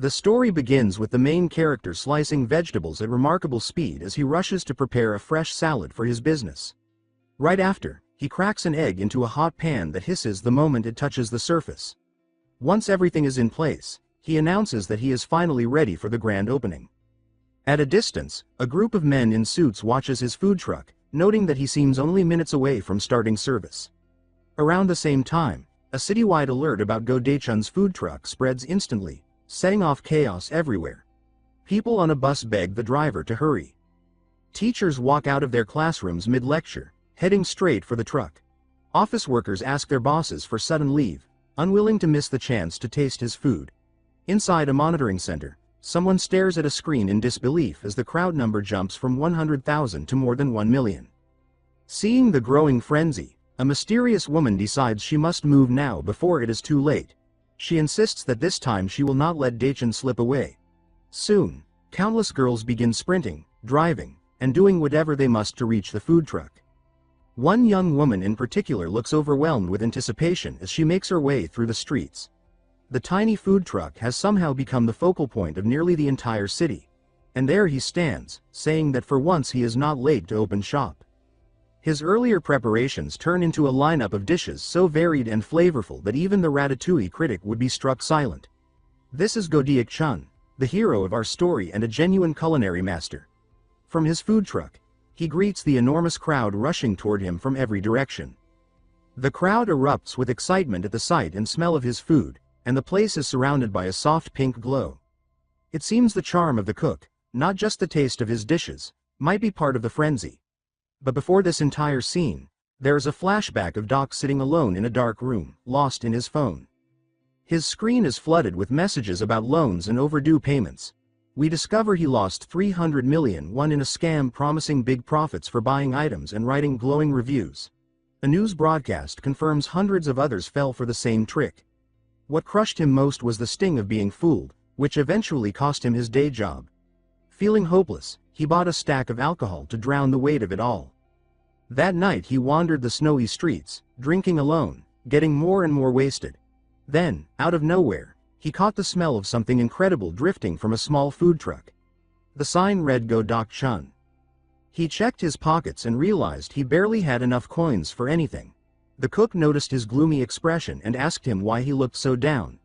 The story begins with the main character slicing vegetables at remarkable speed as he rushes to prepare a fresh salad for his business. Right after, he cracks an egg into a hot pan that hisses the moment it touches the surface. Once everything is in place, he announces that he is finally ready for the grand opening. At a distance, a group of men in suits watches his food truck, noting that he seems only minutes away from starting service. Around the same time, a citywide alert about Uncle Deok-chun's food truck spreads instantly, setting off chaos everywhere. People on a bus beg the driver to hurry. Teachers walk out of their classrooms mid-lecture, heading straight for the truck. Office workers ask their bosses for sudden leave, unwilling to miss the chance to taste his food. Inside a monitoring center, someone stares at a screen in disbelief as the crowd number jumps from 100,000 to more than 1 million. Seeing the growing frenzy, a mysterious woman decides she must move now before it is too late. She insists that this time she will not let Deok-chun slip away. Soon, countless girls begin sprinting, driving, and doing whatever they must to reach the food truck. One young woman in particular looks overwhelmed with anticipation as she makes her way through the streets. The tiny food truck has somehow become the focal point of nearly the entire city. And there he stands, saying that for once he is not late to open shop. His earlier preparations turn into a lineup of dishes so varied and flavorful that even the ratatouille critic would be struck silent. This is Uncle Deok-chun, the hero of our story and a genuine culinary master. From his food truck, he greets the enormous crowd rushing toward him from every direction. The crowd erupts with excitement at the sight and smell of his food, and the place is surrounded by a soft pink glow. It seems the charm of the cook, not just the taste of his dishes, might be part of the frenzy. But before this entire scene, there is a flashback of Doc sitting alone in a dark room, lost in his phone. His screen is flooded with messages about loans and overdue payments. We discover he lost 300 million won in a scam promising big profits for buying items and writing glowing reviews. A news broadcast confirms hundreds of others fell for the same trick. What crushed him most was the sting of being fooled, which eventually cost him his day job. Feeling hopeless, he bought a stack of alcohol to drown the weight of it all. That night he wandered the snowy streets, drinking alone, getting more and more wasted. Then, out of nowhere, he caught the smell of something incredible drifting from a small food truck. The sign read Uncle Deok-chun. He checked his pockets and realized he barely had enough coins for anything. The cook noticed his gloomy expression and asked him why he looked so down.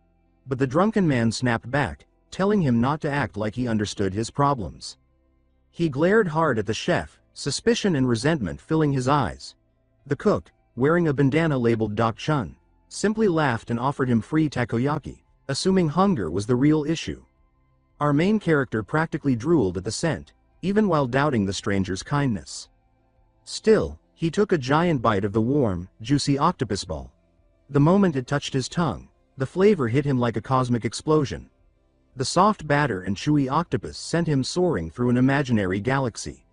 But the drunken man snapped back, telling him not to act like he understood his problems. He glared hard at the chef, suspicion and resentment filling his eyes. The cook, wearing a bandana labeled Deok-chun, simply laughed and offered him free takoyaki, assuming hunger was the real issue. Our main character practically drooled at the scent, even while doubting the stranger's kindness. Still, he took a giant bite of the warm, juicy octopus ball. The moment it touched his tongue, the flavor hit him like a cosmic explosion. The soft batter and chewy octopus sent him soaring through an imaginary galaxy.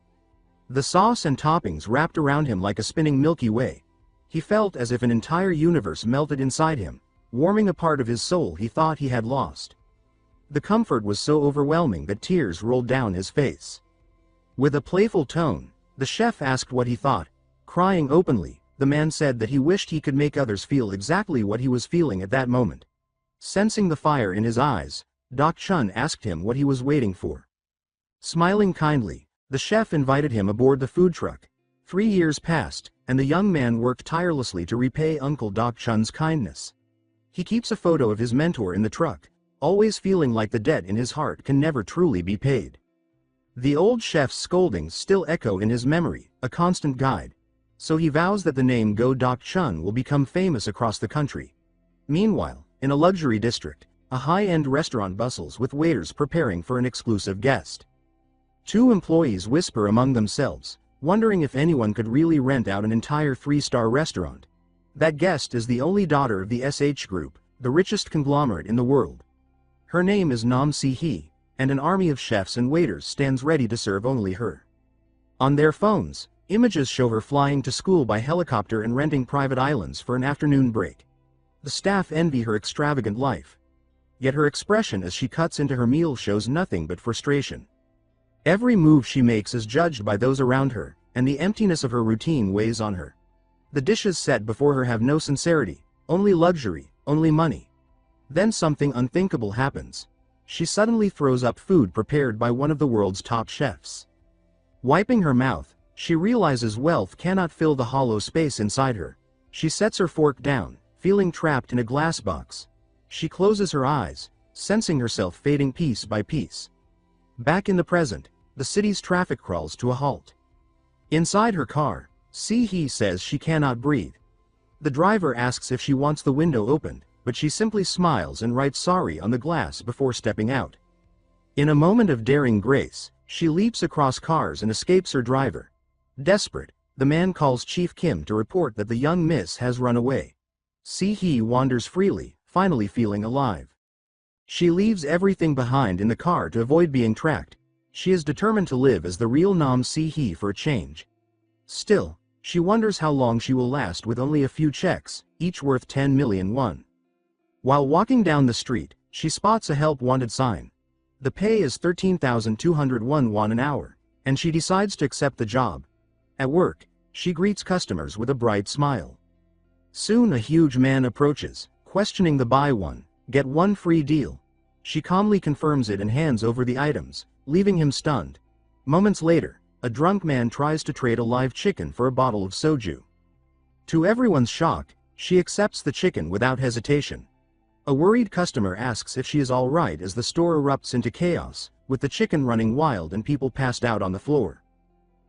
The sauce and toppings wrapped around him like a spinning Milky Way. He felt as if an entire universe melted inside him, warming a part of his soul he thought he had lost. The comfort was so overwhelming that tears rolled down his face. With a playful tone, the chef asked what he thought. Crying openly, the man said that he wished he could make others feel exactly what he was feeling at that moment. Sensing the fire in his eyes, Deok-chun asked him what he was waiting for. Smiling kindly, the chef invited him aboard the food truck. 3 years passed, and the young man worked tirelessly to repay Uncle Deok-chun's kindness. He keeps a photo of his mentor in the truck, always feeling like the debt in his heart can never truly be paid. The old chef's scoldings still echo in his memory, a constant guide. So he vows that the name Uncle Deok-chun will become famous across the country. Meanwhile, in a luxury district, a high-end restaurant bustles with waiters preparing for an exclusive guest. 2 employees whisper among themselves, wondering if anyone could really rent out an entire 3-star restaurant. That guest is the only daughter of the Se-hee group, the richest conglomerate in the world. Her name is Se-hee, and an army of chefs and waiters stands ready to serve only her. On their phones, images show her flying to school by helicopter and renting private islands for an afternoon break. The staff envy her extravagant life. Yet her expression as she cuts into her meal shows nothing but frustration. Every move she makes is judged by those around her, and the emptiness of her routine weighs on her. The dishes set before her have no sincerity, only luxury, only money. Then something unthinkable happens. she suddenly throws up food prepared by one of the world's top chefs. Wiping her mouth, she realizes wealth cannot fill the hollow space inside her. She sets her fork down, feeling trapped in a glass box. She closes her eyes, sensing herself fading piece by piece. Back in the present, the city's traffic crawls to a halt. Inside her car, Se-hee says she cannot breathe. The driver asks if she wants the window opened, but she simply smiles and writes sorry on the glass before stepping out. In a moment of daring grace, she leaps across cars and escapes her driver. Desperate, the man calls Chief Kim to report that the young miss has run away. Se-hee wanders freely, finally feeling alive. She leaves everything behind in the car to avoid being tracked. She is determined to live as the real Nam Se-hee for a change. Still, she wonders how long she will last with only a few checks, each worth 10 million won. While walking down the street, she spots a help wanted sign. The pay is 13,201 won an hour, and she decides to accept the job. At work, she greets customers with a bright smile. Soon a huge man approaches, questioning the buy one, get one free deal. She calmly confirms it and hands over the items, leaving him stunned. Moments later, a drunk man tries to trade a live chicken for a bottle of soju. To everyone's shock, she accepts the chicken without hesitation. A worried customer asks if she is all right as the store erupts into chaos, with the chicken running wild and people passed out on the floor.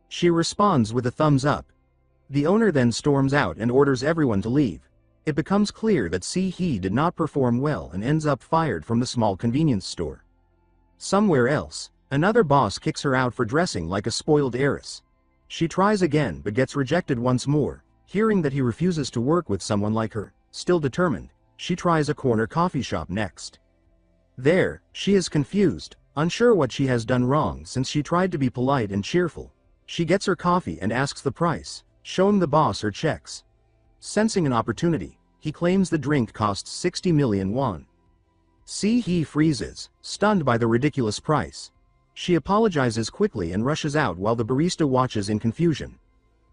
She responds with a thumbs up. The owner then storms out and orders everyone to leave. It becomes clear that Se-hee did not perform well and ends up fired from the small convenience store. Somewhere else, another boss kicks her out for dressing like a spoiled heiress. She tries again but gets rejected once more. Hearing that he refuses to work with someone like her, still determined, she tries a corner coffee shop next. There, she is confused, unsure what she has done wrong since she tried to be polite and cheerful. She gets her coffee and asks the price, showing the boss her checks. Sensing an opportunity, he claims the drink costs 60 million won. Se-hee freezes, stunned by the ridiculous price. She apologizes quickly and rushes out while the barista watches in confusion.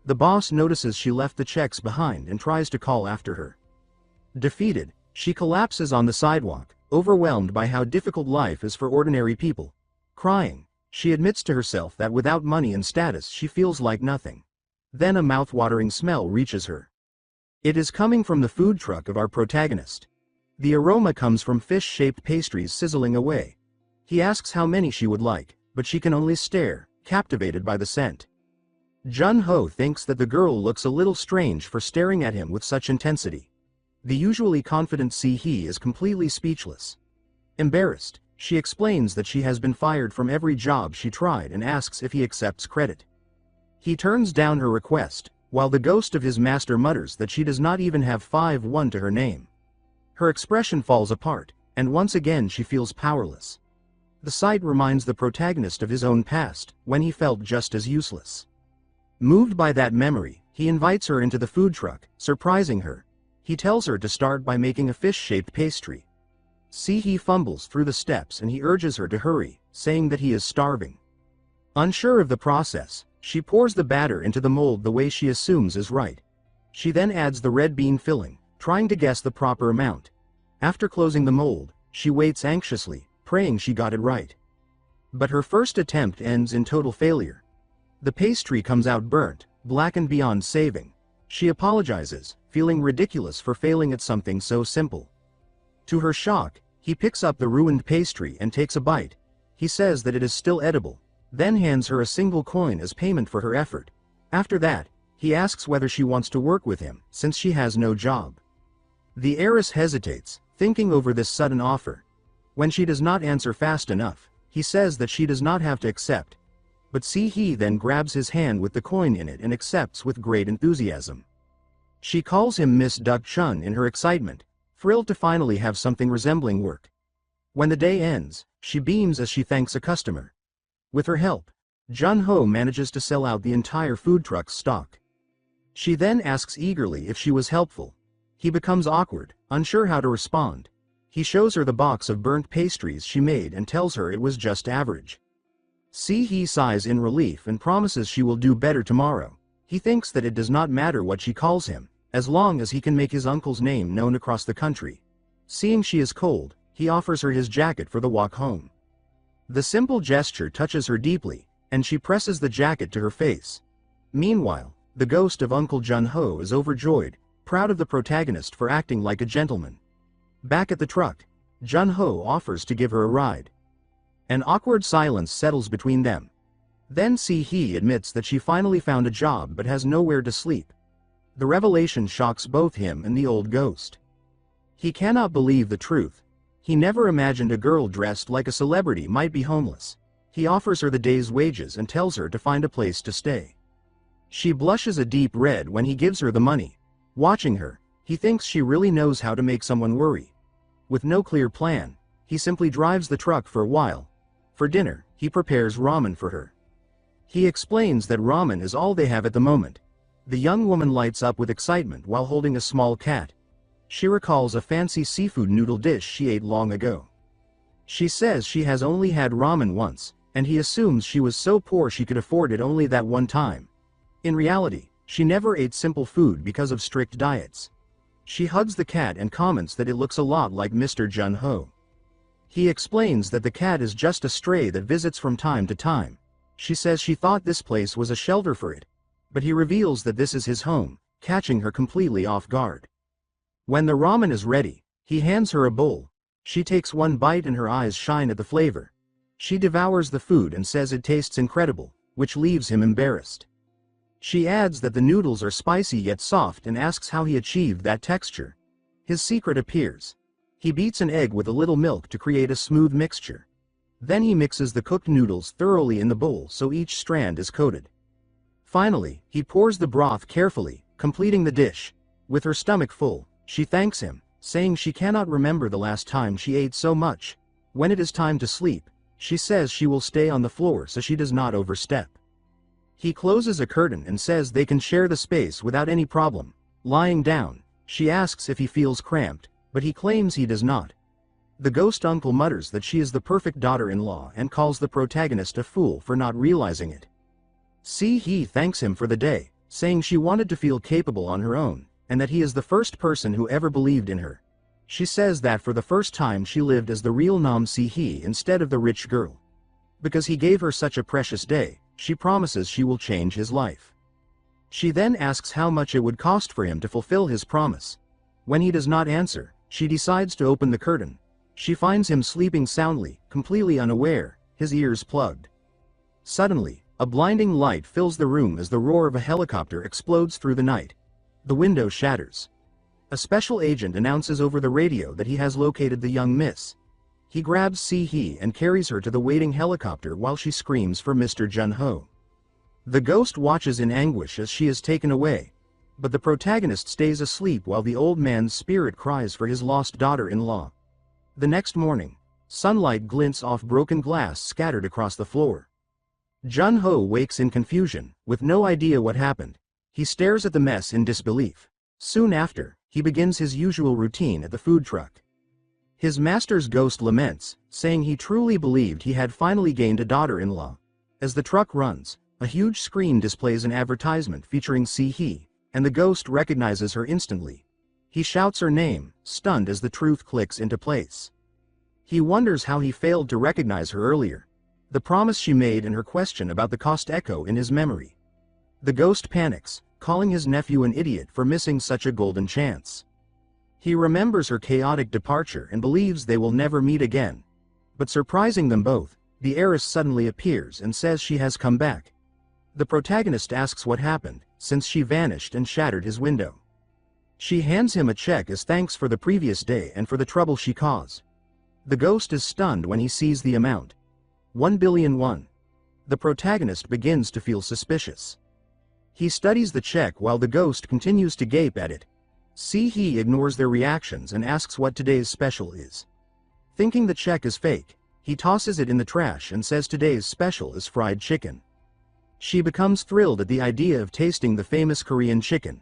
The boss notices she left the checks behind and tries to call after her. Defeated, she collapses on the sidewalk, overwhelmed by how difficult life is for ordinary people. Crying, she admits to herself that without money and status she feels like nothing. Then a mouth-watering smell reaches her. It is coming from the food truck of our protagonist. The aroma comes from fish-shaped pastries sizzling away. He asks how many she would like, but she can only stare, captivated by the scent. Jun-ho thinks that the girl looks a little strange for staring at him with such intensity. The usually confident Se-hee is completely speechless. Embarrassed, she explains that she has been fired from every job she tried and asks if he accepts credit. He turns down her request, while the ghost of his master mutters that she does not even have 5 won to her name. Her expression falls apart, and once again she feels powerless. The sight reminds the protagonist of his own past, when he felt just as useless. Moved by that memory, he invites her into the food truck, surprising her. He tells her to start by making a fish-shaped pastry. Se-hee fumbles through the steps and he urges her to hurry, saying that he is starving. Unsure of the process, she pours the batter into the mold the way she assumes is right. She then adds the red bean filling, trying to guess the proper amount. After closing the mold, she waits anxiously, praying she got it right. But her first attempt ends in total failure. The pastry comes out burnt, blackened beyond saving. She apologizes, feeling ridiculous for failing at something so simple. To her shock, he picks up the ruined pastry and takes a bite. He says that it is still edible, then hands her a single coin as payment for her effort. After that, he asks whether she wants to work with him, since she has no job. The heiress hesitates, thinking over this sudden offer. When she does not answer fast enough, he says that she does not have to accept. But Se-hee then grabs his hand with the coin in it and accepts with great enthusiasm. She calls him Miss Deok-chun in her excitement, thrilled to finally have something resembling work. When the day ends, she beams as she thanks a customer. With her help, Jun-ho manages to sell out the entire food truck's stock. She then asks eagerly if she was helpful. He becomes awkward, unsure how to respond. He shows her the box of burnt pastries she made and tells her it was just average. Se-hee sighs in relief and promises she will do better tomorrow. He thinks that it does not matter what she calls him, as long as he can make his uncle's name known across the country. Seeing she is cold, he offers her his jacket for the walk home. The simple gesture touches her deeply, and she presses the jacket to her face. Meanwhile, the ghost of Uncle Jun-ho is overjoyed, proud of the protagonist for acting like a gentleman. Back at the truck, Jun-ho offers to give her a ride. An awkward silence settles between them. Then Se-hee admits that she finally found a job but has nowhere to sleep. The revelation shocks both him and the old ghost. He cannot believe the truth. He never imagined a girl dressed like a celebrity might be homeless. He offers her the day's wages and tells her to find a place to stay. She blushes a deep red when he gives her the money. Watching her, he thinks she really knows how to make someone worry. With no clear plan, he simply drives the truck for a while. For dinner, he prepares ramen for her. He explains that ramen is all they have at the moment. The young woman lights up with excitement while holding a small cat. She recalls a fancy seafood noodle dish she ate long ago. She says she has only had ramen once, and he assumes she was so poor she could afford it only that one time. In reality, she never ate simple food because of strict diets. She hugs the cat and comments that it looks a lot like Mr. Jun-ho. He explains that the cat is just a stray that visits from time to time. She says she thought this place was a shelter for it. But he reveals that this is his home, catching her completely off guard. When the ramen is ready, he hands her a bowl. She takes one bite and her eyes shine at the flavor. She devours the food and says it tastes incredible, which leaves him embarrassed. She adds that the noodles are spicy yet soft and asks how he achieved that texture. His secret appears. He beats an egg with a little milk to create a smooth mixture. Then he mixes the cooked noodles thoroughly in the bowl so each strand is coated. Finally, he pours the broth carefully, completing the dish. With her stomach full, she thanks him, saying she cannot remember the last time she ate so much. When it is time to sleep, she says she will stay on the floor so she does not overstep. He closes a curtain and says they can share the space without any problem. Lying down, she asks if he feels cramped, but he claims he does not. The ghost uncle mutters that she is the perfect daughter-in-law and calls the protagonist a fool for not realizing it. Se-hee thanks him for the day, saying she wanted to feel capable on her own, and that he is the first person who ever believed in her. She says that for the first time she lived as the real Nam Se-hee instead of the rich girl. Because he gave her such a precious day, she promises she will change his life. She then asks how much it would cost for him to fulfill his promise. When he does not answer, she decides to open the curtain. She finds him sleeping soundly, completely unaware, his ears plugged. Suddenly, a blinding light fills the room as the roar of a helicopter explodes through the night. The window shatters. A special agent announces over the radio that he has located the young miss. He grabs Se-hee and carries her to the waiting helicopter while she screams for Mr. Jun-ho. The ghost watches in anguish as she is taken away, but the protagonist stays asleep while the old man's spirit cries for his lost daughter-in-law. The next morning, sunlight glints off broken glass scattered across the floor. Jun-ho wakes in confusion, with no idea what happened. He stares at the mess in disbelief. Soon after, he begins his usual routine at the food truck. His master's ghost laments, saying he truly believed he had finally gained a daughter-in-law. As the truck runs, a huge screen displays an advertisement featuring Se-hee, and the ghost recognizes her instantly. He shouts her name, stunned as the truth clicks into place. He wonders how he failed to recognize her earlier. The promise she made and her question about the cost echo in his memory. The ghost panics, calling his nephew an idiot for missing such a golden chance. He remembers her chaotic departure and believes they will never meet again. But surprising them both, the heiress suddenly appears and says she has come back. The protagonist asks what happened, since she vanished and shattered his window. She hands him a check as thanks for the previous day and for the trouble she caused. The ghost is stunned when he sees the amount. 1 billion won. The protagonist begins to feel suspicious. He studies the check while the ghost continues to gape at it. Se-hee ignores their reactions and asks what today's special is. Thinking the check is fake, he tosses it in the trash and says today's special is fried chicken. She becomes thrilled at the idea of tasting the famous Korean chicken.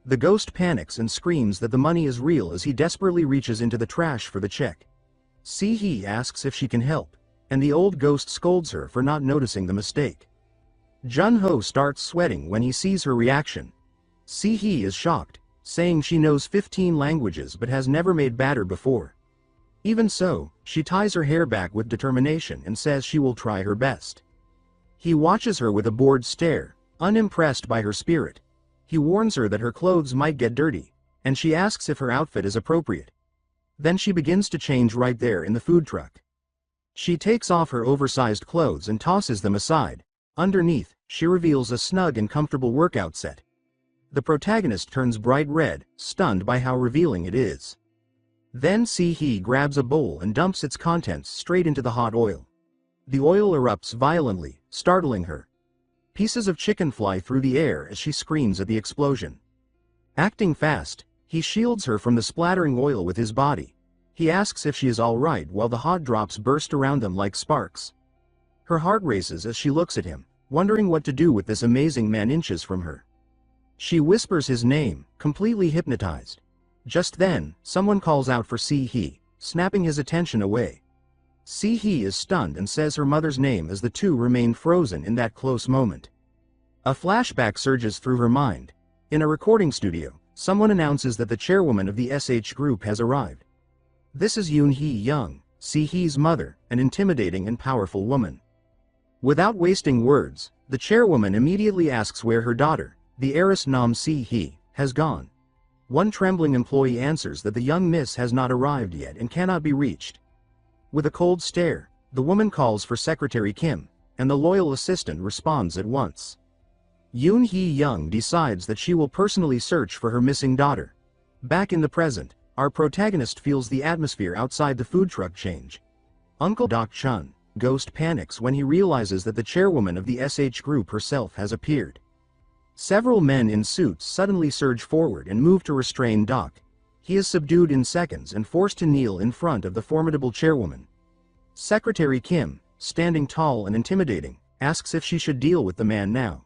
The ghost panics and screams that the money is real as he desperately reaches into the trash for the check. Se-hee asks if she can help, and the old ghost scolds her for not noticing the mistake. Jun-ho starts sweating when he sees her reaction. Se-hee is shocked, saying she knows 15 languages but has never made batter before. Even so, she ties her hair back with determination and says she will try her best. He watches her with a bored stare, unimpressed by her spirit. He warns her that her clothes might get dirty, and she asks if her outfit is appropriate. Then she begins to change right there in the food truck. She takes off her oversized clothes and tosses them aside. Underneath, she reveals a snug and comfortable workout set. The protagonist turns bright red, stunned by how revealing it is. Then Se-hee grabs a bowl and dumps its contents straight into the hot oil. The oil erupts violently, startling her. Pieces of chicken fly through the air as she screams at the explosion. Acting fast, he shields her from the splattering oil with his body. He asks if she is all right while the hot drops burst around them like sparks. Her heart races as she looks at him, wondering what to do with this amazing man inches from her. She whispers his name, completely hypnotized. Just then, someone calls out for Se-hee, snapping his attention away. Se-hee is stunned and says her mother's name as the two remain frozen in that close moment. A flashback surges through her mind. In a recording studio, someone announces that the chairwoman of the SH group has arrived. This is Jun-ho, Se-hee's mother, an intimidating and powerful woman. Without wasting words, the chairwoman immediately asks where her daughter, the heiress Se-hee, has gone. One trembling employee answers that the young miss has not arrived yet and cannot be reached. With a cold stare, the woman calls for Secretary Kim, and the loyal assistant responds at once. Jun-ho decides that she will personally search for her missing daughter. Back in the present, our protagonist feels the atmosphere outside the food truck change. Uncle Deok-chun, Ghost, panics when he realizes that the chairwoman of the SH group herself has appeared. Several men in suits suddenly surge forward and move to restrain Deok. He is subdued in seconds and forced to kneel in front of the formidable chairwoman. Secretary Kim, standing tall and intimidating, asks if she should deal with the man now.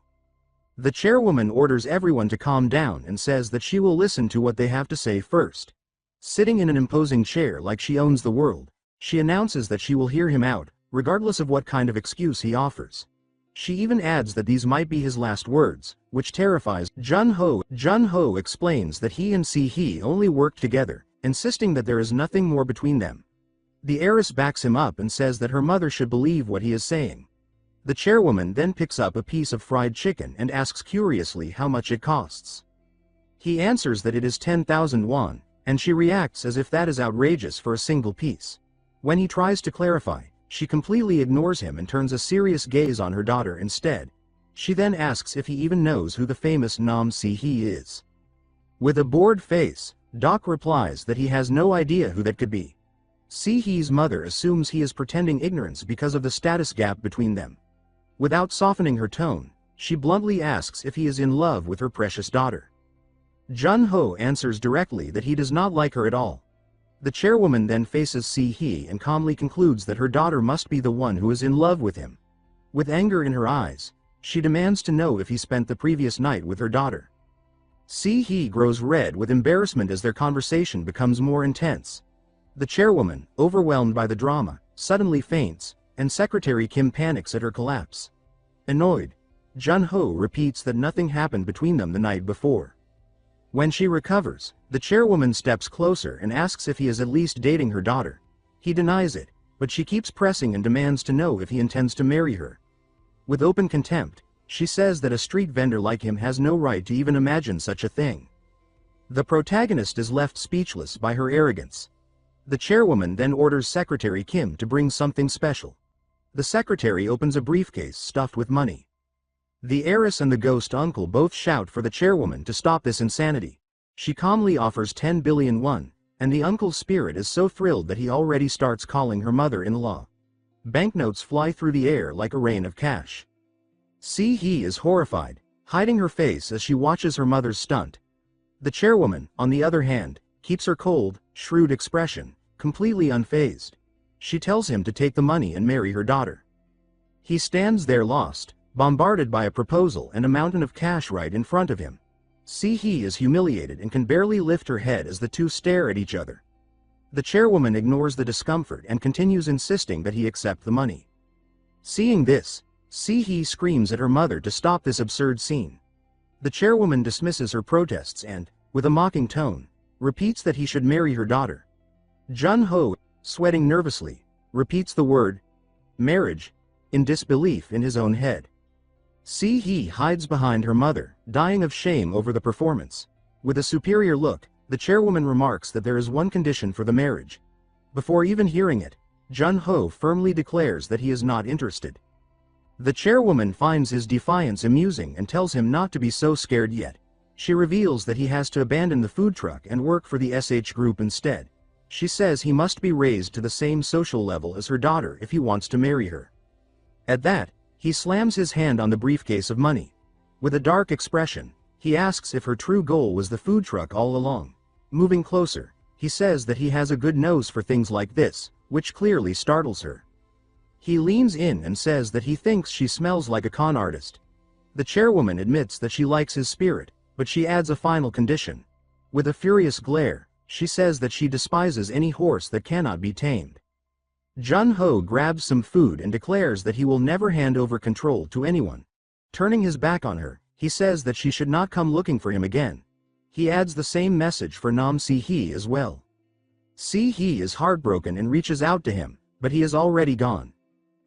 The chairwoman orders everyone to calm down and says that she will listen to what they have to say first. Sitting in an imposing chair like she owns the world, she announces that she will hear him out, regardless of what kind of excuse he offers. She even adds that these might be his last words, which terrifies Jun-ho. Jun-ho explains that he and Se-hee only work together, insisting that there is nothing more between them. The heiress backs him up and says that her mother should believe what he is saying. The chairwoman then picks up a piece of fried chicken and asks curiously how much it costs. He answers that it is 10,000 won, and she reacts as if that is outrageous for a single piece. When he tries to clarify, she completely ignores him and turns a serious gaze on her daughter instead. She then asks if he even knows who the famous Se-hee is. With a bored face, Deok replies that he has no idea who that could be. Se-hee's mother assumes he is pretending ignorance because of the status gap between them. Without softening her tone, she bluntly asks if he is in love with her precious daughter. Jun-ho answers directly that he does not like her at all. The chairwoman then faces Se-hee and calmly concludes that her daughter must be the one who is in love with him. With anger in her eyes, she demands to know if he spent the previous night with her daughter. Se-hee grows red with embarrassment as their conversation becomes more intense. The chairwoman, overwhelmed by the drama, suddenly faints, and Secretary Kim panics at her collapse. Annoyed, Jun-ho repeats that nothing happened between them the night before. When she recovers, the chairwoman steps closer and asks if he is at least dating her daughter. He denies it, but she keeps pressing and demands to know if he intends to marry her. With open contempt, she says that a street vendor like him has no right to even imagine such a thing. The protagonist is left speechless by her arrogance. The chairwoman then orders Secretary Kim to bring something special. The secretary opens a briefcase stuffed with money. The heiress and the ghost uncle both shout for the chairwoman to stop this insanity. She calmly offers 10 billion won, and the uncle's spirit is so thrilled that he already starts calling her mother-in-law. Banknotes fly through the air like a rain of cash. Se-hee is horrified, hiding her face as she watches her mother's stunt. The chairwoman, on the other hand, keeps her cold, shrewd expression, completely unfazed. She tells him to take the money and marry her daughter. He stands there lost, bombarded by a proposal and a mountain of cash right in front of him. Se-hee is humiliated and can barely lift her head as the two stare at each other. The chairwoman ignores the discomfort and continues insisting that he accept the money. Seeing this, Se-hee screams at her mother to stop this absurd scene. The chairwoman dismisses her protests and, with a mocking tone, repeats that he should marry her daughter. Jun-ho sweating nervously, repeats the word, marriage, in disbelief in his own head. Se-hee hides behind her mother, dying of shame over the performance. With a superior look, the chairwoman remarks that there is one condition for the marriage. Before even hearing it, Jun-ho firmly declares that he is not interested. The chairwoman finds his defiance amusing and tells him not to be so scared yet. She reveals that he has to abandon the food truck and work for the SH group instead. She says he must be raised to the same social level as her daughter if he wants to marry her. At that, he slams his hand on the briefcase of money. With a dark expression, he asks if her true goal was the food truck all along. Moving closer, he says that he has a good nose for things like this, which clearly startles her. He leans in and says that he thinks she smells like a con artist. The chairwoman admits that she likes his spirit, but she adds a final condition. With a furious glare, she says that she despises any horse that cannot be tamed. Jun-ho grabs some food and declares that he will never hand over control to anyone. Turning his back on her, he says that she should not come looking for him again. He adds the same message for Se-hee as well. Se-hee is heartbroken and reaches out to him, but he is already gone.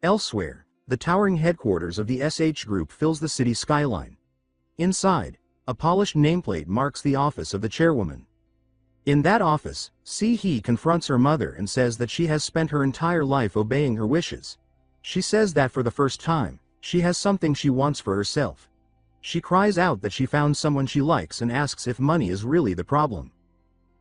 Elsewhere, the towering headquarters of the SH group fills the city skyline. Inside, a polished nameplate marks the office of the chairwoman. In that office, Se-hee confronts her mother and says that she has spent her entire life obeying her wishes. She says that for the first time, she has something she wants for herself. She cries out that she found someone she likes and asks if money is really the problem.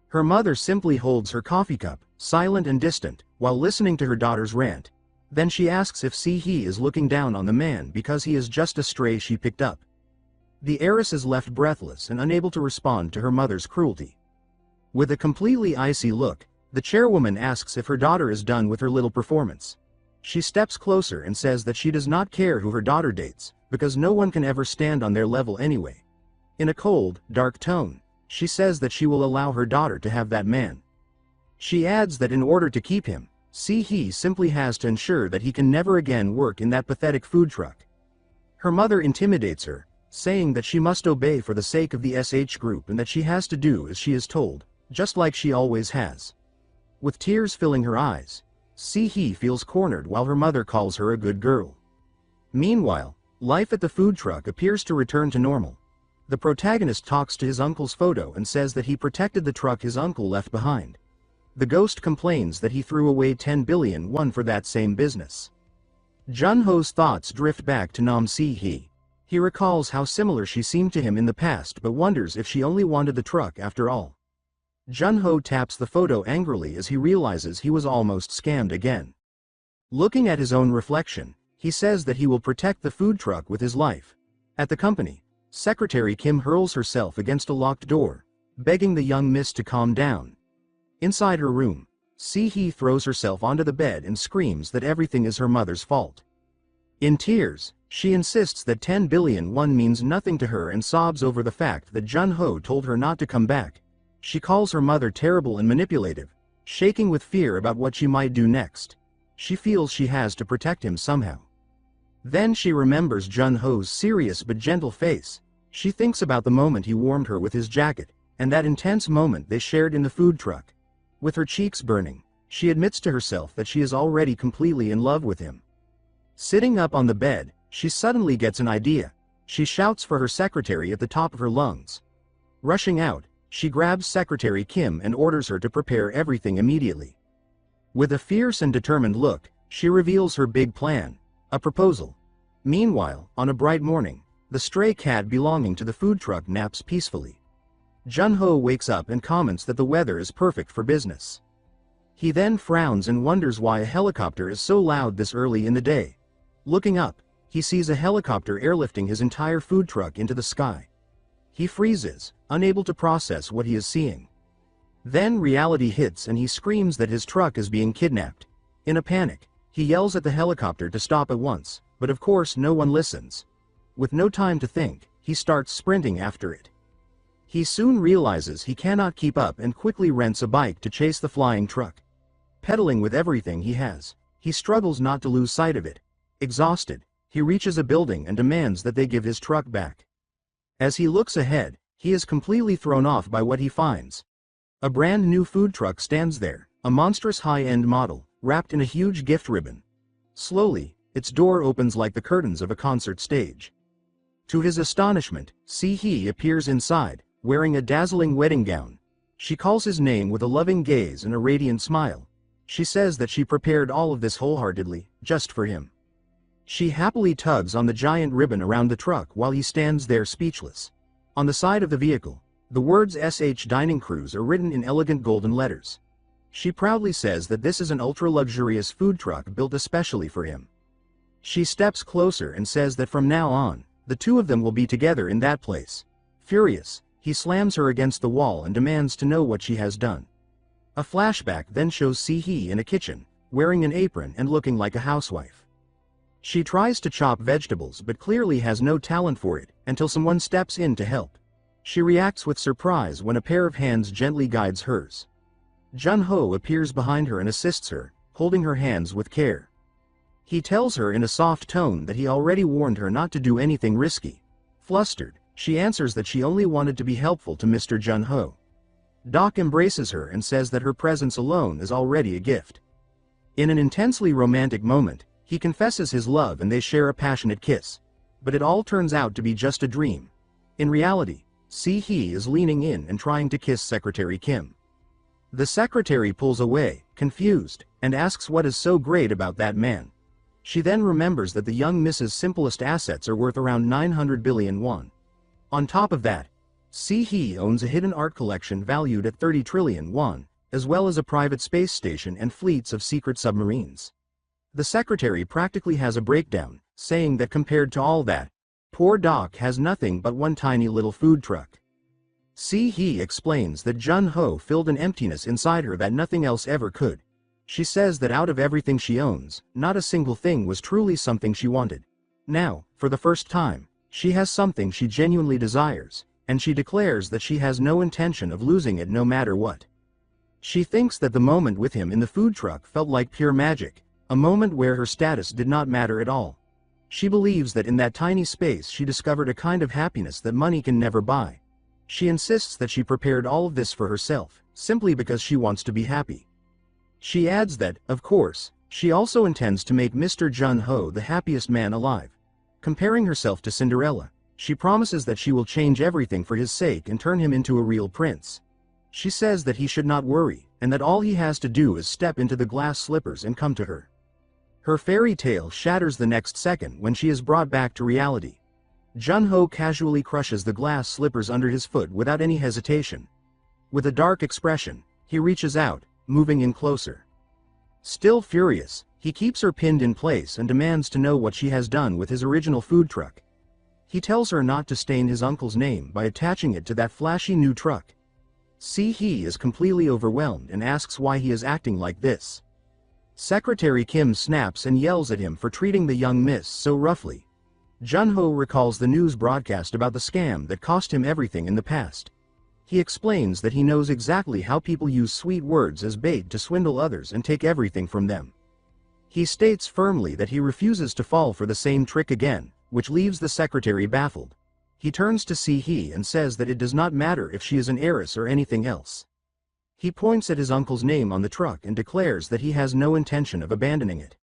Her mother simply holds her coffee cup, silent and distant, while listening to her daughter's rant. Then she asks if Se-hee is looking down on the man because he is just a stray she picked up. The heiress is left breathless and unable to respond to her mother's cruelty. With a completely icy look, the chairwoman asks if her daughter is done with her little performance. She steps closer and says that she does not care who her daughter dates, because no one can ever stand on their level anyway. In a cold, dark tone, she says that she will allow her daughter to have that man. She adds that in order to keep him, Se-hee simply has to ensure that he can never again work in that pathetic food truck. Her mother intimidates her, saying that she must obey for the sake of the SH group and that she has to do as she is told, just like she always has. With tears filling her eyes, Se-hee feels cornered while her mother calls her a good girl. Meanwhile, life at the food truck appears to return to normal. The protagonist talks to his uncle's photo and says that he protected the truck his uncle left behind. The ghost complains that he threw away 10 billion won for that same business. Jun-ho's thoughts drift back to Se-hee. He recalls how similar she seemed to him in the past but wonders if she only wanted the truck after all. Jun-ho taps the photo angrily as he realizes he was almost scammed again. Looking at his own reflection, he says that he will protect the food truck with his life. At the company, Secretary Kim hurls herself against a locked door, begging the young miss to calm down. Inside her room, Se-hee throws herself onto the bed and screams that everything is her mother's fault. In tears, she insists that 10 billion won means nothing to her and sobs over the fact that Jun-ho told her not to come back. She calls her mother terrible and manipulative, shaking with fear about what she might do next. She feels she has to protect him somehow. Then she remembers Jun-ho's serious but gentle face. She thinks about the moment he warmed her with his jacket, and that intense moment they shared in the food truck. With her cheeks burning, she admits to herself that she is already completely in love with him. Sitting up on the bed, she suddenly gets an idea. She shouts for her secretary at the top of her lungs. Rushing out, she grabs Secretary Kim and orders her to prepare everything immediately. With a fierce and determined look, she reveals her big plan, a proposal. Meanwhile, on a bright morning, the stray cat belonging to the food truck naps peacefully. Jun-ho wakes up and comments that the weather is perfect for business. He then frowns and wonders why a helicopter is so loud this early in the day. Looking up, he sees a helicopter airlifting his entire food truck into the sky. He freezes, unable to process what he is seeing. Then reality hits and he screams that his truck is being kidnapped. In a panic, he yells at the helicopter to stop at once, but of course no one listens. With no time to think, he starts sprinting after it. He soon realizes he cannot keep up and quickly rents a bike to chase the flying truck. Pedaling with everything he has, he struggles not to lose sight of it. Exhausted, he reaches a building and demands that they give his truck back. As he looks ahead, he is completely thrown off by what he finds. A brand new food truck stands there, a monstrous high-end model, wrapped in a huge gift ribbon. Slowly, its door opens like the curtains of a concert stage. To his astonishment, Se-hee appears inside, wearing a dazzling wedding gown. She calls his name with a loving gaze and a radiant smile. She says that she prepared all of this wholeheartedly, just for him. She happily tugs on the giant ribbon around the truck while he stands there speechless. On the side of the vehicle, the words "SH Dining Cruise" are written in elegant golden letters. She proudly says that this is an ultra-luxurious food truck built especially for him. She steps closer and says that from now on, the two of them will be together in that place. Furious, he slams her against the wall and demands to know what she has done. A flashback then shows Se-hee in a kitchen, wearing an apron and looking like a housewife. She tries to chop vegetables but clearly has no talent for it, until someone steps in to help. She reacts with surprise when a pair of hands gently guides hers. Jun-ho appears behind her and assists her, holding her hands with care. He tells her in a soft tone that he already warned her not to do anything risky. Flustered, she answers that she only wanted to be helpful to Mr. Jun-ho. Doc embraces her and says that her presence alone is already a gift. In an intensely romantic moment, he confesses his love and they share a passionate kiss. But it all turns out to be just a dream. In reality, Se-hee is leaning in and trying to kiss Secretary Kim. The secretary pulls away, confused, and asks what is so great about that man. She then remembers that the young Mrs. Simplest assets are worth around 900 billion won. On top of that, Se-hee owns a hidden art collection valued at 30 trillion won, as well as a private space station and fleets of secret submarines. The secretary practically has a breakdown, saying that compared to all that, poor Doc has nothing but one tiny little food truck. Se-hee explains that Jun-ho filled an emptiness inside her that nothing else ever could. She says that out of everything she owns, not a single thing was truly something she wanted. Now, for the first time, she has something she genuinely desires, and she declares that she has no intention of losing it no matter what. She thinks that the moment with him in the food truck felt like pure magic, a moment where her status did not matter at all. She believes that in that tiny space she discovered a kind of happiness that money can never buy. She insists that she prepared all of this for herself, simply because she wants to be happy. She adds that, of course, she also intends to make Mr. Jun-ho the happiest man alive. Comparing herself to Cinderella, she promises that she will change everything for his sake and turn him into a real prince. She says that he should not worry, and that all he has to do is step into the glass slippers and come to her. Her fairy tale shatters the next second when she is brought back to reality. Jun-ho casually crushes the glass slippers under his foot without any hesitation. With a dark expression, he reaches out, moving in closer. Still furious, he keeps her pinned in place and demands to know what she has done with his original food truck. He tells her not to stain his uncle's name by attaching it to that flashy new truck. Se-hee is completely overwhelmed and asks why he is acting like this. Secretary Kim snaps and yells at him for treating the young miss so roughly. Jun-ho recalls the news broadcast about the scam that cost him everything in the past. He explains that he knows exactly how people use sweet words as bait to swindle others and take everything from them. He states firmly that he refuses to fall for the same trick again, which leaves the secretary baffled. He turns to Se-hee and says that it does not matter if she is an heiress or anything else. He points at his uncle's name on the truck and declares that he has no intention of abandoning it.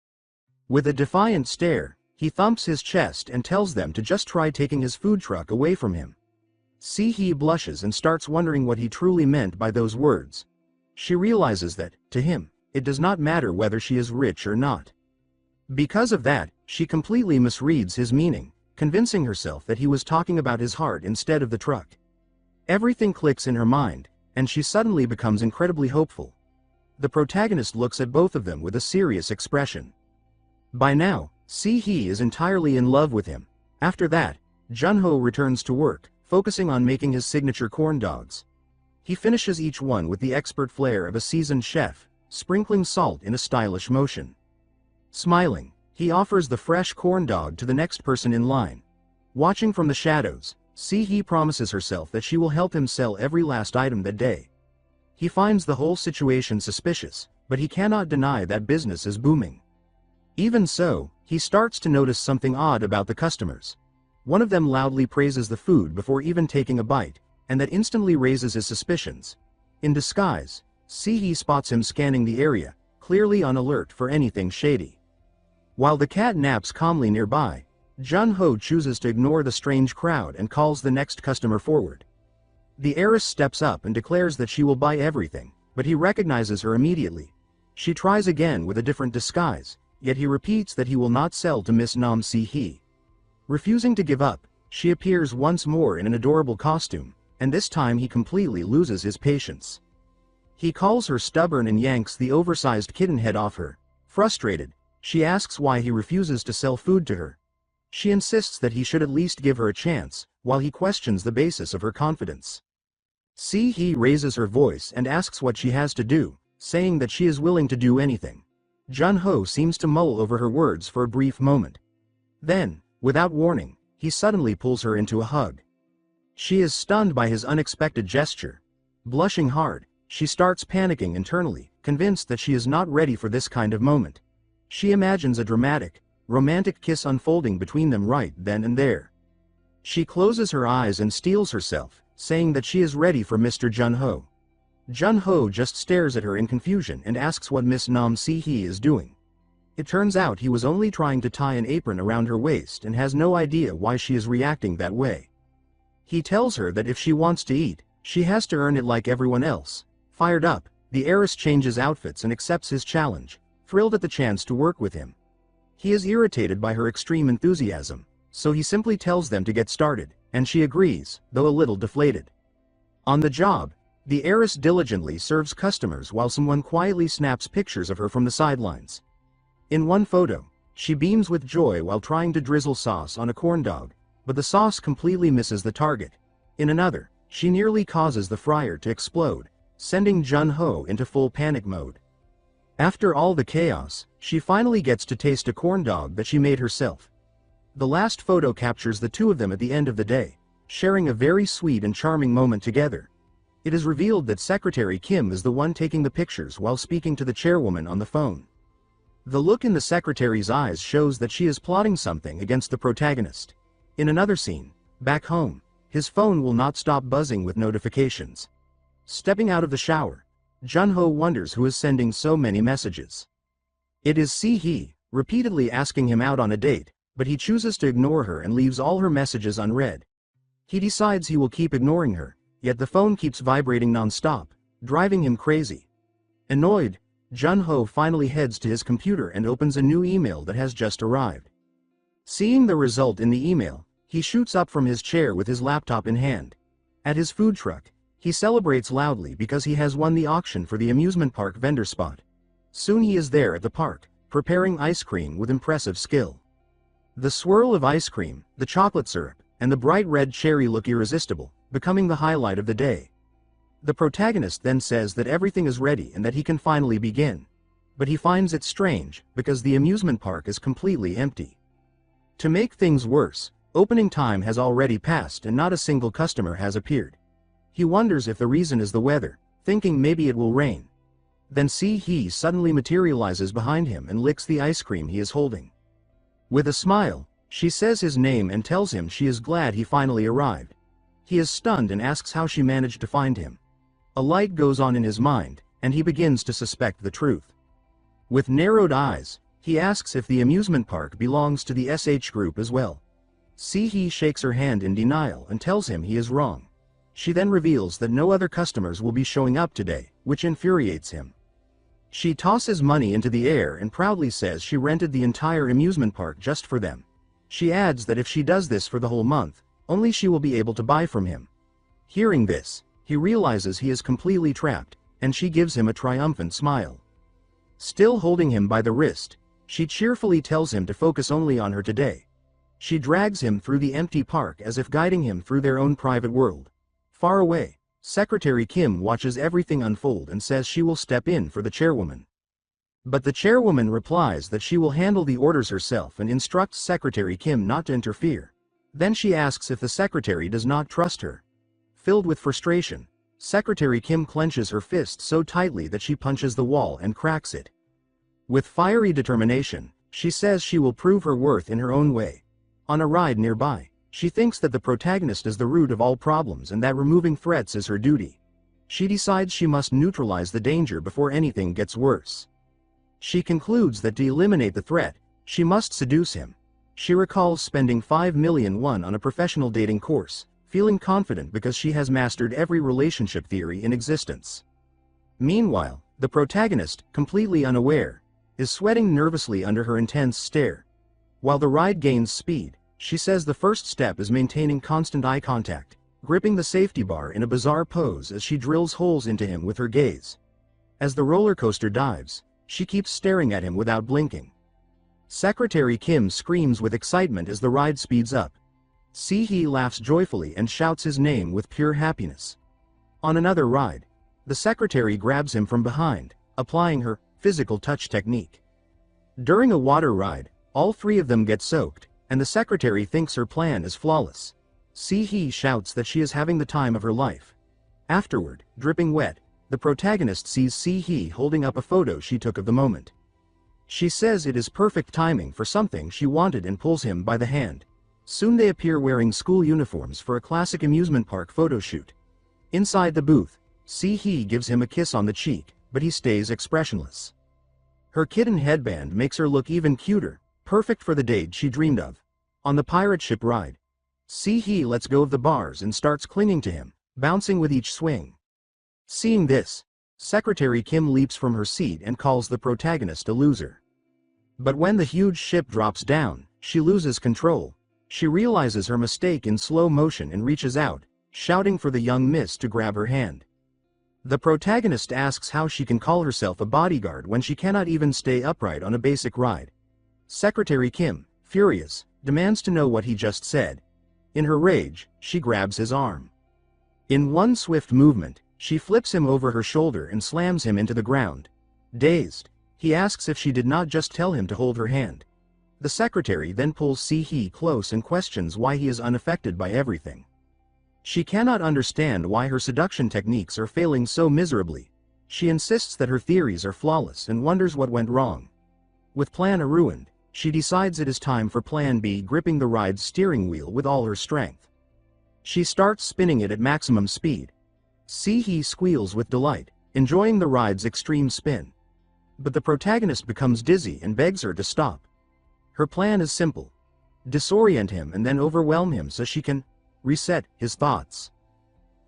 With a defiant stare, he thumps his chest and tells them to just try taking his food truck away from him. Se-hee blushes and starts wondering what he truly meant by those words. She realizes that, to him, it does not matter whether she is rich or not. Because of that, she completely misreads his meaning, convincing herself that he was talking about his heart instead of the truck. Everything clicks in her mind, and she suddenly becomes incredibly hopeful. The protagonist looks at both of them with a serious expression. By now, Se-hee is entirely in love with him. After that, Jun-ho returns to work, focusing on making his signature corn dogs. He finishes each one with the expert flair of a seasoned chef, sprinkling salt in a stylish motion. Smiling, he offers the fresh corn dog to the next person in line. Watching from the shadows, Se-hee promises herself that she will help him sell every last item that day. He finds the whole situation suspicious, but he cannot deny that business is booming. Even so, he starts to notice something odd about the customers. One of them loudly praises the food before even taking a bite, and that instantly raises his suspicions. In disguise, Se-hee spots him scanning the area, clearly on alert for anything shady. While the cat naps calmly nearby, Jun-ho chooses to ignore the strange crowd and calls the next customer forward. The heiress steps up and declares that she will buy everything, but he recognizes her immediately. She tries again with a different disguise, yet he repeats that he will not sell to Miss Nam Se-hee. Refusing to give up, she appears once more in an adorable costume, and this time he completely loses his patience. He calls her stubborn and yanks the oversized kitten head off her. Frustrated, she asks why he refuses to sell food to her. She insists that he should at least give her a chance, while he questions the basis of her confidence. Se-hee raises her voice and asks what she has to do, saying that she is willing to do anything. Jun-ho seems to mull over her words for a brief moment. Then, without warning, he suddenly pulls her into a hug. She is stunned by his unexpected gesture. Blushing hard, she starts panicking internally, convinced that she is not ready for this kind of moment. She imagines a dramatic, romantic kiss unfolding between them right then and there. She closes her eyes and steels herself, saying that she is ready for Mr. Jun-ho. Jun-ho just stares at her in confusion and asks what Miss Nam Se-hee is doing. It turns out he was only trying to tie an apron around her waist and has no idea why she is reacting that way. He tells her that if she wants to eat, she has to earn it like everyone else. Fired up, the heiress changes outfits and accepts his challenge, thrilled at the chance to work with him. He is irritated by her extreme enthusiasm, so he simply tells them to get started, and she agrees, though a little deflated. On the job, the heiress diligently serves customers while someone quietly snaps pictures of her from the sidelines. In one photo, she beams with joy while trying to drizzle sauce on a corn dog, but the sauce completely misses the target. In another, she nearly causes the fryer to explode, sending Jun-ho into full panic mode. After all the chaos, she finally gets to taste a corn dog that she made herself. The last photo captures the two of them at the end of the day, sharing a very sweet and charming moment together. It is revealed that Secretary Kim is the one taking the pictures while speaking to the chairwoman on the phone. The look in the secretary's eyes shows that she is plotting something against the protagonist. In another scene, back home, his phone will not stop buzzing with notifications. Stepping out of the shower, Jun-ho wonders who is sending so many messages. It is Se-hee, repeatedly asking him out on a date, but he chooses to ignore her and leaves all her messages unread. He decides he will keep ignoring her, yet the phone keeps vibrating non-stop, driving him crazy. Annoyed, Jun-ho finally heads to his computer and opens a new email that has just arrived. Seeing the result in the email, he shoots up from his chair with his laptop in hand. At his food truck, he celebrates loudly because he has won the auction for the amusement park vendor spot. Soon he is there at the park, preparing ice cream with impressive skill. The swirl of ice cream, the chocolate syrup, and the bright red cherry look irresistible, becoming the highlight of the day. The protagonist then says that everything is ready and that he can finally begin. But he finds it strange, because the amusement park is completely empty. To make things worse, opening time has already passed and not a single customer has appeared. He wonders if the reason is the weather, thinking maybe it will rain. Then Se-hee suddenly materializes behind him and licks the ice cream he is holding. With a smile, she says his name and tells him she is glad he finally arrived. He is stunned and asks how she managed to find him. A light goes on in his mind, and he begins to suspect the truth. With narrowed eyes, he asks if the amusement park belongs to the SH group as well. Se-hee shakes her hand in denial and tells him he is wrong. She then reveals that no other customers will be showing up today, which infuriates him. She tosses money into the air and proudly says she rented the entire amusement park just for them. She adds that if she does this for the whole month, only she will be able to buy from him. Hearing this, he realizes he is completely trapped, and she gives him a triumphant smile. Still holding him by the wrist, she cheerfully tells him to focus only on her today. She drags him through the empty park as if guiding him through their own private world. Far away, Secretary Kim watches everything unfold and says she will step in for the chairwoman. But the chairwoman replies that she will handle the orders herself and instructs Secretary Kim not to interfere. Then she asks if the secretary does not trust her. Filled with frustration, Secretary Kim clenches her fist so tightly that she punches the wall and cracks it. With fiery determination, she says she will prove her worth in her own way. On a ride nearby, she thinks that the protagonist is the root of all problems and that removing threats is her duty. She decides she must neutralize the danger before anything gets worse. She concludes that to eliminate the threat, she must seduce him. She recalls spending 5 million won on a professional dating course, feeling confident because she has mastered every relationship theory in existence. Meanwhile, the protagonist, completely unaware, is sweating nervously under her intense stare. While the ride gains speed, she says the first step is maintaining constant eye contact, gripping the safety bar in a bizarre pose as she drills holes into him with her gaze. As the roller coaster dives, she keeps staring at him without blinking. Secretary Kim screams with excitement as the ride speeds up. Se-hee laughs joyfully and shouts his name with pure happiness. On another ride, the secretary grabs him from behind, applying her physical touch technique. During a water ride, all three of them get soaked, and the secretary thinks her plan is flawless. Se-hee shouts that she is having the time of her life. Afterward, dripping wet, the protagonist sees Se-hee holding up a photo she took of the moment. She says it is perfect timing for something she wanted and pulls him by the hand. Soon they appear wearing school uniforms for a classic amusement park photo shoot. Inside the booth, Se-hee gives him a kiss on the cheek, but he stays expressionless. Her kitten headband makes her look even cuter, perfect for the date she dreamed of. On the pirate ship ride, Se-hee lets go of the bars and starts clinging to him, bouncing with each swing. Seeing this, Secretary Kim leaps from her seat and calls the protagonist a loser. But when the huge ship drops down, she loses control. She realizes her mistake in slow motion and reaches out, shouting for the young miss to grab her hand. The protagonist asks how she can call herself a bodyguard when she cannot even stay upright on a basic ride. Secretary Kim, furious, demands to know what he just said. In her rage, she grabs his arm. In one swift movement, she flips him over her shoulder and slams him into the ground. Dazed, he asks if she did not just tell him to hold her hand. The secretary then pulls Se-hee close and questions why he is unaffected by everything. She cannot understand why her seduction techniques are failing so miserably. She insists that her theories are flawless and wonders what went wrong. With Plan A ruined, she decides it is time for Plan B, gripping the ride's steering wheel with all her strength. She starts spinning it at maximum speed. Se-hee squeals with delight, enjoying the ride's extreme spin. But the protagonist becomes dizzy and begs her to stop. Her plan is simple: disorient him and then overwhelm him so she can reset his thoughts.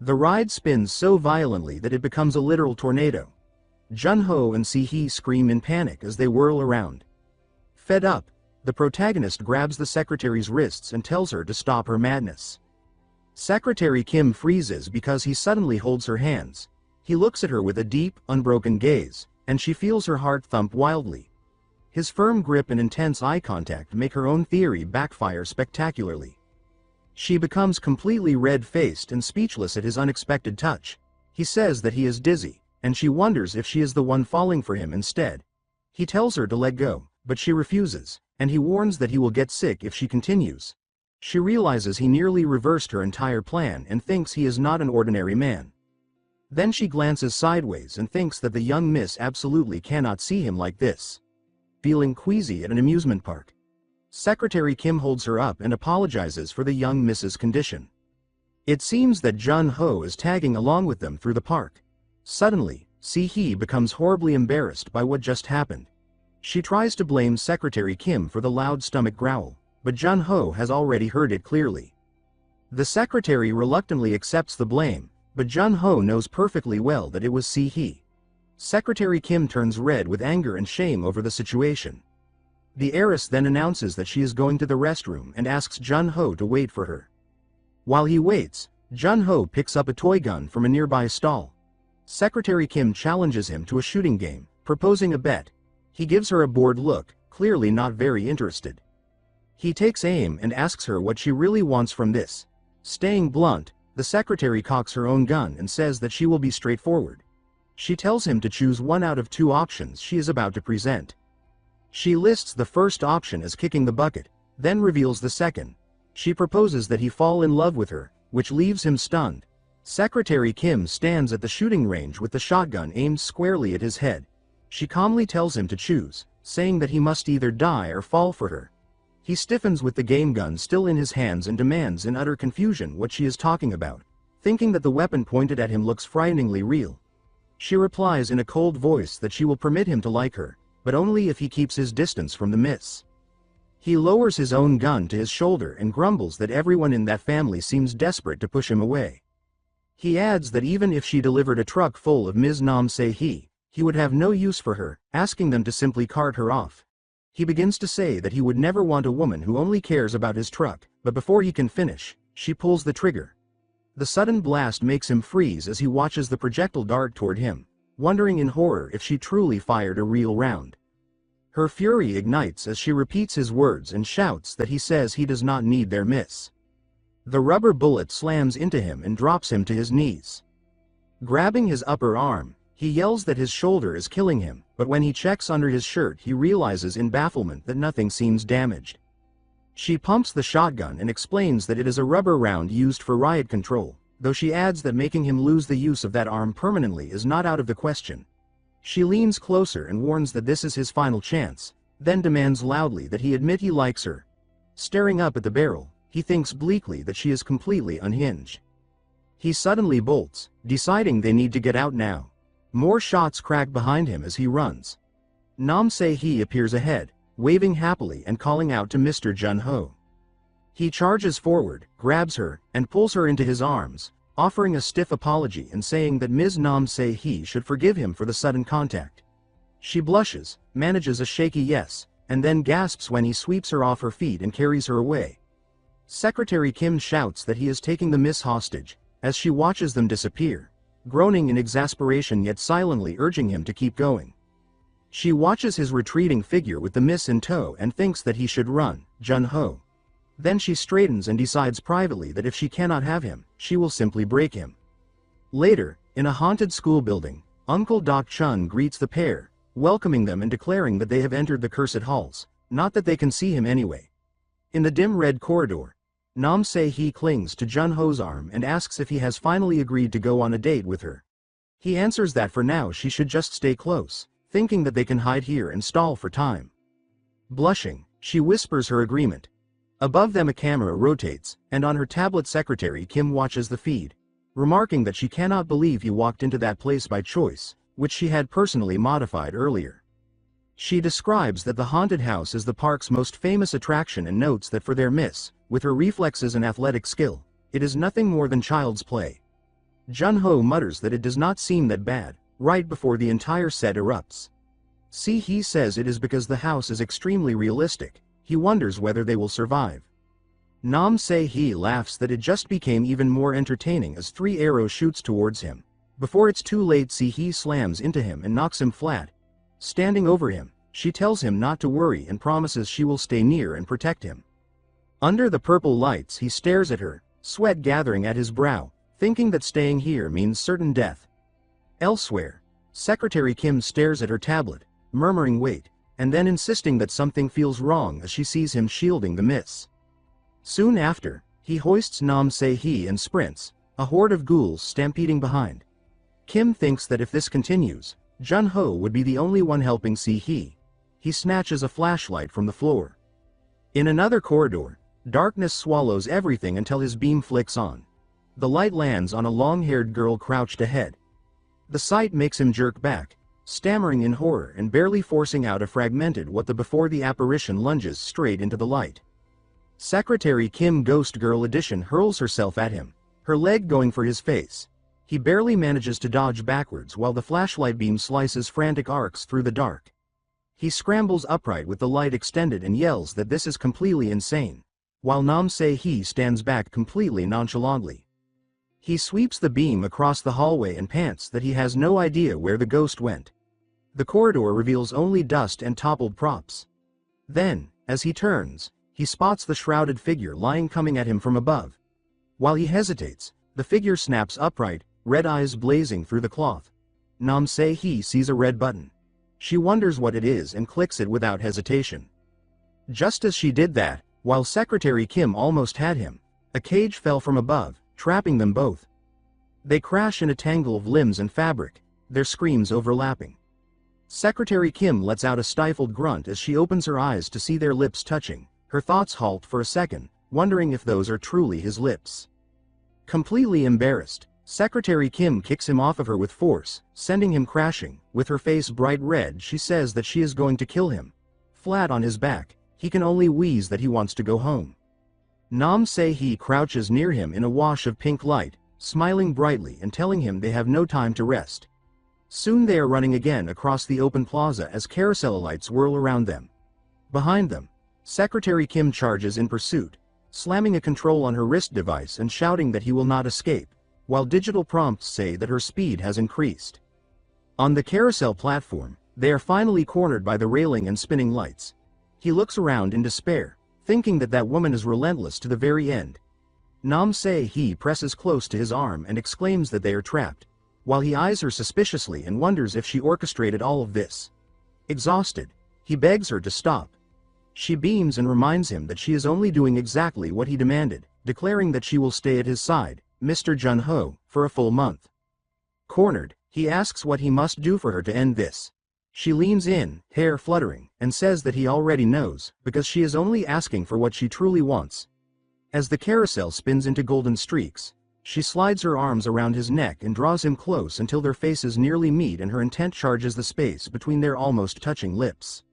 The ride spins so violently that it becomes a literal tornado. Jun-ho and Se-hee scream in panic as they whirl around. Fed up, the protagonist grabs the secretary's wrists and tells her to stop her madness. Secretary Kim freezes because he suddenly holds her hands. He looks at her with a deep, unbroken gaze, and she feels her heart thump wildly. His firm grip and intense eye contact make her own theory backfire spectacularly. She becomes completely red-faced and speechless at his unexpected touch. He says that he is dizzy, and she wonders if she is the one falling for him instead. He tells her to let go, but she refuses, and he warns that he will get sick if she continues. She realizes he nearly reversed her entire plan and thinks he is not an ordinary man. Then she glances sideways and thinks that the young miss absolutely cannot see him like this. Feeling queasy at an amusement park, Secretary Kim holds her up and apologizes for the young miss's condition. It seems that Jun-ho is tagging along with them through the park. Suddenly, Se-hee becomes horribly embarrassed by what just happened. She tries to blame Secretary Kim for the loud stomach growl, but Jun-ho has already heard it clearly. The secretary reluctantly accepts the blame, but Jun-ho knows perfectly well that it was Se-hee. Secretary Kim turns red with anger and shame over the situation. The heiress then announces that she is going to the restroom and asks Jun-ho to wait for her. While he waits, Jun-ho picks up a toy gun from a nearby stall. Secretary Kim challenges him to a shooting game, proposing a bet. He gives her a bored look, clearly not very interested. He takes aim and asks her what she really wants from this. Staying blunt, the secretary cocks her own gun and says that she will be straightforward. She tells him to choose one out of two options she is about to present. She lists the first option as kicking the bucket, then reveals the second. She proposes that he fall in love with her, which leaves him stunned. Secretary Kim stands at the shooting range with the shotgun aimed squarely at his head. She calmly tells him to choose, saying that he must either die or fall for her. He stiffens with the game gun still in his hands and demands in utter confusion what she is talking about. thinking that the weapon pointed at him looks frighteningly real. She replies in a cold voice that she will permit him to like her, but only if he keeps his distance from the miss. He lowers his own gun to his shoulder and grumbles that everyone in that family seems desperate to push him away. He adds that even if she delivered a truck full of Ms. Nam Se-hee, he would have no use for her, asking them to simply cart her off. He begins to say that he would never want a woman who only cares about his truck, but before he can finish, she pulls the trigger. The sudden blast makes him freeze as he watches the projectile dart toward him, wondering in horror if she truly fired a real round. Her fury ignites as she repeats his words and shouts that he says he does not need their miss. The rubber bullet slams into him and drops him to his knees. Grabbing his upper arm, he yells that his shoulder is killing him, but when he checks under his shirt he realizes in bafflement that nothing seems damaged. She pumps the shotgun and explains that it is a rubber round used for riot control, though she adds that making him lose the use of that arm permanently is not out of the question. She leans closer and warns that this is his final chance, then demands loudly that he admit he likes her. Staring up at the barrel, he thinks bleakly that she is completely unhinged. He suddenly bolts, deciding they need to get out now. More shots crack behind him as he runs. Nam Se-hee appears ahead, waving happily and calling out to Mr. Jun-ho. He charges forward, grabs her, and pulls her into his arms, offering a stiff apology and saying that Ms. Nam Se-hee should forgive him for the sudden contact. She blushes, manages a shaky yes, and then gasps when he sweeps her off her feet and carries her away. Secretary Kim shouts that he is taking the miss hostage, as she watches them disappear, groaning in exasperation yet silently urging him to keep going. She watches his retreating figure with the miss in tow and thinks that he should run, Jun-ho. Then she straightens and decides privately that if she cannot have him, she will simply break him. Later, in a haunted school building, Uncle Deok-chun greets the pair, welcoming them and declaring that they have entered the cursed halls, not that they can see him anyway. In the dim red corridor, Nam Se-hee clings to Jun-ho's arm and asks if he has finally agreed to go on a date with her. He answers that for now she should just stay close, thinking that they can hide here and stall for time. Blushing, she whispers her agreement. Above them a camera rotates, and on her tablet Secretary Kim watches the feed, remarking that she cannot believe he walked into that place by choice, which she had personally modified earlier. She describes that the haunted house is the park's most famous attraction and notes that for their miss, with her reflexes and athletic skill, it is nothing more than child's play. Jun-ho mutters that it does not seem that bad, right before the entire set erupts. Se-hee says it is because the house is extremely realistic. He wonders whether they will survive. Nam Se-hee laughs that it just became even more entertaining as 3 arrows shoots towards him. Before it's too late, Se-hee slams into him and knocks him flat. Standing over him, she tells him not to worry and promises she will stay near and protect him. Under the purple lights he stares at her, sweat gathering at his brow, thinking that staying here means certain death. Elsewhere, Secretary Kim stares at her tablet, murmuring wait, and then insisting that something feels wrong as she sees him shielding the miss. Soon after, he hoists Nam Se-hee and sprints, a horde of ghouls stampeding behind. Kim thinks that if this continues, Jun-ho would be the only one helping Se-hee. He snatches a flashlight from the floor. In another corridor, darkness swallows everything until his beam flicks on. The light lands on a long-haired girl crouched ahead. The sight makes him jerk back, stammering in horror and barely forcing out a fragmented what before the apparition lunges straight into the light. Secretary Kim Ghost Girl Edition hurls herself at him, her leg going for his face. He barely manages to dodge backwards while the flashlight beam slices frantic arcs through the dark. He scrambles upright with the light extended and yells that this is completely insane, while Nam Se-hee stands back completely nonchalantly. He sweeps the beam across the hallway and pants that he has no idea where the ghost went. The corridor reveals only dust and toppled props. Then, as he turns, he spots the shrouded figure lying coming at him from above. While he hesitates, the figure snaps upright, red eyes blazing through the cloth. Nam Se-hee sees a red button. She wonders what it is and clicks it without hesitation. Just as she did that, while Secretary Kim almost had him, a cage fell from above, trapping them both. They crash in a tangle of limbs and fabric, their screams overlapping. Secretary Kim lets out a stifled grunt as she opens her eyes to see their lips touching. Her thoughts halt for a second, wondering if those are truly his lips. Completely embarrassed, Secretary Kim kicks him off of her with force, sending him crashing. With her face bright red, she says that she is going to kill him. Flat on his back, he can only wheeze that he wants to go home. Se-hee crouches near him in a wash of pink light, smiling brightly and telling him they have no time to rest. Soon they are running again across the open plaza as carousel lights whirl around them. Behind them, Secretary Kim charges in pursuit, slamming a control on her wrist device and shouting that he will not escape, while digital prompts say that her speed has increased. On the carousel platform, they are finally cornered by the railing and spinning lights. He looks around in despair, thinking that that woman is relentless to the very end. Se-hee presses close to his arm and exclaims that they are trapped, while he eyes her suspiciously and wonders if she orchestrated all of this. Exhausted, he begs her to stop. She beams and reminds him that she is only doing exactly what he demanded, declaring that she will stay at his side, Mr. Jun-ho, for a full month. Cornered, he asks what he must do for her to end this. She leans in, hair fluttering, and says that he already knows, because she is only asking for what she truly wants. As the carousel spins into golden streaks, she slides her arms around his neck and draws him close until their faces nearly meet and her intent charges the space between their almost touching lips.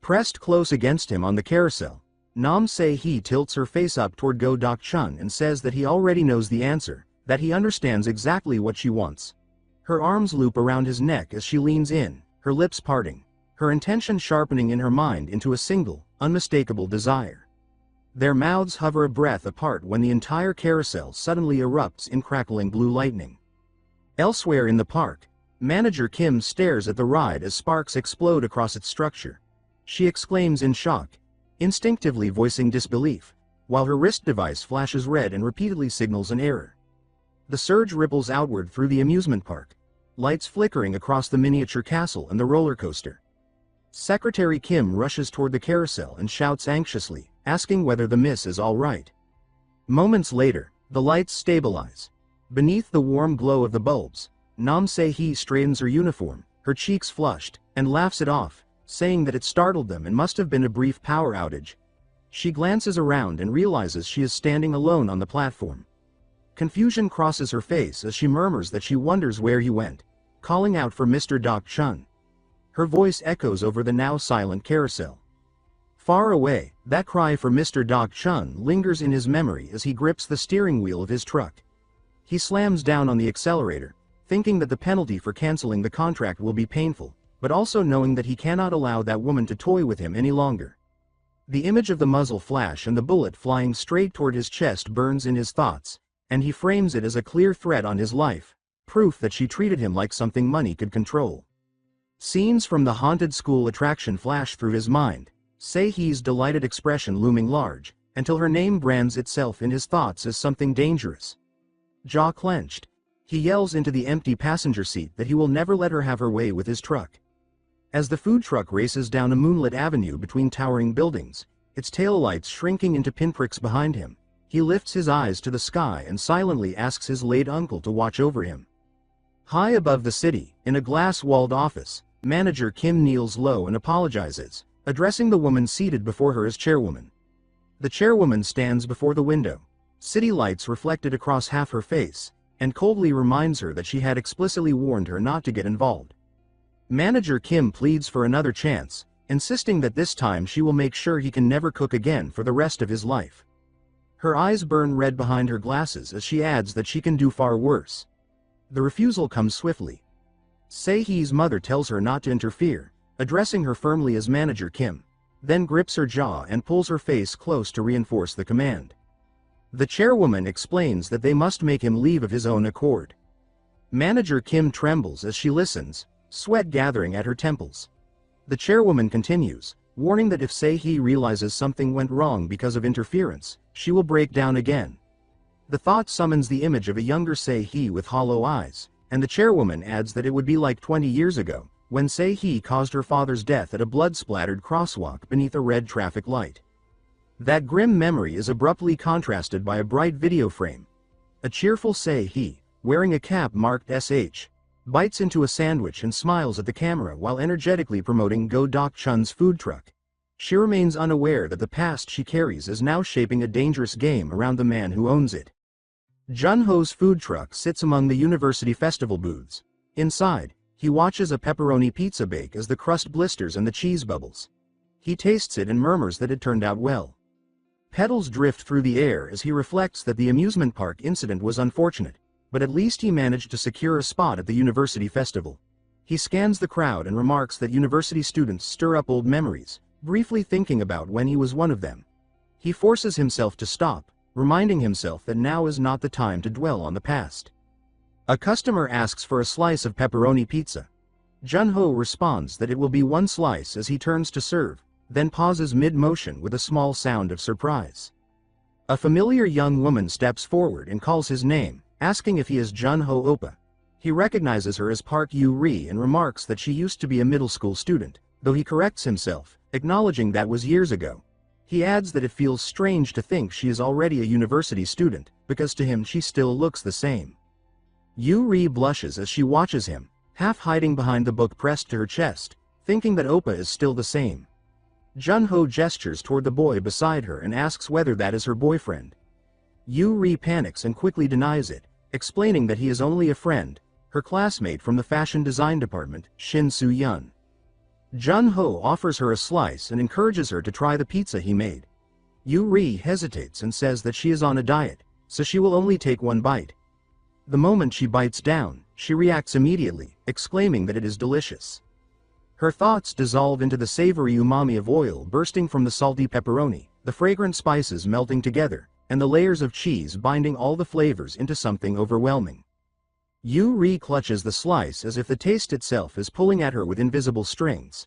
Pressed close against him on the carousel, Se-hee tilts her face up toward Uncle Deok-chun and says that he already knows the answer, that he understands exactly what she wants. Her arms loop around his neck as she leans in, her lips parting, her intention sharpening in her mind into a single, unmistakable desire. Their mouths hover a breath apart when the entire carousel suddenly erupts in crackling blue lightning. Elsewhere in the park, Manager Kim stares at the ride as sparks explode across its structure. She exclaims in shock, instinctively voicing disbelief, while her wrist device flashes red and repeatedly signals an error. The surge ripples outward through the amusement park, lights flickering across the miniature castle and the roller coaster. Secretary Kim rushes toward the carousel and shouts anxiously, asking whether the miss is all right. Moments later, the lights stabilize. Beneath the warm glow of the bulbs, Se-hee straightens her uniform, her cheeks flushed, and laughs it off, saying that it startled them and must have been a brief power outage. She glances around and realizes she is standing alone on the platform. Confusion crosses her face as she murmurs that she wonders where he went, calling out for Mr. Deok-chun. Her voice echoes over the now silent carousel. Far away, that cry for Mr. Deok-chun lingers in his memory as he grips the steering wheel of his truck. He slams down on the accelerator, thinking that the penalty for canceling the contract will be painful, but also knowing that he cannot allow that woman to toy with him any longer. The image of the muzzle flash and the bullet flying straight toward his chest burns in his thoughts, and he frames it as a clear threat on his life, proof that she treated him like something money could control. Scenes from the haunted school attraction flash through his mind, Se-hee's delighted expression looming large, until her name brands itself in his thoughts as something dangerous. Jaw clenched, he yells into the empty passenger seat that he will never let her have her way with his truck. As the food truck races down a moonlit avenue between towering buildings, its taillights shrinking into pinpricks behind him, he lifts his eyes to the sky and silently asks his late uncle to watch over him. High above the city, in a glass-walled office, Manager Kim kneels low and apologizes, addressing the woman seated before her as chairwoman. The chairwoman stands before the window, city lights reflected across half her face, and coldly reminds her that she had explicitly warned her not to get involved. Manager Kim pleads for another chance, insisting that this time she will make sure he can never cook again for the rest of his life. Her eyes burn red behind her glasses as she adds that she can do far worse. The refusal comes swiftly. Se-hee's mother tells her not to interfere, addressing her firmly as Manager Kim, then grips her jaw and pulls her face close to reinforce the command. The chairwoman explains that they must make him leave of his own accord. Manager Kim trembles as she listens, sweat gathering at her temples. The chairwoman continues, warning that if Se-hee realizes something went wrong because of interference, she will break down again. The thought summons the image of a younger Se-hee with hollow eyes, and the chairwoman adds that it would be like 20 years ago, when Se-hee caused her father's death at a blood-splattered crosswalk beneath a red traffic light. That grim memory is abruptly contrasted by a bright video frame. A cheerful Se-hee, wearing a cap marked SH, bites into a sandwich and smiles at the camera while energetically promoting Uncle Deok-chun's food truck. She remains unaware that the past she carries is now shaping a dangerous game around the man who owns it. Jun-ho's food truck sits among the university festival booths. Inside, he watches a pepperoni pizza bake as the crust blisters and the cheese bubbles. He tastes it and murmurs that it turned out well. Petals drift through the air as he reflects that the amusement park incident was unfortunate, but at least he managed to secure a spot at the university festival. He scans the crowd and remarks that university students stir up old memories, briefly thinking about when he was one of them. He forces himself to stop, reminding himself that now is not the time to dwell on the past. A customer asks for a slice of pepperoni pizza. Jun-ho responds that it will be one slice as he turns to serve, then pauses mid-motion with a small sound of surprise. A familiar young woman steps forward and calls his name, asking if he is Jun-ho Oppa. He recognizes her as Park Yu-ri and remarks that she used to be a middle school student, though he corrects himself, acknowledging that was years ago. He adds that it feels strange to think she is already a university student, because to him she still looks the same. Yu-ri blushes as she watches him, half hiding behind the book pressed to her chest, thinking that Oppa is still the same. Jun-ho gestures toward the boy beside her and asks whether that is her boyfriend. Yu-ri panics and quickly denies it, explaining that he is only a friend, her classmate from the fashion design department, Shin Soo-yeon. Jun-ho offers her a slice and encourages her to try the pizza he made. Yu-ri hesitates and says that she is on a diet, so she will only take one bite. The moment she bites down, she reacts immediately, exclaiming that it is delicious. Her thoughts dissolve into the savory umami of oil bursting from the salty pepperoni, the fragrant spices melting together, and the layers of cheese binding all the flavors into something overwhelming. Yu-ri clutches the slice as if the taste itself is pulling at her with invisible strings.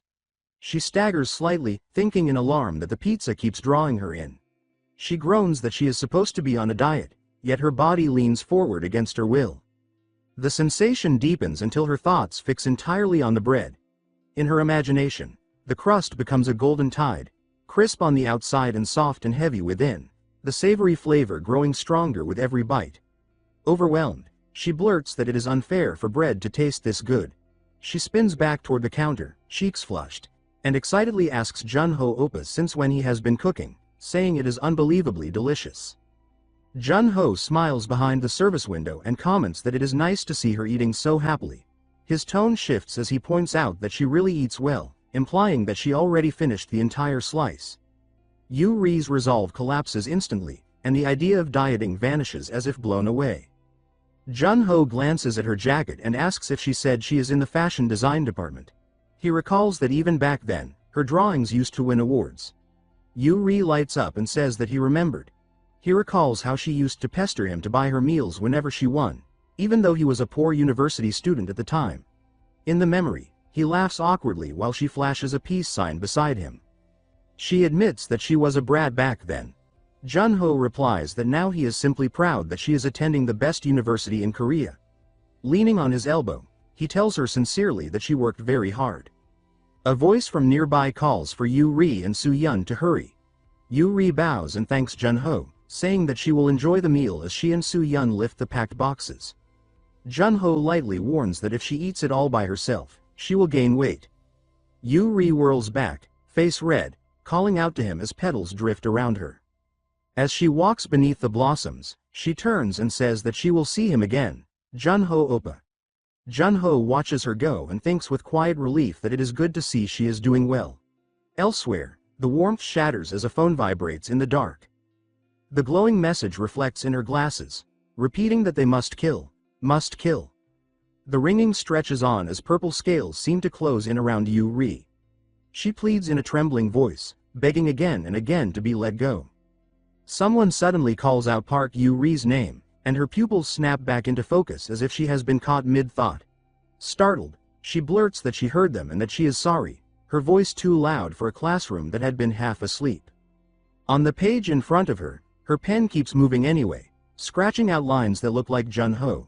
She staggers slightly, thinking in alarm that the pizza keeps drawing her in. She groans that she is supposed to be on a diet, yet her body leans forward against her will. The sensation deepens until her thoughts fix entirely on the bread. In her imagination, the crust becomes a golden tide, crisp on the outside and soft and heavy within, the savory flavor growing stronger with every bite. Overwhelmed, she blurts that it is unfair for bread to taste this good. She spins back toward the counter, cheeks flushed, and excitedly asks Jun-ho Oppa since when he has been cooking, saying it is unbelievably delicious. Jun-ho smiles behind the service window and comments that it is nice to see her eating so happily. His tone shifts as he points out that she really eats well, implying that she already finished the entire slice. Yu-ri's resolve collapses instantly, and the idea of dieting vanishes as if blown away. Jun-ho glances at her jacket and asks if she said she is in the fashion design department. He recalls that even back then, her drawings used to win awards. Yu-ri lights up and says that he remembered. He recalls how she used to pester him to buy her meals whenever she won, even though he was a poor university student at the time. In the memory, he laughs awkwardly while she flashes a peace sign beside him. She admits that she was a brat back then. Jun-ho replies that now he is simply proud that she is attending the best university in Korea. Leaning on his elbow, he tells her sincerely that she worked very hard. A voice from nearby calls for Yu-ri and Soo-yeon to hurry. Yu-ri bows and thanks Jun-ho, saying that she will enjoy the meal as she and Soo-yeon lift the packed boxes. Jun-ho lightly warns that if she eats it all by herself, she will gain weight. Yu-ri whirls back, face red, calling out to him as petals drift around her. As she walks beneath the blossoms, she turns and says that she will see him again, Jun-ho Oppa. Jun-ho watches her go and thinks with quiet relief that it is good to see she is doing well. Elsewhere, the warmth shatters as a phone vibrates in the dark. The glowing message reflects in her glasses, repeating that they must kill, must kill. The ringing stretches on as purple scales seem to close in around Yu-ri. She pleads in a trembling voice, begging again and again to be let go. Someone suddenly calls out Park Yu-ri's name, and her pupils snap back into focus as if she has been caught mid-thought. Startled, she blurts that she heard them and that she is sorry, her voice too loud for a classroom that had been half asleep. On the page in front of her, her pen keeps moving anyway, scratching out lines that look like Jun-ho.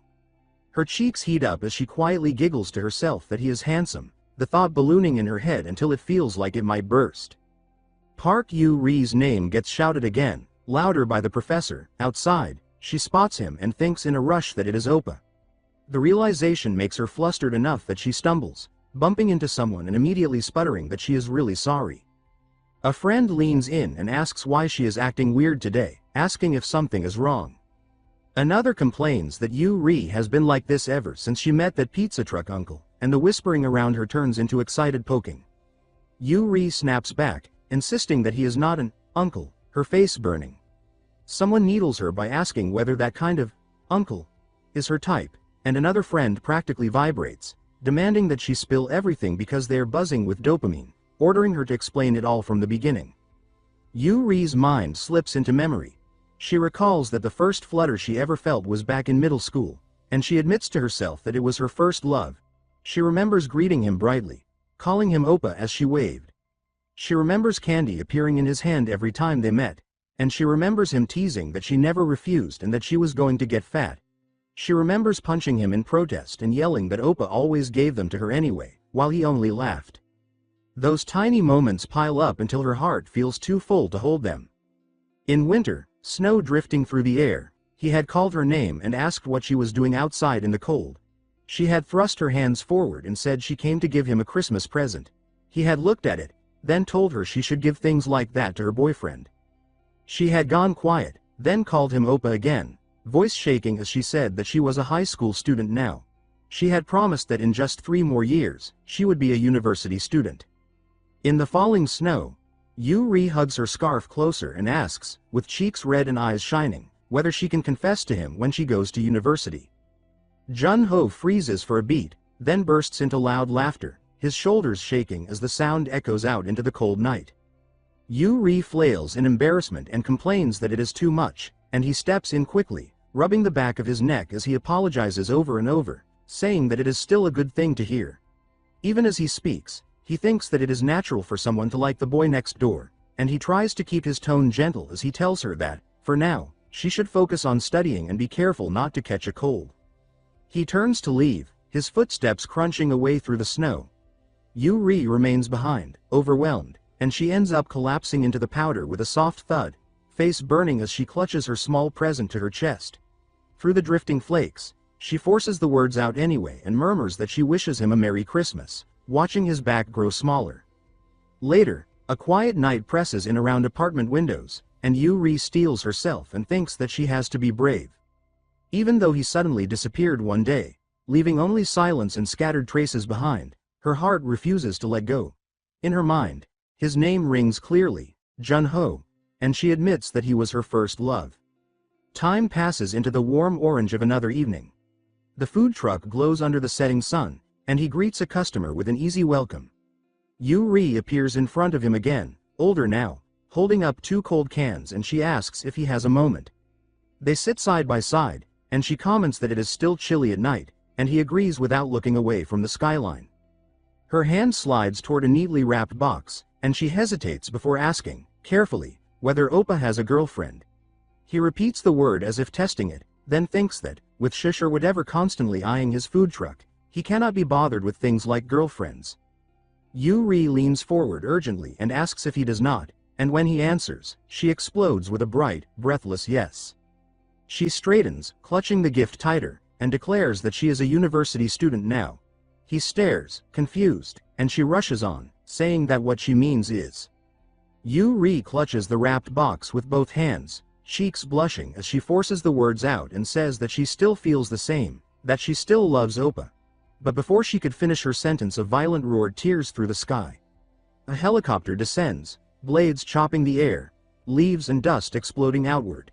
Her cheeks heat up as she quietly giggles to herself that he is handsome, the thought ballooning in her head until it feels like it might burst. Park Yu-ri's name gets shouted again, louder by the professor. Outside, she spots him and thinks in a rush that it is Oppa. The realization makes her flustered enough that she stumbles, bumping into someone and immediately sputtering that she is really sorry. A friend leans in and asks why she is acting weird today, asking if something is wrong. Another complains that Yu-ri has been like this ever since she met that pizza truck uncle, and the whispering around her turns into excited poking. Yu-ri snaps back, insisting that he is not an uncle, her face burning. Someone needles her by asking whether that kind of uncle is her type, and another friend practically vibrates, demanding that she spill everything because they are buzzing with dopamine, ordering her to explain it all from the beginning. Yu-ri's mind slips into memory. She recalls that the first flutter she ever felt was back in middle school, and she admits to herself that it was her first love. She remembers greeting him brightly, calling him Oppa as she waved. She remembers candy appearing in his hand every time they met, and she remembers him teasing that she never refused and that she was going to get fat. She remembers punching him in protest and yelling that Oppa always gave them to her anyway, while he only laughed. Those tiny moments pile up until her heart feels too full to hold them. In winter, snow drifting through the air, he had called her name and asked what she was doing outside in the cold. She had thrust her hands forward and said she came to give him a Christmas present. He had looked at it, then told her she should give things like that to her boyfriend. She had gone quiet, then called him Oppa again, voice shaking as she said that she was a high school student now. She had promised that in just 3 more years, she would be a university student. In the falling snow, Yu-ri hugs her scarf closer and asks, with cheeks red and eyes shining, whether she can confess to him when she goes to university. Jun-ho freezes for a beat, then bursts into loud laughter, his shoulders shaking as the sound echoes out into the cold night. Yu-ri flails in embarrassment and complains that it is too much, and he steps in quickly, rubbing the back of his neck as he apologizes over and over, saying that it is still a good thing to hear. Even as he speaks, he thinks that it is natural for someone to like the boy next door, and he tries to keep his tone gentle as he tells her that, for now, she should focus on studying and be careful not to catch a cold. He turns to leave, his footsteps crunching away through the snow. Yu-ri remains behind, overwhelmed, and she ends up collapsing into the powder with a soft thud, face burning as she clutches her small present to her chest. Through the drifting flakes, she forces the words out anyway and murmurs that she wishes him a Merry Christmas, watching his back grow smaller. Later, a quiet night presses in around apartment windows, and Yu-ri steels herself and thinks that she has to be brave. Even though he suddenly disappeared one day, leaving only silence and scattered traces behind, her heart refuses to let go. In her mind, his name rings clearly, Jun-ho, and she admits that he was her first love. Time passes into the warm orange of another evening. The food truck glows under the setting sun, and he greets a customer with an easy welcome. Yu-ri appears in front of him again, older now, holding up 2 cold cans, and she asks if he has a moment. They sit side by side, and she comments that it is still chilly at night, and he agrees without looking away from the skyline. Her hand slides toward a neatly wrapped box, and she hesitates before asking, carefully, whether Oppa has a girlfriend. He repeats the word as if testing it, then thinks that, with Shish or whatever constantly eyeing his food truck, he cannot be bothered with things like girlfriends. Yu-ri leans forward urgently and asks if he does not, and when he answers, she explodes with a bright, breathless yes. She straightens, clutching the gift tighter, and declares that she is a university student now. He stares, confused, and she rushes on, saying that what she means is. Yu-ri clutches the wrapped box with both hands, cheeks blushing as she forces the words out and says that she still feels the same, that she still loves Oppa. But before she could finish her sentence, a violent roar tears through the sky. A helicopter descends, blades chopping the air, leaves and dust exploding outward.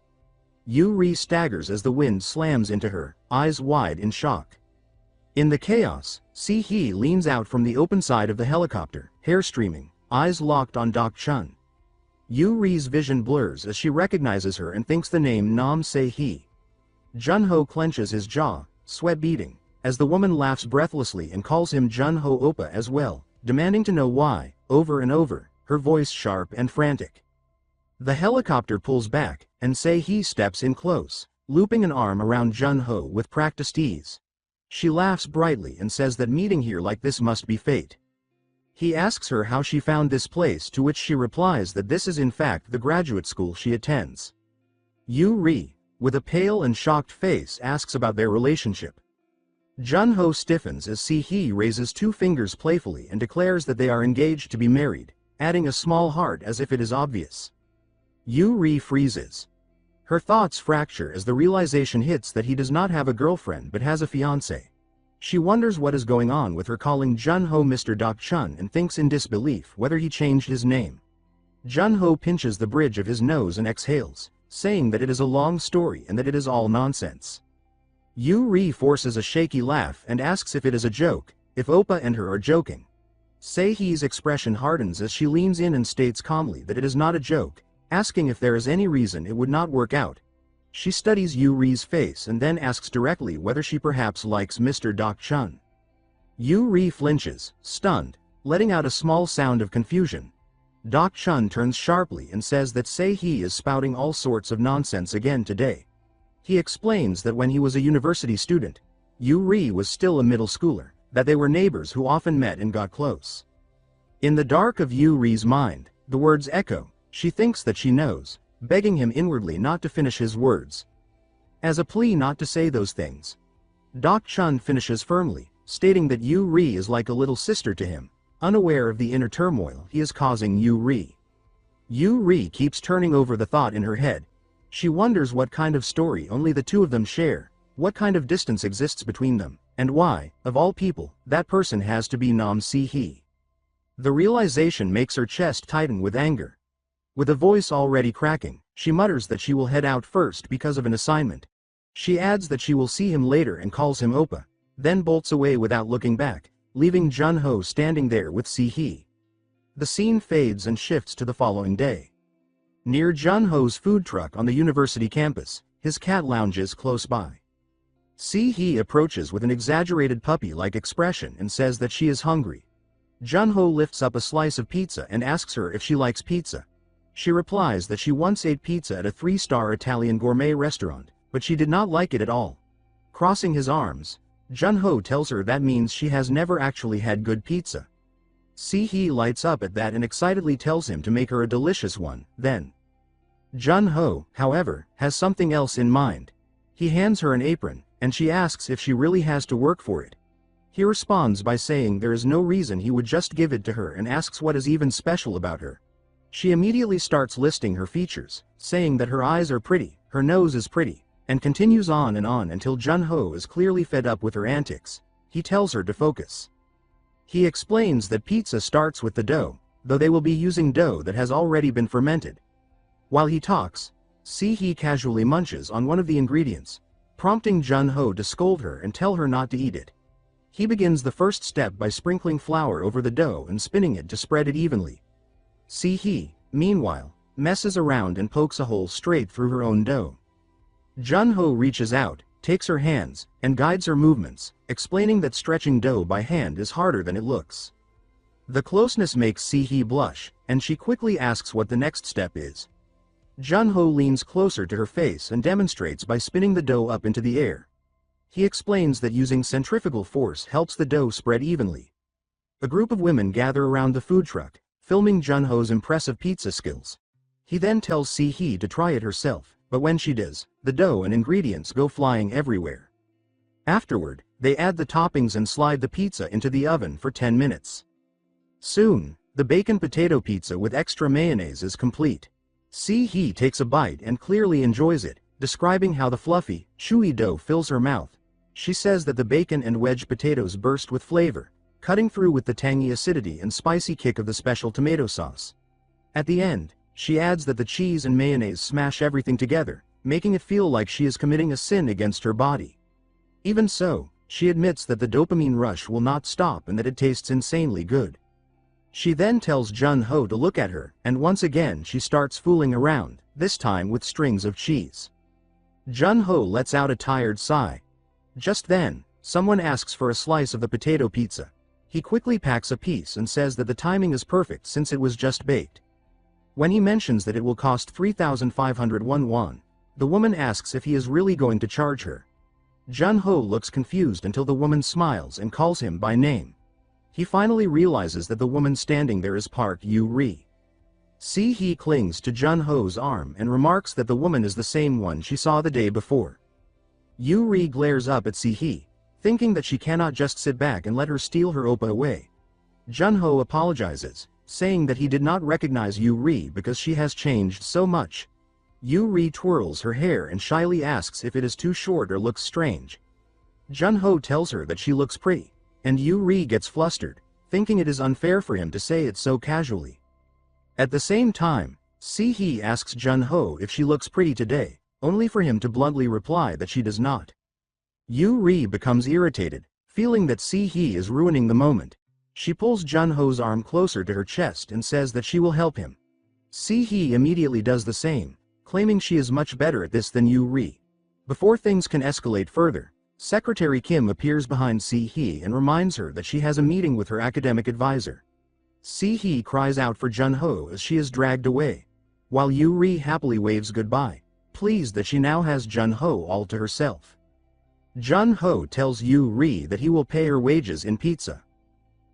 Yu-ri staggers as the wind slams into her, eyes wide in shock. In the chaos, Se-hee leans out from the open side of the helicopter, hair streaming, eyes locked on Deok-chun. Yu-ri's vision blurs as she recognizes her and thinks the name Se-hee. Jun-ho clenches his jaw, sweat beading, as the woman laughs breathlessly and calls him Jun-ho Oppa as well, demanding to know why, over and over, her voice sharp and frantic. The helicopter pulls back, and Se-hee steps in close, looping an arm around Jun-ho with practiced ease. She laughs brightly and says that meeting here like this must be fate. He asks her how she found this place, to which she replies that this is in fact the graduate school she attends. Yu-ri, with a pale and shocked face, asks about their relationship. Jun-ho stiffens as Se-hee raises 2 fingers playfully and declares that they are engaged to be married, adding a small heart as if it is obvious. Yu-ri freezes. Her thoughts fracture as the realization hits that he does not have a girlfriend but has a fiancé. She wonders what is going on with her, calling Jun-ho Mr. Deok-chun, and thinks in disbelief whether he changed his name. Jun-ho pinches the bridge of his nose and exhales, saying that it is a long story and that it is all nonsense. Yu-ri forces a shaky laugh and asks if it is a joke, if Oppa and her are joking. Se-hee's expression hardens as she leans in and states calmly that it is not a joke, asking if there is any reason it would not work out. She studies Yu-ri's face and then asks directly whether she perhaps likes Mr. Deok-chun. Yu-ri flinches, stunned, letting out a small sound of confusion. Deok-chun turns sharply and says that Se-hee is spouting all sorts of nonsense again today. He explains that when he was a university student, Yu-ri was still a middle schooler, that they were neighbors who often met and got close. In the dark of Yu-ri's mind, the words echo. She thinks that she knows, begging him inwardly not to finish his words. As a plea not to say those things, Deok-chun finishes firmly, stating that Yu-ri is like a little sister to him, unaware of the inner turmoil he is causing Yu-ri. Yu-ri keeps turning over the thought in her head. She wonders what kind of story only the two of them share, what kind of distance exists between them, and why, of all people, that person has to be Se-hee. The realization makes her chest tighten with anger. With a voice already cracking, she mutters that she will head out first because of an assignment. She adds that she will see him later and calls him Oppa, then bolts away without looking back, leaving Jun-ho standing there with Se-hee. The scene fades and shifts to the following day. Near Jun-ho's food truck on the university campus, his cat lounges close by. Se-hee approaches with an exaggerated puppy-like expression and says that she is hungry. Jun-ho lifts up a slice of pizza and asks her if she likes pizza. She replies that she once ate pizza at a 3-star Italian gourmet restaurant, but she did not like it at all. Crossing his arms, Jun-ho tells her that means she has never actually had good pizza. Se-hee lights up at that and excitedly tells him to make her a delicious one, then. Jun-ho, however, has something else in mind. He hands her an apron, and she asks if she really has to work for it. He responds by saying there is no reason he would just give it to her and asks what is even special about her. She immediately starts listing her features, saying that her eyes are pretty, her nose is pretty, and continues on until Jun-ho is clearly fed up with her antics. He tells her to focus. He explains that pizza starts with the dough, though they will be using dough that has already been fermented. While he talks, Se-hee casually munches on one of the ingredients, prompting Jun-ho to scold her and tell her not to eat it. He begins the first step by sprinkling flour over the dough and spinning it to spread it evenly. Se-hee, meanwhile, messes around and pokes a hole straight through her own dough. Jun-ho reaches out, takes her hands, and guides her movements, explaining that stretching dough by hand is harder than it looks. The closeness makes Se-hee blush, and she quickly asks what the next step is. Jun-ho leans closer to her face and demonstrates by spinning the dough up into the air. He explains that using centrifugal force helps the dough spread evenly. A group of women gather around the food truck, filming Jun-ho's impressive pizza skills. He then tells Se-hee to try it herself, but when she does, the dough and ingredients go flying everywhere. Afterward, they add the toppings and slide the pizza into the oven for 10 minutes. Soon, the bacon potato pizza with extra mayonnaise is complete. Se-hee takes a bite and clearly enjoys it, describing how the fluffy, chewy dough fills her mouth. She says that the bacon and wedge potatoes burst with flavor, cutting through with the tangy acidity and spicy kick of the special tomato sauce. At the end, she adds that the cheese and mayonnaise smash everything together, making it feel like she is committing a sin against her body. Even so, she admits that the dopamine rush will not stop and that it tastes insanely good. She then tells Jun-ho to look at her, and once again she starts fooling around, this time with strings of cheese. Jun-ho lets out a tired sigh. Just then, someone asks for a slice of the potato pizza. He quickly packs a piece and says that the timing is perfect since it was just baked. When he mentions that it will cost 3,501 won, the woman asks if he is really going to charge her. Jun-ho looks confused until the woman smiles and calls him by name. He finally realizes that the woman standing there is Park Yu-ri. Se-hee clings to Jun-ho's arm and remarks that the woman is the same one she saw the day before. Yu-ri glares up at Se-hee, thinking that she cannot just sit back and let her steal her oppa away. Jun-ho apologizes, saying that he did not recognize Yu-ri because she has changed so much. Yu-ri twirls her hair and shyly asks if it is too short or looks strange. Jun-ho tells her that she looks pretty, and Yu-ri gets flustered, thinking it is unfair for him to say it so casually. At the same time, Se-hee asks Jun-ho if she looks pretty today, only for him to bluntly reply that she does not. Yu-ri becomes irritated, feeling that Se-hee is ruining the moment. She pulls Jun-ho's arm closer to her chest and says that she will help him. Se-hee immediately does the same, claiming she is much better at this than Yu-ri. Before things can escalate further, Secretary Kim appears behind Se-hee and reminds her that she has a meeting with her academic advisor. Se-hee cries out for Jun-ho as she is dragged away, while Yu-ri happily waves goodbye, pleased that she now has Jun-ho all to herself. Jun-ho tells Yu-ri that he will pay her wages in pizza.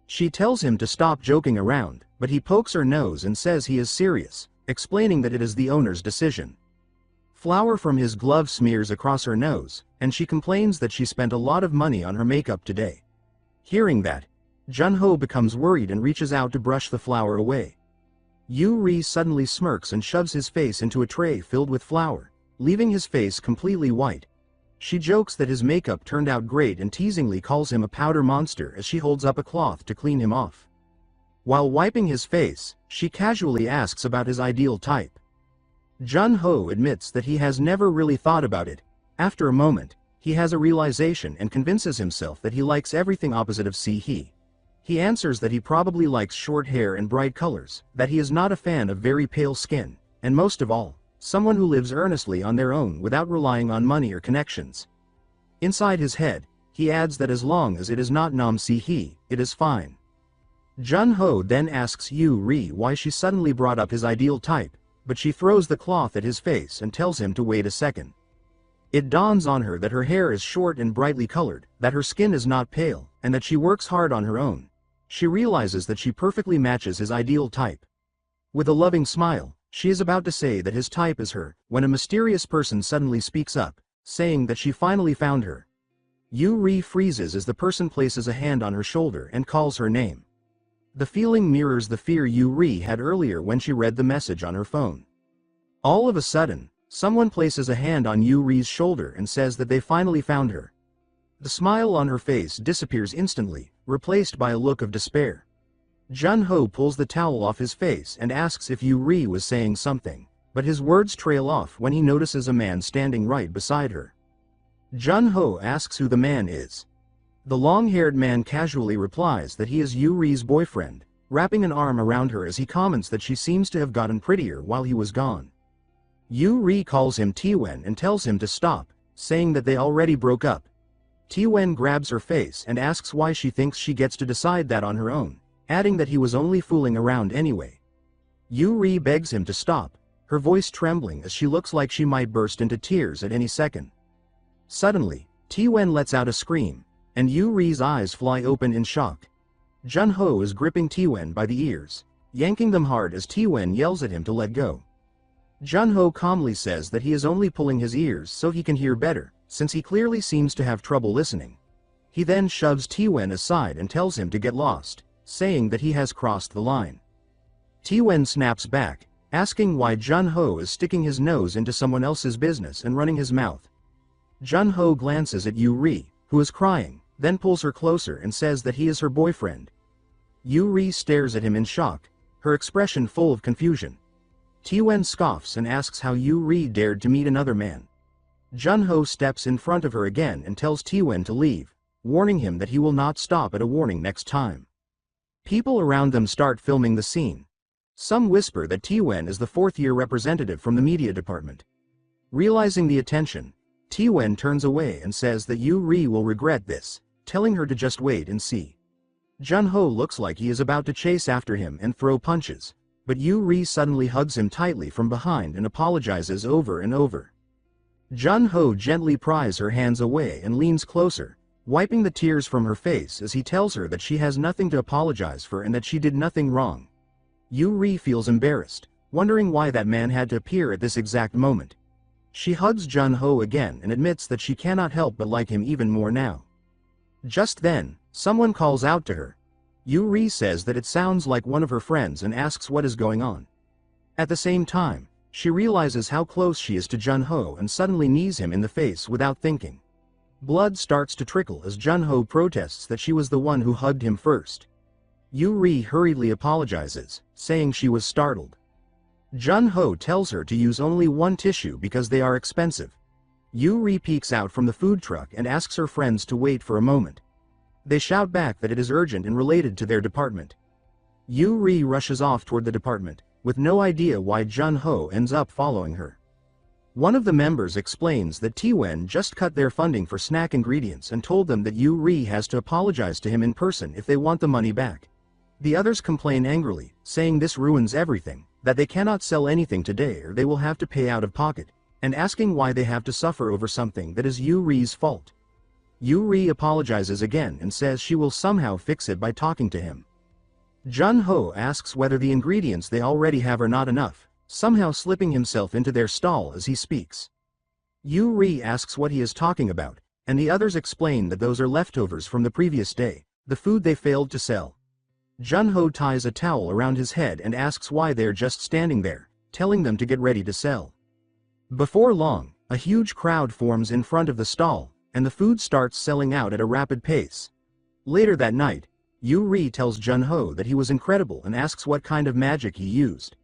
She tells him to stop joking around, but he pokes her nose and says he is serious, explaining that it is the owner's decision. Flour from his glove smears across her nose, and she complains that she spent a lot of money on her makeup today. Hearing that, Jun-ho becomes worried and reaches out to brush the flour away. Yu-ri suddenly smirks and shoves his face into a tray filled with flour, leaving his face completely white. She jokes that his makeup turned out great and teasingly calls him a powder monster as she holds up a cloth to clean him off. While wiping his face, she casually asks about his ideal type. Jun-ho admits that he has never really thought about it. After a moment, he has a realization and convinces himself that he likes everything opposite of Se-hee. He answers that he probably likes short hair and bright colors, that he is not a fan of very pale skin, and most of all, someone who lives earnestly on their own without relying on money or connections. Inside his head, he adds that as long as it is not Nam Se-hee, it is fine. Jun-ho then asks Yu-ri why she suddenly brought up his ideal type, but she throws the cloth at his face and tells him to wait a second. It dawns on her that her hair is short and brightly colored, that her skin is not pale, and that she works hard on her own. She realizes that she perfectly matches his ideal type. With a loving smile, she is about to say that his type is her, when a mysterious person suddenly speaks up, saying that she finally found her. Yu-ri freezes as the person places a hand on her shoulder and calls her name. The feeling mirrors the fear Yu-ri had earlier when she read the message on her phone. All of a sudden, someone places a hand on Yu-ri's shoulder and says that they finally found her. The smile on her face disappears instantly, replaced by a look of despair. Jun-ho pulls the towel off his face and asks if Yu-ri was saying something, but his words trail off when he notices a man standing right beside her. Jun-ho asks who the man is. The long-haired man casually replies that he is Yu-ri's boyfriend, wrapping an arm around her as he comments that she seems to have gotten prettier while he was gone. Yu-ri calls him T-wen and tells him to stop, saying that they already broke up. T-wen grabs her face and asks why she thinks she gets to decide that on her own, adding that he was only fooling around anyway. Yu-ri begs him to stop, her voice trembling as she looks like she might burst into tears at any second. Suddenly, T-wen lets out a scream, and Yu-ri's eyes fly open in shock. Jun-ho is gripping T-wen by the ears, yanking them hard as T-wen yells at him to let go. Jun-ho calmly says that he is only pulling his ears so he can hear better, since he clearly seems to have trouble listening. He then shoves T-wen aside and tells him to get lost, saying that he has crossed the line. T-wen snaps back, asking why Jun-ho is sticking his nose into someone else's business and running his mouth. Jun-ho glances at Yu-ri, who is crying, then pulls her closer and says that he is her boyfriend. Yu-ri stares at him in shock, her expression full of confusion. T-wen scoffs and asks how Yu-ri dared to meet another man. Jun-ho steps in front of her again and tells T-wen to leave, warning him that he will not stop at a warning next time. People around them start filming the scene. Some whisper that T-wen is the fourth-year representative from the media department. Realizing the attention, T-wen turns away and says that Yu-ri will regret this, telling her to just wait and see. Jun-ho looks like he is about to chase after him and throw punches, but Yu-ri suddenly hugs him tightly from behind and apologizes over and over. Jun-ho gently pries her hands away and leans closer, wiping the tears from her face as he tells her that she has nothing to apologize for and that she did nothing wrong. Yu-ri feels embarrassed, wondering why that man had to appear at this exact moment. She hugs Jun-ho again and admits that she cannot help but like him even more now. Just then, someone calls out to her. Yu-ri says that it sounds like one of her friends and asks what is going on. At the same time, She realizes how close she is to Jun-ho and suddenly knees him in the face without thinking. Blood starts to trickle as Jun-ho protests that she was the one who hugged him first. Yu-ri hurriedly apologizes, saying she was startled. Jun-ho tells her to use only one tissue because they are expensive. Yu-ri peeks out from the food truck and asks her friends to wait for a moment. They shout back that it is urgent and related to their department. Yu-ri rushes off toward the department, with no idea why Jun-ho ends up following her. One of the members explains that T-Wen just cut their funding for snack ingredients and told them that Yu-ri has to apologize to him in person if they want the money back. The others complain angrily, saying this ruins everything, that they cannot sell anything today or they will have to pay out of pocket, and asking why they have to suffer over something that is Yu-ri's fault. Yu-ri apologizes again and says she will somehow fix it by talking to him. Jun-ho asks whether the ingredients they already have are not enough, somehow slipping himself into their stall as he speaks. Yu-ri asks what he is talking about, and the others explain that those are leftovers from the previous day, the food they failed to sell. Jun-ho ties a towel around his head and asks why they're just standing there, telling them to get ready to sell. Before long, a huge crowd forms in front of the stall, and the food starts selling out at a rapid pace. Later that night, Yu-ri tells Jun-ho that he was incredible and asks what kind of magic he used.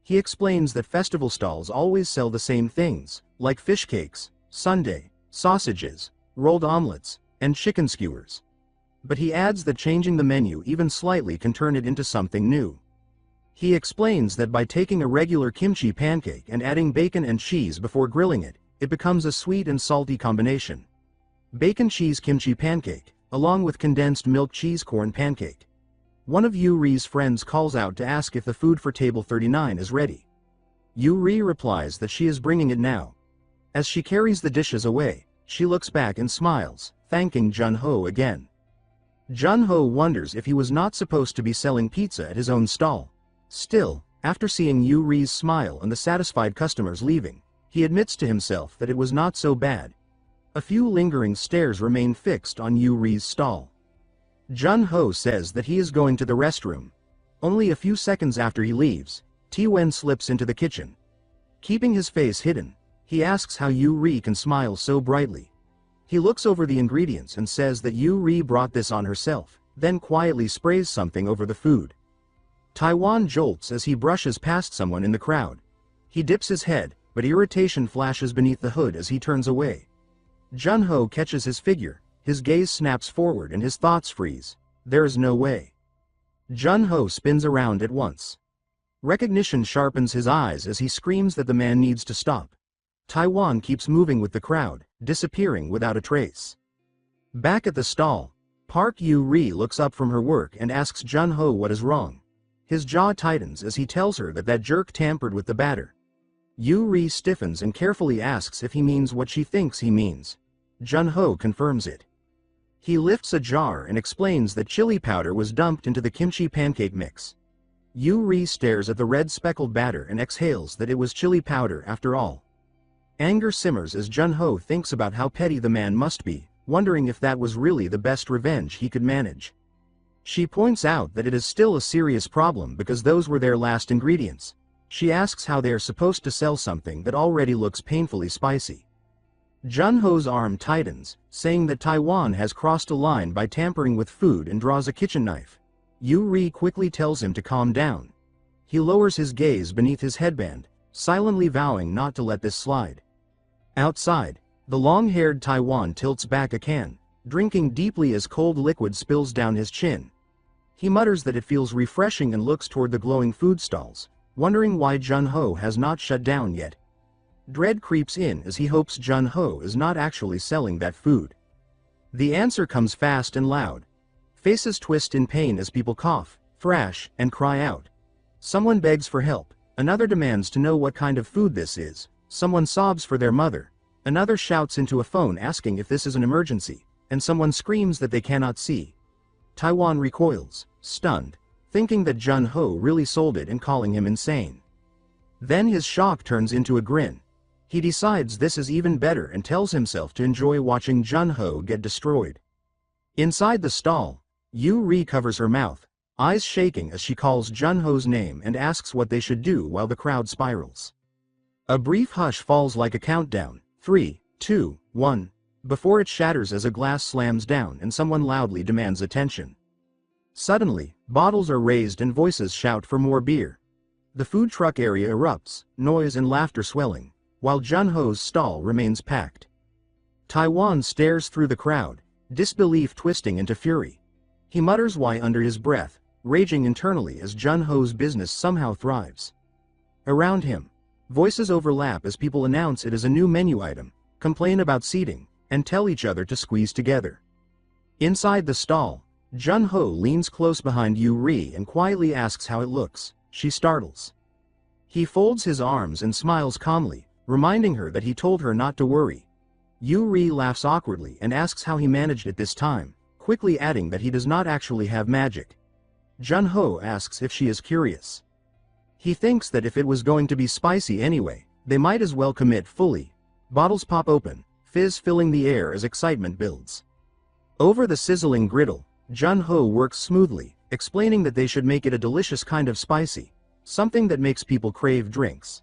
He explains that festival stalls always sell the same things, like fish cakes, sundae, sausages, rolled omelets, and chicken skewers. But he adds that changing the menu even slightly can turn it into something new. He explains that by taking a regular kimchi pancake and adding bacon and cheese before grilling it, it becomes a sweet and salty combination. Bacon cheese kimchi pancake, along with condensed milk cheese corn pancake. One of Yu-ri's friends calls out to ask if the food for table 39 is ready. Yu-ri replies that she is bringing it now. As she carries the dishes away, she looks back and smiles, thanking Jun-ho again. Jun-ho wonders if he was not supposed to be selling pizza at his own stall. Still, after seeing Yu-ri's smile and the satisfied customers leaving, he admits to himself that it was not so bad. A few lingering stares remain fixed on Yu-ri's stall. Jun-ho says that he is going to the restroom. Only a few seconds after he leaves, T-Wen slips into the kitchen. Keeping his face hidden, he asks how Yu-ri can smile so brightly. He looks over the ingredients and says that Yu-ri brought this on herself, then quietly sprays something over the food. Taiwan jolts as he brushes past someone in the crowd. He dips his head, but irritation flashes beneath the hood as he turns away. Jun-ho catches his figure, his gaze snaps forward and his thoughts freeze. There is no way. Jun-ho spins around at once. Recognition sharpens his eyes as he screams that the man needs to stop. Taiwan keeps moving with the crowd, disappearing without a trace. Back at the stall, Park Yu-ri looks up from her work and asks Jun-ho what is wrong. His jaw tightens as he tells her that jerk tampered with the batter. Yu-ri stiffens and carefully asks if he means what she thinks he means. Jun-ho confirms it. He lifts a jar and explains that chili powder was dumped into the kimchi pancake mix. Yu-ri stares at the red speckled batter and exhales that it was chili powder after all. Anger simmers as Jun-ho thinks about how petty the man must be, wondering if that was really the best revenge he could manage. She points out that it is still a serious problem because those were their last ingredients. She asks how they are supposed to sell something that already looks painfully spicy. Jun-ho's arm tightens, saying that Taiwan has crossed a line by tampering with food and draws a kitchen knife. Yu-ri quickly tells him to calm down. He lowers his gaze beneath his headband, silently vowing not to let this slide. Outside, the long-haired Taiwan tilts back a can, drinking deeply as cold liquid spills down his chin. He mutters that it feels refreshing and looks toward the glowing food stalls, wondering why Jun-ho has not shut down yet. Dread creeps in as he hopes Jun-ho is not actually selling that food. The answer comes fast and loud. Faces twist in pain as people cough, thrash, and cry out. Someone begs for help, another demands to know what kind of food this is, someone sobs for their mother, another shouts into a phone asking if this is an emergency, and someone screams that they cannot see. Taiwan recoils, stunned, thinking that Jun-ho really sold it and calling him insane. Then his shock turns into a grin. He decides this is even better and tells himself to enjoy watching Jun-ho get destroyed. Inside the stall, Yu-ri covers her mouth, eyes shaking as she calls Jun-ho's name and asks what they should do while the crowd spirals. A brief hush falls like a countdown, 3, 2, 1, before it shatters as a glass slams down and someone loudly demands attention. Suddenly, bottles are raised and voices shout for more beer. The food truck area erupts, noise and laughter swelling, while Jun-ho's stall remains packed. Taiwan stares through the crowd, disbelief twisting into fury. He mutters why under his breath, raging internally as Jun-ho's business somehow thrives. Around him, voices overlap as people announce it as a new menu item, complain about seating, and tell each other to squeeze together. Inside the stall, Jun-ho leans close behind Yu-ri and quietly asks how it looks. She startles. He folds his arms and smiles calmly, reminding her that he told her not to worry. Yu-ri laughs awkwardly and asks how he managed it this time, quickly adding that he does not actually have magic. Jun-ho asks if she is curious. He thinks that if it was going to be spicy anyway, they might as well commit fully. Bottles pop open, fizz filling the air as excitement builds. Over the sizzling griddle, Jun-ho works smoothly, explaining that they should make it a delicious kind of spicy, something that makes people crave drinks.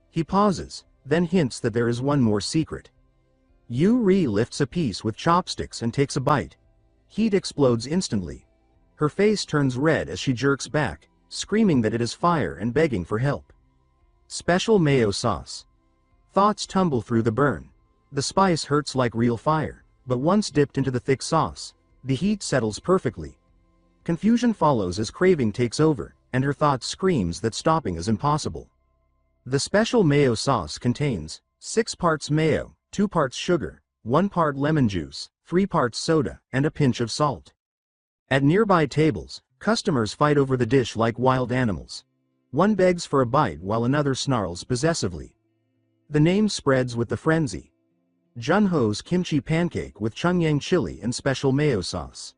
He pauses, then hints that there is one more secret. Yu-ri lifts a piece with chopsticks and takes a bite. Heat explodes instantly. Her face turns red as she jerks back, screaming that it is fire and begging for help. Special mayo sauce. Thoughts tumble through the burn. The spice hurts like real fire, but once dipped into the thick sauce, the heat settles perfectly. Confusion follows as craving takes over, and her thought screams that stopping is impossible. The special mayo sauce contains 6 parts mayo, 2 parts sugar, 1 part lemon juice, 3 parts soda, and a pinch of salt. At nearby tables, customers fight over the dish like wild animals. One begs for a bite while another snarls possessively. The name spreads with the frenzy. Jun-ho's kimchi pancake with chungyang chili and special mayo sauce.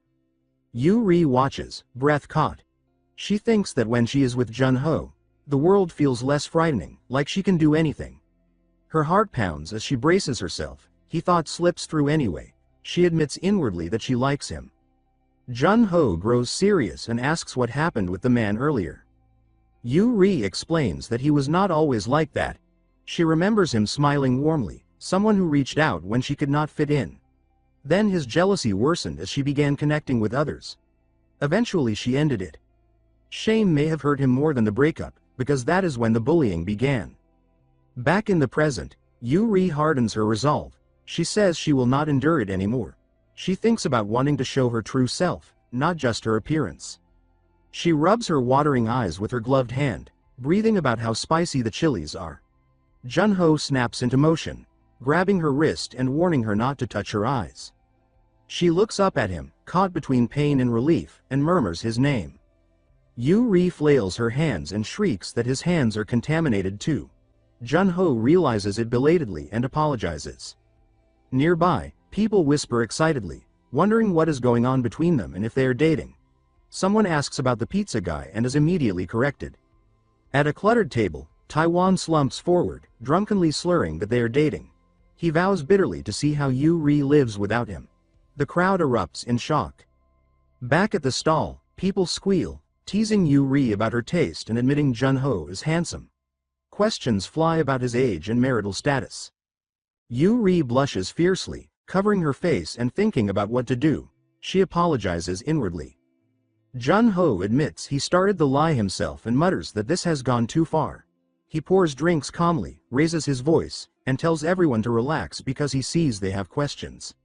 Yu-ri watches, breath caught. She thinks that when she is with Jun-ho, the world feels less frightening, like she can do anything. Her heart pounds as she braces herself. He thought slips through anyway. She admits inwardly that she likes him. Jun-ho grows serious and asks what happened with the man earlier. Yu-ri explains that he was not always like that. She remembers him smiling warmly, someone who reached out when she could not fit in. Then his jealousy worsened as she began connecting with others. Eventually she ended it. Shame may have hurt him more than the breakup, because that is when the bullying began. Back in the present, Yu-ri hardens her resolve. She says she will not endure it anymore. She thinks about wanting to show her true self, not just her appearance. She rubs her watering eyes with her gloved hand, breathing about how spicy the chilies are. Jun-ho snaps into motion, grabbing her wrist and warning her not to touch her eyes. She looks up at him, caught between pain and relief, and murmurs his name. Yu-ri flails her hands and shrieks that his hands are contaminated too. Jun-ho realizes it belatedly and apologizes. Nearby, people whisper excitedly, wondering what is going on between them and if they are dating. Someone asks about the pizza guy and is immediately corrected. At a cluttered table, Taiwan slumps forward, drunkenly slurring that they are dating. He vows bitterly to see how Yu-ri lives without him. The crowd erupts in shock. Back at the stall, people squeal, teasing Yu-ri about her taste and admitting Jun-ho is handsome. Questions fly about his age and marital status. Yu-ri blushes fiercely, covering her face and thinking about what to do. She apologizes inwardly. Jun-ho admits he started the lie himself and mutters that this has gone too far. He pours drinks calmly, raises his voice, and tells everyone to relax because he sees they have questions.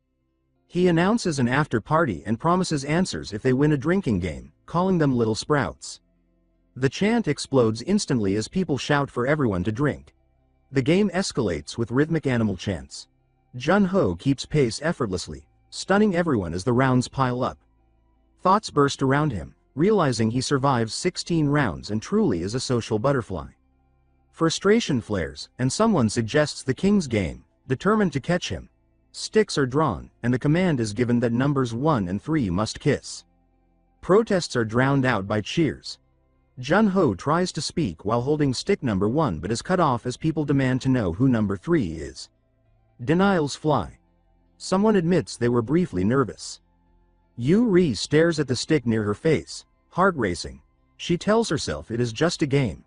He announces an after-party and promises answers if they win a drinking game, calling them Little Sprouts. The chant explodes instantly as people shout for everyone to drink. The game escalates with rhythmic animal chants. Jun-ho keeps pace effortlessly, stunning everyone as the rounds pile up. Thoughts burst around him, realizing he survives 16 rounds and truly is a social butterfly. Frustration flares, and someone suggests the king's game, determined to catch him. Sticks are drawn, and the command is given that numbers 1 and 3 must kiss. Protests are drowned out by cheers. Jun-ho tries to speak while holding stick number 1 but is cut off as people demand to know who number 3 is. Denials fly. Someone admits they were briefly nervous. Yu-ri stares at the stick near her face, heart racing. She tells herself it is just a game.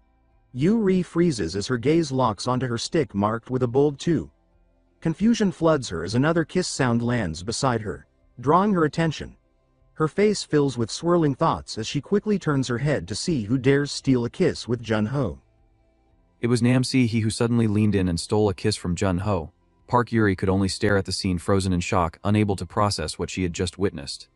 Yuri freezes as her gaze locks onto her stick marked with a bold 2. Confusion floods her as another kiss sound lands beside her, drawing her attention. Her face fills with swirling thoughts as she quickly turns her head to see who dares steal a kiss with Jun-ho. It was Se-hee who suddenly leaned in and stole a kiss from Jun-ho. Park Yuri could only stare at the scene, frozen in shock, unable to process what she had just witnessed.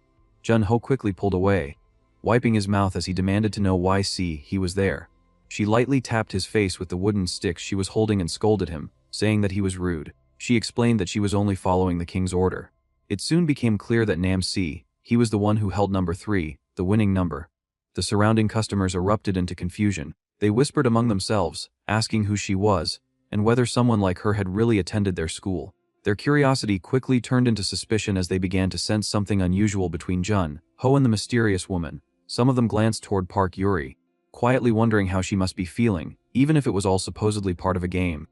Jun-ho quickly pulled away, wiping his mouth as he demanded to know why Se-hee was there. She lightly tapped his face with the wooden stick she was holding and scolded him, saying that he was rude. She explained that she was only following the king's order. It soon became clear that Se-hee was the one who held number 3, the winning number. The surrounding customers erupted into confusion. They whispered among themselves, asking who she was, and whether someone like her had really attended their school. Their curiosity quickly turned into suspicion as they began to sense something unusual between Jun-ho and the mysterious woman. Some of them glanced toward Park Yuri, quietly wondering how she must be feeling, even if it was all supposedly part of a game.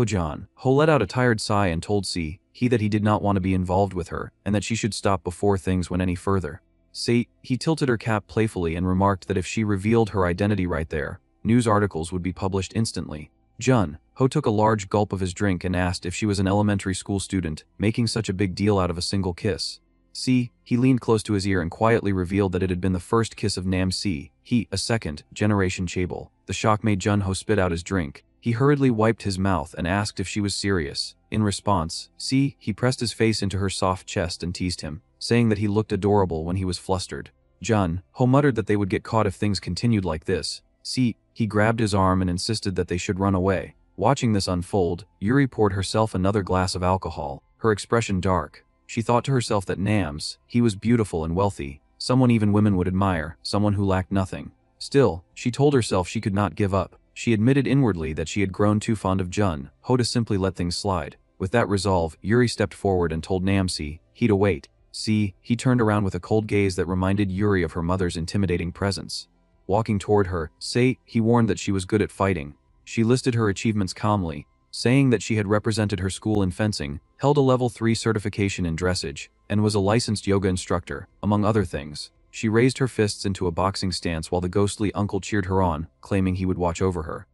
Jun-ho let out a tired sigh and told Se-hee that he did not want to be involved with her, and that she should stop before things went any further. Se-hee tilted her cap playfully and remarked that if she revealed her identity right there, news articles would be published instantly. Jun-ho took a large gulp of his drink and asked if she was an elementary school student, making such a big deal out of a single kiss. Se-hee leaned close to his ear and quietly revealed that it had been the first kiss of Se-hee, a second-generation chaebol. The shock made Jun-ho spit out his drink. He hurriedly wiped his mouth and asked if she was serious. In response, Se-hee pressed his face into her soft chest and teased him, saying that he looked adorable when he was flustered. Jun-ho muttered that they would get caught if things continued like this. Se-hee grabbed his arm and insisted that they should run away. Watching this unfold, Yuri poured herself another glass of alcohol, her expression dark. She thought to herself that he was beautiful and wealthy, someone even women would admire, someone who lacked nothing. Still, she told herself she could not give up. She admitted inwardly that she had grown too fond of Jun-ho to simply let things slide. With that resolve, Yuri stepped forward and told Se-hee to wait. Se-hee turned around with a cold gaze that reminded Yuri of her mother's intimidating presence. Walking toward her, Se-hee warned that she was good at fighting. She listed her achievements calmly, saying that she had represented her school in fencing, held a level 3 certification in dressage, and was a licensed yoga instructor, among other things. She raised her fists into a boxing stance while the ghostly uncle cheered her on, claiming he would watch over her.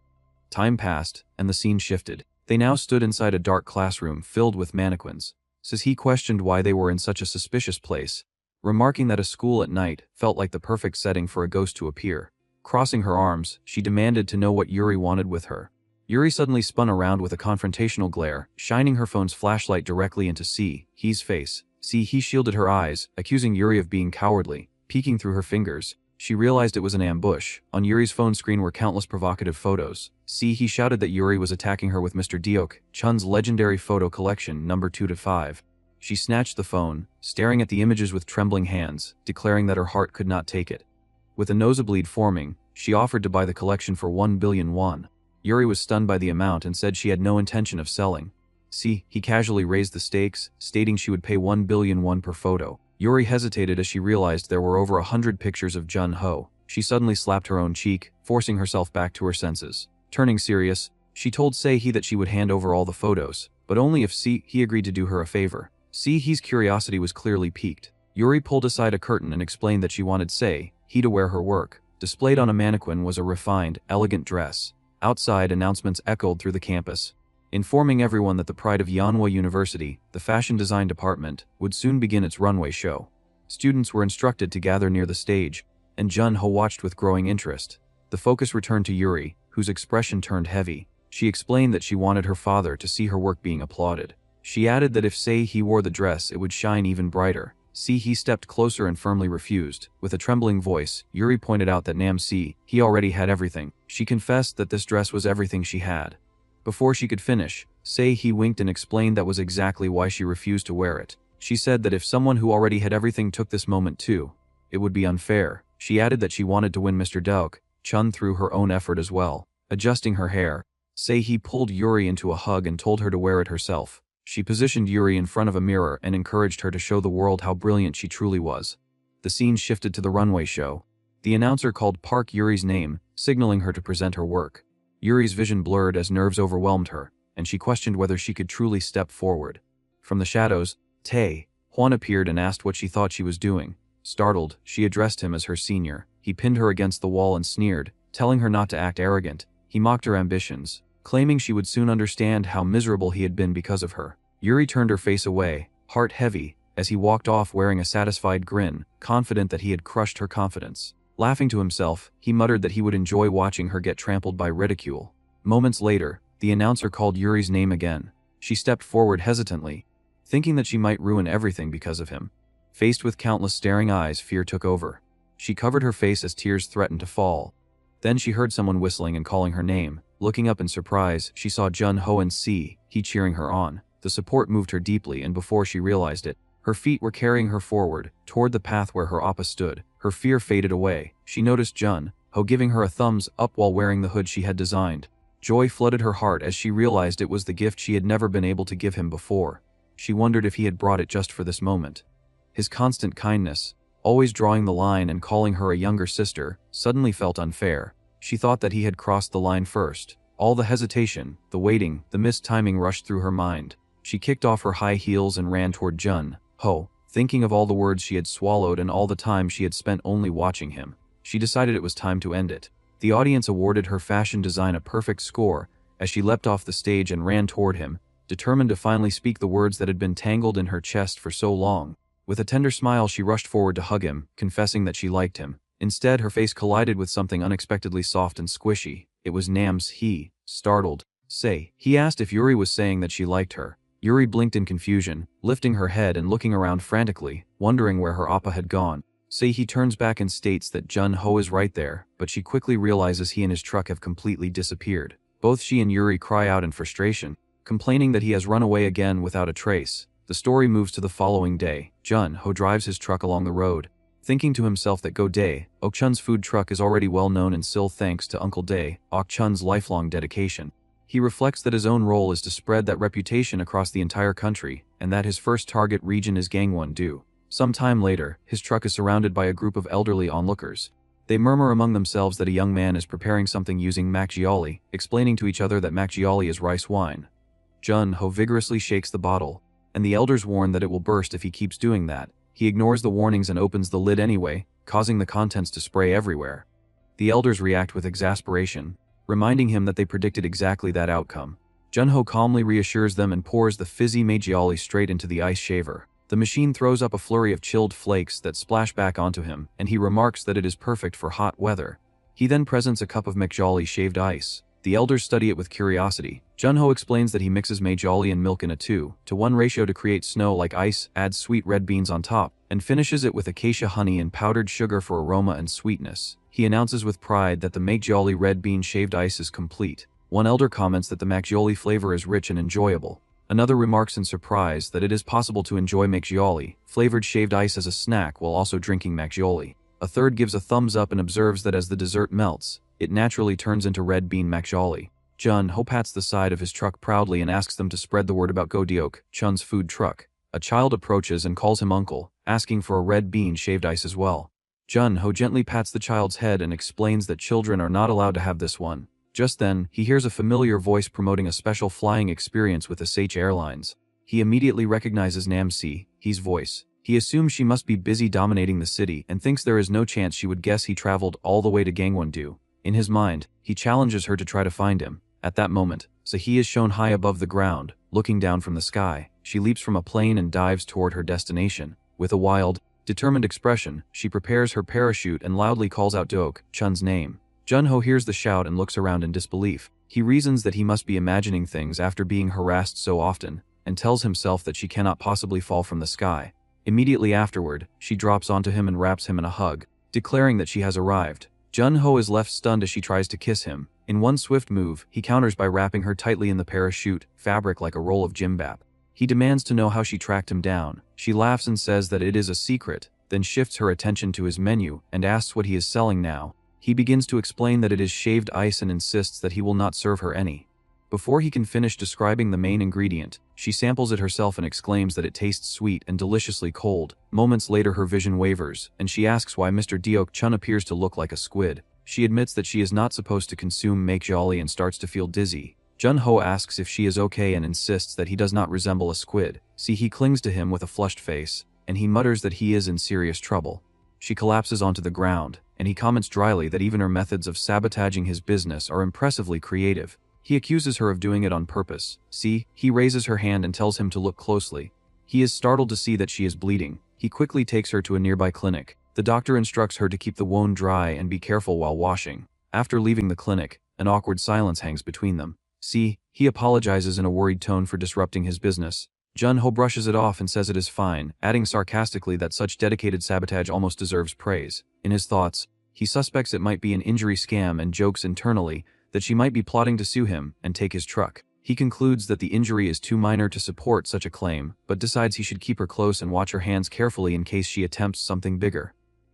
Time passed, and the scene shifted. They now stood inside a dark classroom filled with mannequins. Se-hee questioned why they were in such a suspicious place, remarking that a school at night felt like the perfect setting for a ghost to appear. Crossing her arms, she demanded to know what Yuri wanted with her. Yuri suddenly spun around with a confrontational glare, shining her phone's flashlight directly into Se-hee's face. Se-hee shielded her eyes, accusing Yuri of being cowardly. Peeking through her fingers, she realized it was an ambush. On Yuri's phone screen were countless provocative photos. Se-hee shouted that Yuri was attacking her with Mr. Deok-chun's legendary photo collection number 2-5. She snatched the phone, staring at the images with trembling hands, declaring that her heart could not take it. With a nosebleed forming, she offered to buy the collection for 1 billion won. Yuri was stunned by the amount and said she had no intention of selling. Se-hee casually raised the stakes, stating she would pay 1 billion won per photo. Yuri hesitated as she realized there were over 100 pictures of Jun-ho. She suddenly slapped her own cheek, forcing herself back to her senses. Turning serious, she told Se-hee that she would hand over all the photos, but only if Se-hee agreed to do her a favor. Se-hee's curiosity was clearly piqued. Yuri pulled aside a curtain and explained that she wanted Se-hee to wear her work. Displayed on a mannequin was a refined, elegant dress. Outside, announcements echoed through the campus, informing everyone that the pride of Yanhua University, the fashion design department, would soon begin its runway show. Students were instructed to gather near the stage, and Jun-ho watched with growing interest. The focus returned to Yuri, whose expression turned heavy. She explained that she wanted her father to see her work being applauded. She added that if Se-hee wore the dress, it would shine even brighter. Se-hee stepped closer and firmly refused. With a trembling voice, Yuri pointed out that Se-hee already had everything. She confessed that this dress was everything she had. Before she could finish, Se-hee winked and explained that was exactly why she refused to wear it. She said that if someone who already had everything took this moment too, it would be unfair. She added that she wanted to win Mr. Deok-chun through her own effort as well. Adjusting her hair, Se-hee pulled Yuri into a hug and told her to wear it herself. She positioned Yuri in front of a mirror and encouraged her to show the world how brilliant she truly was. The scene shifted to the runway show. The announcer called Park Yuri's name, signaling her to present her work. Yuri's vision blurred as nerves overwhelmed her, and she questioned whether she could truly step forward. From the shadows, Tae-hwan appeared and asked what she thought she was doing. Startled, she addressed him as her senior. He pinned her against the wall and sneered, telling her not to act arrogant. He mocked her ambitions, claiming she would soon understand how miserable he had been because of her. Yuri turned her face away, heart heavy, as he walked off wearing a satisfied grin, confident that he had crushed her confidence. Laughing to himself, he muttered that he would enjoy watching her get trampled by ridicule. Moments later, the announcer called Yuri's name again. She stepped forward hesitantly, thinking that she might ruin everything because of him. Faced with countless staring eyes, fear took over. She covered her face as tears threatened to fall. Then she heard someone whistling and calling her name. Looking up in surprise, she saw Jun-ho and Se-hee cheering her on. The support moved her deeply, and before she realized it, her feet were carrying her forward, toward the path where her oppa stood. Her fear faded away. She noticed Jun-ho giving her a thumbs up while wearing the hood she had designed. Joy flooded her heart as she realized it was the gift she had never been able to give him before. She wondered if he had brought it just for this moment. His constant kindness, always drawing the line and calling her a younger sister, suddenly felt unfair. She thought that he had crossed the line first. All the hesitation, the waiting, the missed timing rushed through her mind. She kicked off her high heels and ran toward Jun-ho, thinking of all the words she had swallowed and all the time she had spent only watching him. She decided it was time to end it. The audience awarded her fashion design a perfect score as she leapt off the stage and ran toward him, determined to finally speak the words that had been tangled in her chest for so long. With a tender smile, she rushed forward to hug him, confessing that she liked him. Instead, her face collided with something unexpectedly soft and squishy. It was Se-hee. Startled, Se-hee asked if Yuri was saying that she liked her. Yuri blinked in confusion, lifting her head and looking around frantically, wondering where her appa had gone. Se-hee turns back and states that Jun-ho is right there, but she quickly realizes he and his truck have completely disappeared. Both she and Yuri cry out in frustration, complaining that he has run away again without a trace. The story moves to the following day. Jun-ho drives his truck along the road, thinking to himself that Uncle Deok-chun's food truck is already well known in Seoul thanks to Uncle Deok-chun's lifelong dedication. He reflects that his own role is to spread that reputation across the entire country, and that his first target region is Gangwon-do. Some time later, his truck is surrounded by a group of elderly onlookers. They murmur among themselves that a young man is preparing something using makgeolli, explaining to each other that makgeolli is rice wine. Jun-ho vigorously shakes the bottle, and the elders warn that it will burst if he keeps doing that. He ignores the warnings and opens the lid anyway, causing the contents to spray everywhere. The elders react with exasperation, reminding him that they predicted exactly that outcome. Jun-ho calmly reassures them and pours the fizzy makgeolli straight into the ice shaver. The machine throws up a flurry of chilled flakes that splash back onto him, and he remarks that it is perfect for hot weather. He then presents a cup of makgeolli shaved ice. The elders study it with curiosity. Jun-ho explains that he mixes makgeolli and milk in a 2-to-1 ratio to create snow like ice, adds sweet red beans on top, and finishes it with acacia honey and powdered sugar for aroma and sweetness. He announces with pride that the makgeolli red bean shaved ice is complete. One elder comments that the makgeolli flavor is rich and enjoyable. Another remarks in surprise that it is possible to enjoy makgeolli, flavored shaved ice as a snack while also drinking makgeolli. A third gives a thumbs up and observes that as the dessert melts, it naturally turns into red bean makgeolli. Jun-ho pats the side of his truck proudly and asks them to spread the word about Uncle Deok-chun's food truck. A child approaches and calls him uncle, asking for a red bean shaved ice as well. Jun-ho gently pats the child's head and explains that children are not allowed to have this one. Just then, he hears a familiar voice promoting a special flying experience with Se-hee Airlines. He immediately recognizes Se-hee's voice. He assumes she must be busy dominating the city and thinks there is no chance she would guess he traveled all the way to Gangwon-do. In his mind, he challenges her to try to find him. At that moment, Se-hee is shown high above the ground, looking down from the sky. She leaps from a plane and dives toward her destination. With a wild, determined expression, she prepares her parachute and loudly calls out Deok-chun's name. Jun-ho hears the shout and looks around in disbelief. He reasons that he must be imagining things after being harassed so often, and tells himself that she cannot possibly fall from the sky. Immediately afterward, she drops onto him and wraps him in a hug, declaring that she has arrived. Jun-ho is left stunned as she tries to kiss him. In one swift move, he counters by wrapping her tightly in the parachute fabric like a roll of gimbap. He demands to know how she tracked him down. She laughs and says that it is a secret, then shifts her attention to his menu and asks what he is selling now. He begins to explain that it is shaved ice and insists that he will not serve her any. Before he can finish describing the main ingredient, she samples it herself and exclaims that it tastes sweet and deliciously cold. Moments later her vision wavers, and she asks why Mr. Deok-chun appears to look like a squid. She admits that she is not supposed to consume makgeolli and starts to feel dizzy. Jun-ho asks if she is okay and insists that he does not resemble a squid. Se-hee clings to him with a flushed face, and he mutters that he is in serious trouble. She collapses onto the ground, and he comments dryly that even her methods of sabotaging his business are impressively creative. He accuses her of doing it on purpose. Se-hee raises her hand and tells him to look closely. He is startled to see that she is bleeding. He quickly takes her to a nearby clinic. The doctor instructs her to keep the wound dry and be careful while washing. After leaving the clinic, an awkward silence hangs between them. Se-hee apologizes in a worried tone for disrupting his business. Jun-ho brushes it off and says it is fine, adding sarcastically that such dedicated sabotage almost deserves praise. In his thoughts, he suspects it might be an injury scam and jokes internally that she might be plotting to sue him and take his truck. He concludes that the injury is too minor to support such a claim, but decides he should keep her close and watch her hands carefully in case she attempts something bigger.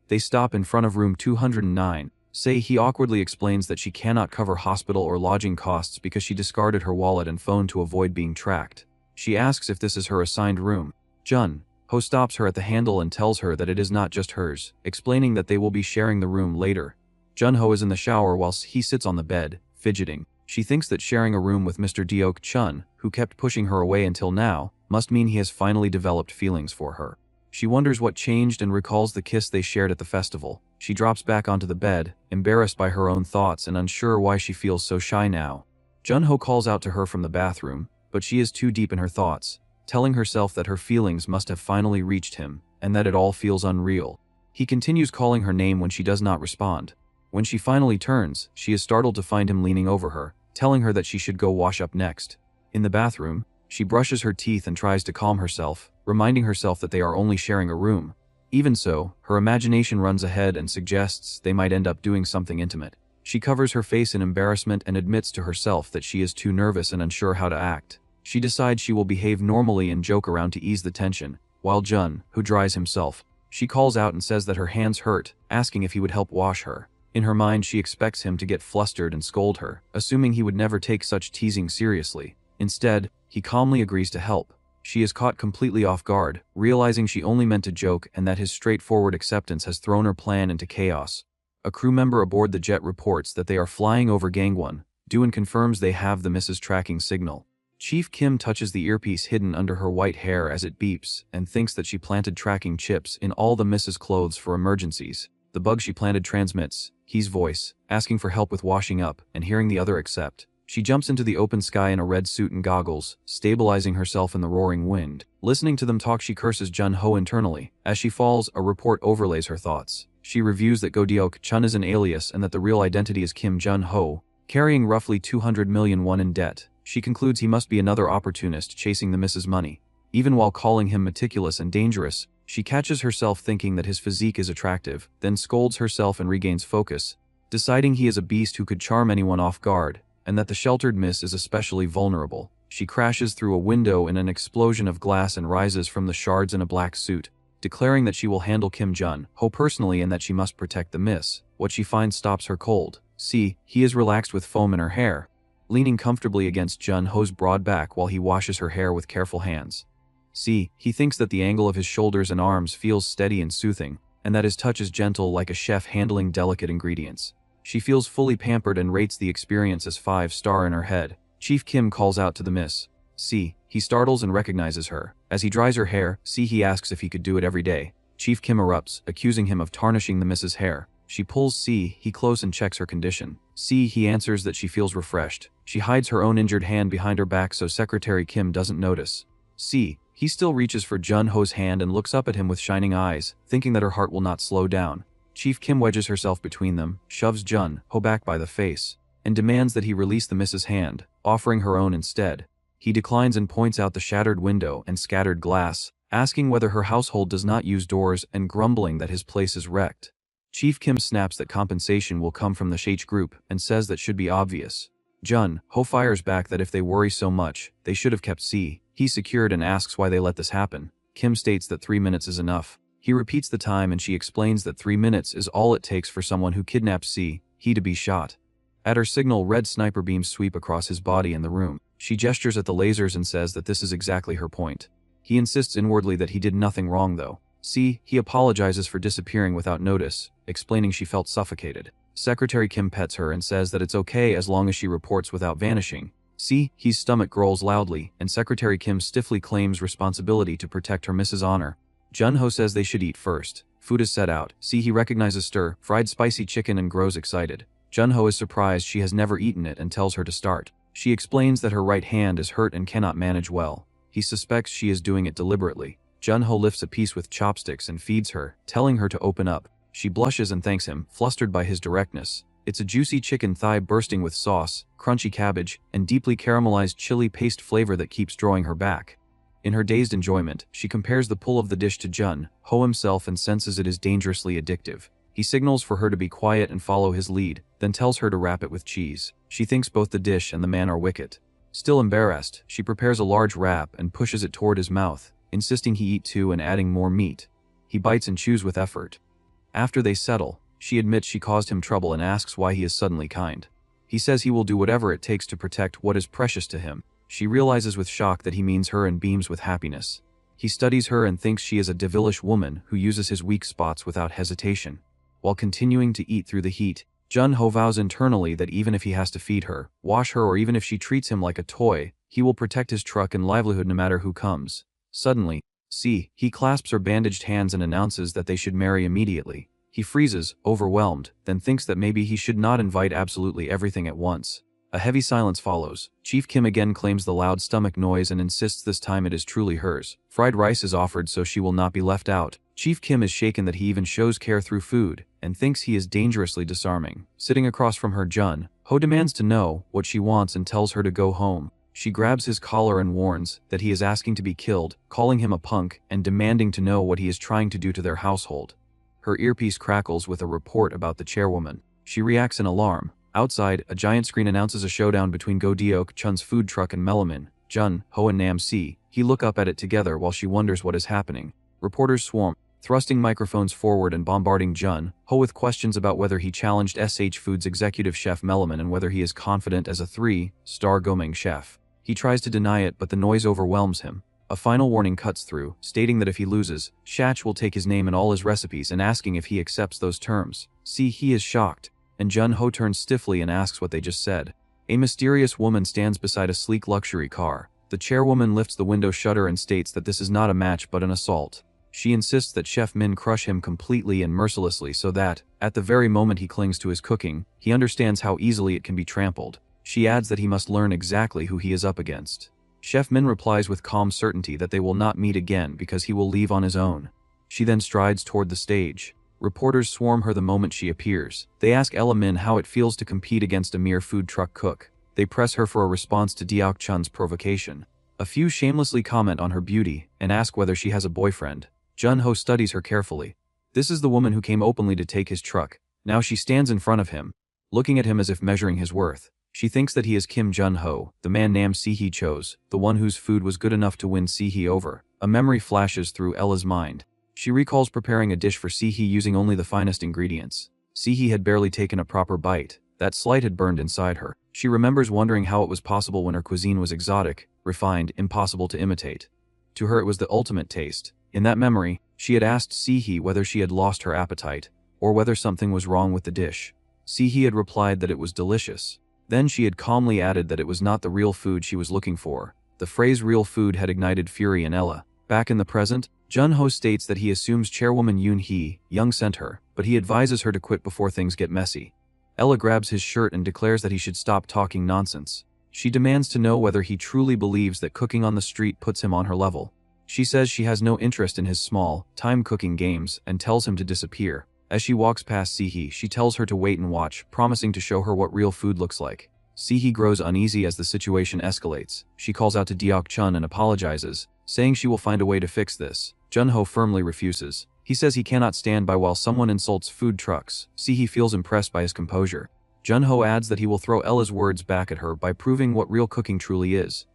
They stop in front of room 209. Se-hee awkwardly explains that she cannot cover hospital or lodging costs because she discarded her wallet and phone to avoid being tracked. She asks if this is her assigned room. Jun-ho stops her at the handle and tells her that it is not just hers, explaining that they will be sharing the room later. Jun-ho is in the shower whilst he sits on the bed, fidgeting. She thinks that sharing a room with Mr. Deok-chun, who kept pushing her away until now, must mean he has finally developed feelings for her. She wonders what changed and recalls the kiss they shared at the festival. She drops back onto the bed, embarrassed by her own thoughts and unsure why she feels so shy now. Jun-ho calls out to her from the bathroom, but she is too deep in her thoughts, telling herself that her feelings must have finally reached him, and that it all feels unreal. He continues calling her name when she does not respond. When she finally turns, she is startled to find him leaning over her, telling her that she should go wash up next. In the bathroom, she brushes her teeth and tries to calm herself, reminding herself that they are only sharing a room. Even so, her imagination runs ahead and suggests they might end up doing something intimate. She covers her face in embarrassment and admits to herself that she is too nervous and unsure how to act. She decides she will behave normally and joke around to ease the tension, while Jun-ho dries himself. She calls out and says that her hands hurt, asking if he would help wash her. In her mind, she expects him to get flustered and scold her, assuming he would never take such teasing seriously. Instead, he calmly agrees to help. She is caught completely off guard, realizing she only meant to joke and that his straightforward acceptance has thrown her plan into chaos. A crew member aboard the jet reports that they are flying over Gangwon. Doon confirms they have the Mrs. tracking signal. Chief Kim touches the earpiece hidden under her white hair as it beeps and thinks that she planted tracking chips in all the Mrs. clothes for emergencies. The bug she planted transmits He's voice, asking for help with washing up, and hearing the other accept. She jumps into the open sky in a red suit and goggles, stabilizing herself in the roaring wind. Listening to them talk, she curses Jun-ho internally. As she falls, a report overlays her thoughts. She reviews that Uncle Deok-chun is an alias and that the real identity is Kim Jun-ho, carrying roughly 200 million won in debt. She concludes he must be another opportunist chasing the Mrs. Money. Even while calling him meticulous and dangerous, she catches herself thinking that his physique is attractive, then scolds herself and regains focus, deciding he is a beast who could charm anyone off guard, and that the sheltered miss is especially vulnerable. She crashes through a window in an explosion of glass and rises from the shards in a black suit, declaring that she will handle Kim Jun-ho personally and that she must protect the miss. What she finds stops her cold. See, he is relaxed with foam in her hair, leaning comfortably against Jun-ho's broad back while he washes her hair with careful hands. See, he thinks that the angle of his shoulders and arms feels steady and soothing, and that his touch is gentle like a chef handling delicate ingredients. She feels fully pampered and rates the experience as 5-star in her head. Chief Kim calls out to the miss. Se-hee startles and recognizes her. As he dries her hair, Se-hee asks if he could do it every day. Chief Kim erupts, accusing him of tarnishing the miss's hair. She pulls Se-hee close and checks her condition. Se-hee answers that she feels refreshed. She hides her own injured hand behind her back so Secretary Kim doesn't notice. Se-hee still reaches for Jun-ho's hand and looks up at him with shining eyes, thinking that her heart will not slow down. Chief Kim wedges herself between them, shoves Jun-ho back by the face, and demands that he release the miss's hand, offering her own instead. He declines and points out the shattered window and scattered glass, asking whether her household does not use doors and grumbling that his place is wrecked. Chief Kim snaps that compensation will come from the Se-hee group and says that should be obvious. Jun-ho fires back that if they worry so much, they should have kept Se-hee secured and asks why they let this happen. Kim states that 3 minutes is enough. He repeats the time and she explains that 3 minutes is all it takes for someone who kidnaps Se-hee to be shot. At her signal, red sniper beams sweep across his body in the room. She gestures at the lasers and says that this is exactly her point. He insists inwardly that he did nothing wrong though. Se-hee apologizes for disappearing without notice, explaining she felt suffocated. Secretary Kim pets her and says that it's okay as long as she reports without vanishing. Se-hee's stomach growls loudly, and Secretary Kim stiffly claims responsibility to protect her Mrs. Honor. Jun-ho says they should eat first. Food is set out. Se-hee recognizes stir-fried spicy chicken and grows excited. Jun-ho is surprised she has never eaten it and tells her to start. She explains that her right hand is hurt and cannot manage well. He suspects she is doing it deliberately. Jun-ho lifts a piece with chopsticks and feeds her, telling her to open up. She blushes and thanks him, flustered by his directness. It's a juicy chicken thigh bursting with sauce, crunchy cabbage, and deeply caramelized chili paste flavor that keeps drawing her back. In her dazed enjoyment, she compares the pull of the dish to Jun-ho himself and senses it is dangerously addictive. He signals for her to be quiet and follow his lead, then tells her to wrap it with cheese. She thinks both the dish and the man are wicked. Still embarrassed, she prepares a large wrap and pushes it toward his mouth, insisting he eat too and adding more meat. He bites and chews with effort. After they settle, she admits she caused him trouble and asks why he is suddenly kind. He says he will do whatever it takes to protect what is precious to him. She realizes with shock that he means her and beams with happiness. He studies her and thinks she is a devilish woman who uses his weak spots without hesitation. While continuing to eat through the heat, Jun-ho vows internally that even if he has to feed her, wash her, or even if she treats him like a toy, he will protect his truck and livelihood no matter who comes. Suddenly, Se-hee clasps her bandaged hands and announces that they should marry immediately. He freezes, overwhelmed, then thinks that maybe he should not invite absolutely everything at once. A heavy silence follows. Chief Kim again claims the loud stomach noise and insists this time it is truly hers. Fried rice is offered so she will not be left out. Chief Kim is shaken that he even shows care through food, and thinks he is dangerously disarming. Sitting across from her, Jun-ho demands to know what she wants and tells her to go home. She grabs his collar and warns that he is asking to be killed, calling him a punk, and demanding to know what he is trying to do to their household. Her earpiece crackles with a report about the chairwoman. She reacts in alarm. Outside, a giant screen announces a showdown between Uncle Deok-chun's food truck and Melamin. Jun-ho and Se-hee look up at it together while she wonders what is happening. Reporters swarm, thrusting microphones forward and bombarding Jun-ho with questions about whether he challenged SH Foods executive chef Melamin and whether he is confident as a 3-star gourmet chef. He tries to deny it, but the noise overwhelms him. A final warning cuts through, stating that if he loses, Shach will take his name and all his recipes and asking if he accepts those terms. Se-hee is shocked, and Jun-ho turns stiffly and asks what they just said. A mysterious woman stands beside a sleek luxury car. The chairwoman lifts the window shutter and states that this is not a match but an assault. She insists that Chef Min crush him completely and mercilessly so that, at the very moment he clings to his cooking, he understands how easily it can be trampled. She adds that he must learn exactly who he is up against. Chef Min replies with calm certainty that they will not meet again because he will leave on his own. She then strides toward the stage. Reporters swarm her the moment she appears. They ask Ella Min how it feels to compete against a mere food truck cook. They press her for a response to Deok-chun's provocation. A few shamelessly comment on her beauty and ask whether she has a boyfriend. Jun-ho studies her carefully. This is the woman who came openly to take his truck. Now she stands in front of him, looking at him as if measuring his worth. She thinks that he is Kim Jun-ho, the man Se-hee chose, the one whose food was good enough to win Se-hee over. A memory flashes through Ella's mind. She recalls preparing a dish for Se-hee using only the finest ingredients. Se-hee had barely taken a proper bite. That slight had burned inside her. She remembers wondering how it was possible when her cuisine was exotic, refined, impossible to imitate. To her it was the ultimate taste. In that memory, she had asked Se-hee whether she had lost her appetite, or whether something was wrong with the dish. Se-hee had replied that it was delicious. Then she had calmly added that it was not the real food she was looking for. The phrase real food had ignited fury in Ella. Back in the present, Jun-ho states that he assumes chairwoman Yoon-hee sent her, but he advises her to quit before things get messy. Ella grabs his shirt and declares that he should stop talking nonsense. She demands to know whether he truly believes that cooking on the street puts him on her level. She says she has no interest in his small-time cooking games and tells him to disappear. As she walks past Se-hee, she tells her to wait and watch, promising to show her what real food looks like. Se-hee grows uneasy as the situation escalates. She calls out to Deok-chun and apologizes, saying she will find a way to fix this. Jun-ho firmly refuses. He says he cannot stand by while someone insults food trucks. Se-hee feels impressed by his composure. Jun-ho adds that he will throw Ella's words back at her by proving what real cooking truly is.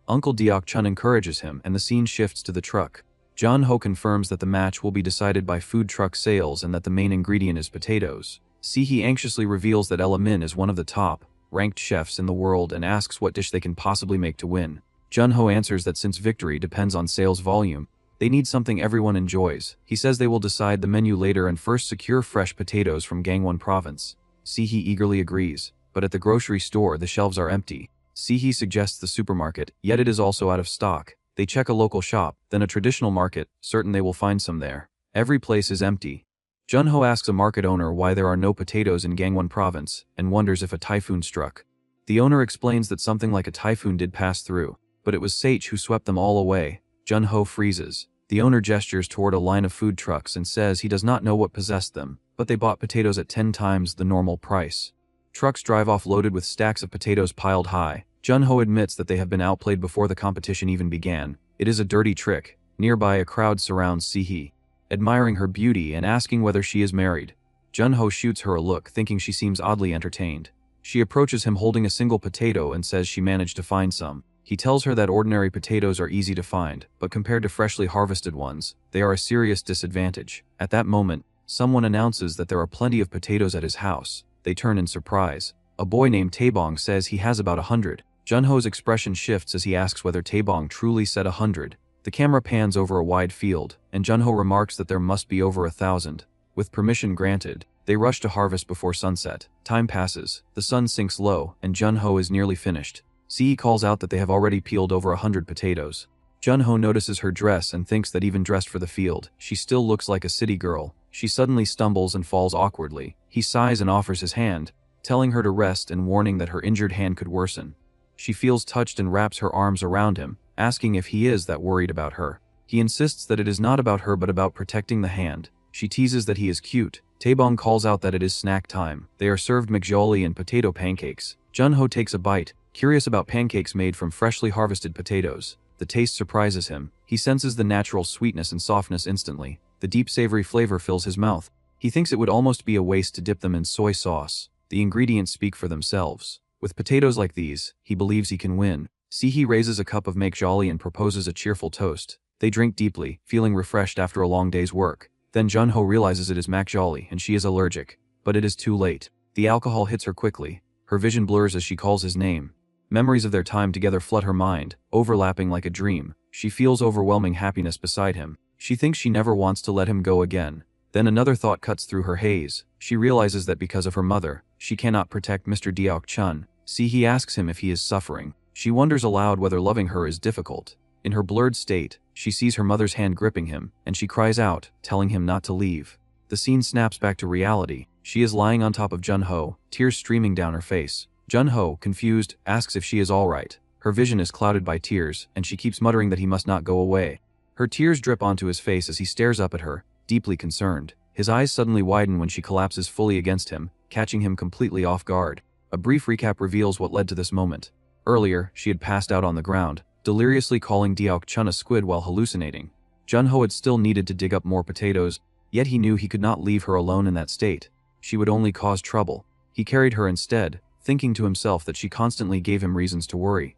Uncle Deok-chun encourages him, and the scene shifts to the truck. Jun-ho confirms that the match will be decided by food truck sales and that the main ingredient is potatoes. Se-hee anxiously reveals that Ella Min is one of the top-ranked chefs in the world and asks what dish they can possibly make to win. Jun-ho answers that since victory depends on sales volume, they need something everyone enjoys. He says they will decide the menu later and first secure fresh potatoes from Gangwon province. Se-hee eagerly agrees, but at the grocery store the shelves are empty. Se-hee suggests the supermarket, yet it is also out of stock. They check a local shop, then a traditional market, certain they will find some there. Every place is empty. Jun-ho asks a market owner why there are no potatoes in Gangwon province and wonders if a typhoon struck. The owner explains that something like a typhoon did pass through, but it was Se-hee who swept them all away. Jun-ho freezes. The owner gestures toward a line of food trucks and says he does not know what possessed them, but they bought potatoes at 10 times the normal price. Trucks drive off loaded with stacks of potatoes piled high. Jun-ho admits that they have been outplayed before the competition even began. It is a dirty trick. Nearby, a crowd surrounds Se-hee, admiring her beauty and asking whether she is married. Jun-ho shoots her a look, thinking she seems oddly entertained. She approaches him holding a single potato and says she managed to find some. He tells her that ordinary potatoes are easy to find, but compared to freshly harvested ones, they are a serious disadvantage. At that moment, someone announces that there are plenty of potatoes at his house. They turn in surprise. A boy named Taebong says he has about 100. Jun-ho's expression shifts as he asks whether Taebong truly said 100. The camera pans over a wide field, and Jun-ho remarks that there must be over 1,000. With permission granted, they rush to harvest before sunset. Time passes, the sun sinks low, and Jun-ho is nearly finished. Se-hee calls out that they have already peeled over 100 potatoes. Jun-ho notices her dress and thinks that even dressed for the field, she still looks like a city girl. She suddenly stumbles and falls awkwardly. He sighs and offers his hand, telling her to rest and warning that her injured hand could worsen. She feels touched and wraps her arms around him, asking if he is that worried about her. He insists that it is not about her but about protecting the hand. She teases that he is cute. Taebong calls out that it is snack time. They are served makgeolli and potato pancakes. Jun-ho takes a bite, curious about pancakes made from freshly harvested potatoes. The taste surprises him. He senses the natural sweetness and softness instantly. The deep savory flavor fills his mouth. He thinks it would almost be a waste to dip them in soy sauce. The ingredients speak for themselves. With potatoes like these, he believes he can win. Se-hee raises a cup of makgeolli and proposes a cheerful toast. They drink deeply, feeling refreshed after a long day's work. Then Jun-ho realizes it is makgeolli and she is allergic. But it is too late. The alcohol hits her quickly. Her vision blurs as she calls his name. Memories of their time together flood her mind, overlapping like a dream. She feels overwhelming happiness beside him. She thinks she never wants to let him go again. Then another thought cuts through her haze. She realizes that because of her mother, she cannot protect Mr. Deok-chun. Se-hee asks him if he is suffering. She wonders aloud whether loving her is difficult. In her blurred state, she sees her mother's hand gripping him, and she cries out, telling him not to leave. The scene snaps back to reality. She is lying on top of Jun-ho, tears streaming down her face. Jun-ho, confused, asks if she is alright. Her vision is clouded by tears, and she keeps muttering that he must not go away. Her tears drip onto his face as he stares up at her, deeply concerned. His eyes suddenly widen when she collapses fully against him, catching him completely off guard. A brief recap reveals what led to this moment. Earlier, she had passed out on the ground, deliriously calling Deok-chun a squid while hallucinating. Jun-ho had still needed to dig up more potatoes, yet he knew he could not leave her alone in that state. She would only cause trouble. He carried her instead, thinking to himself that she constantly gave him reasons to worry.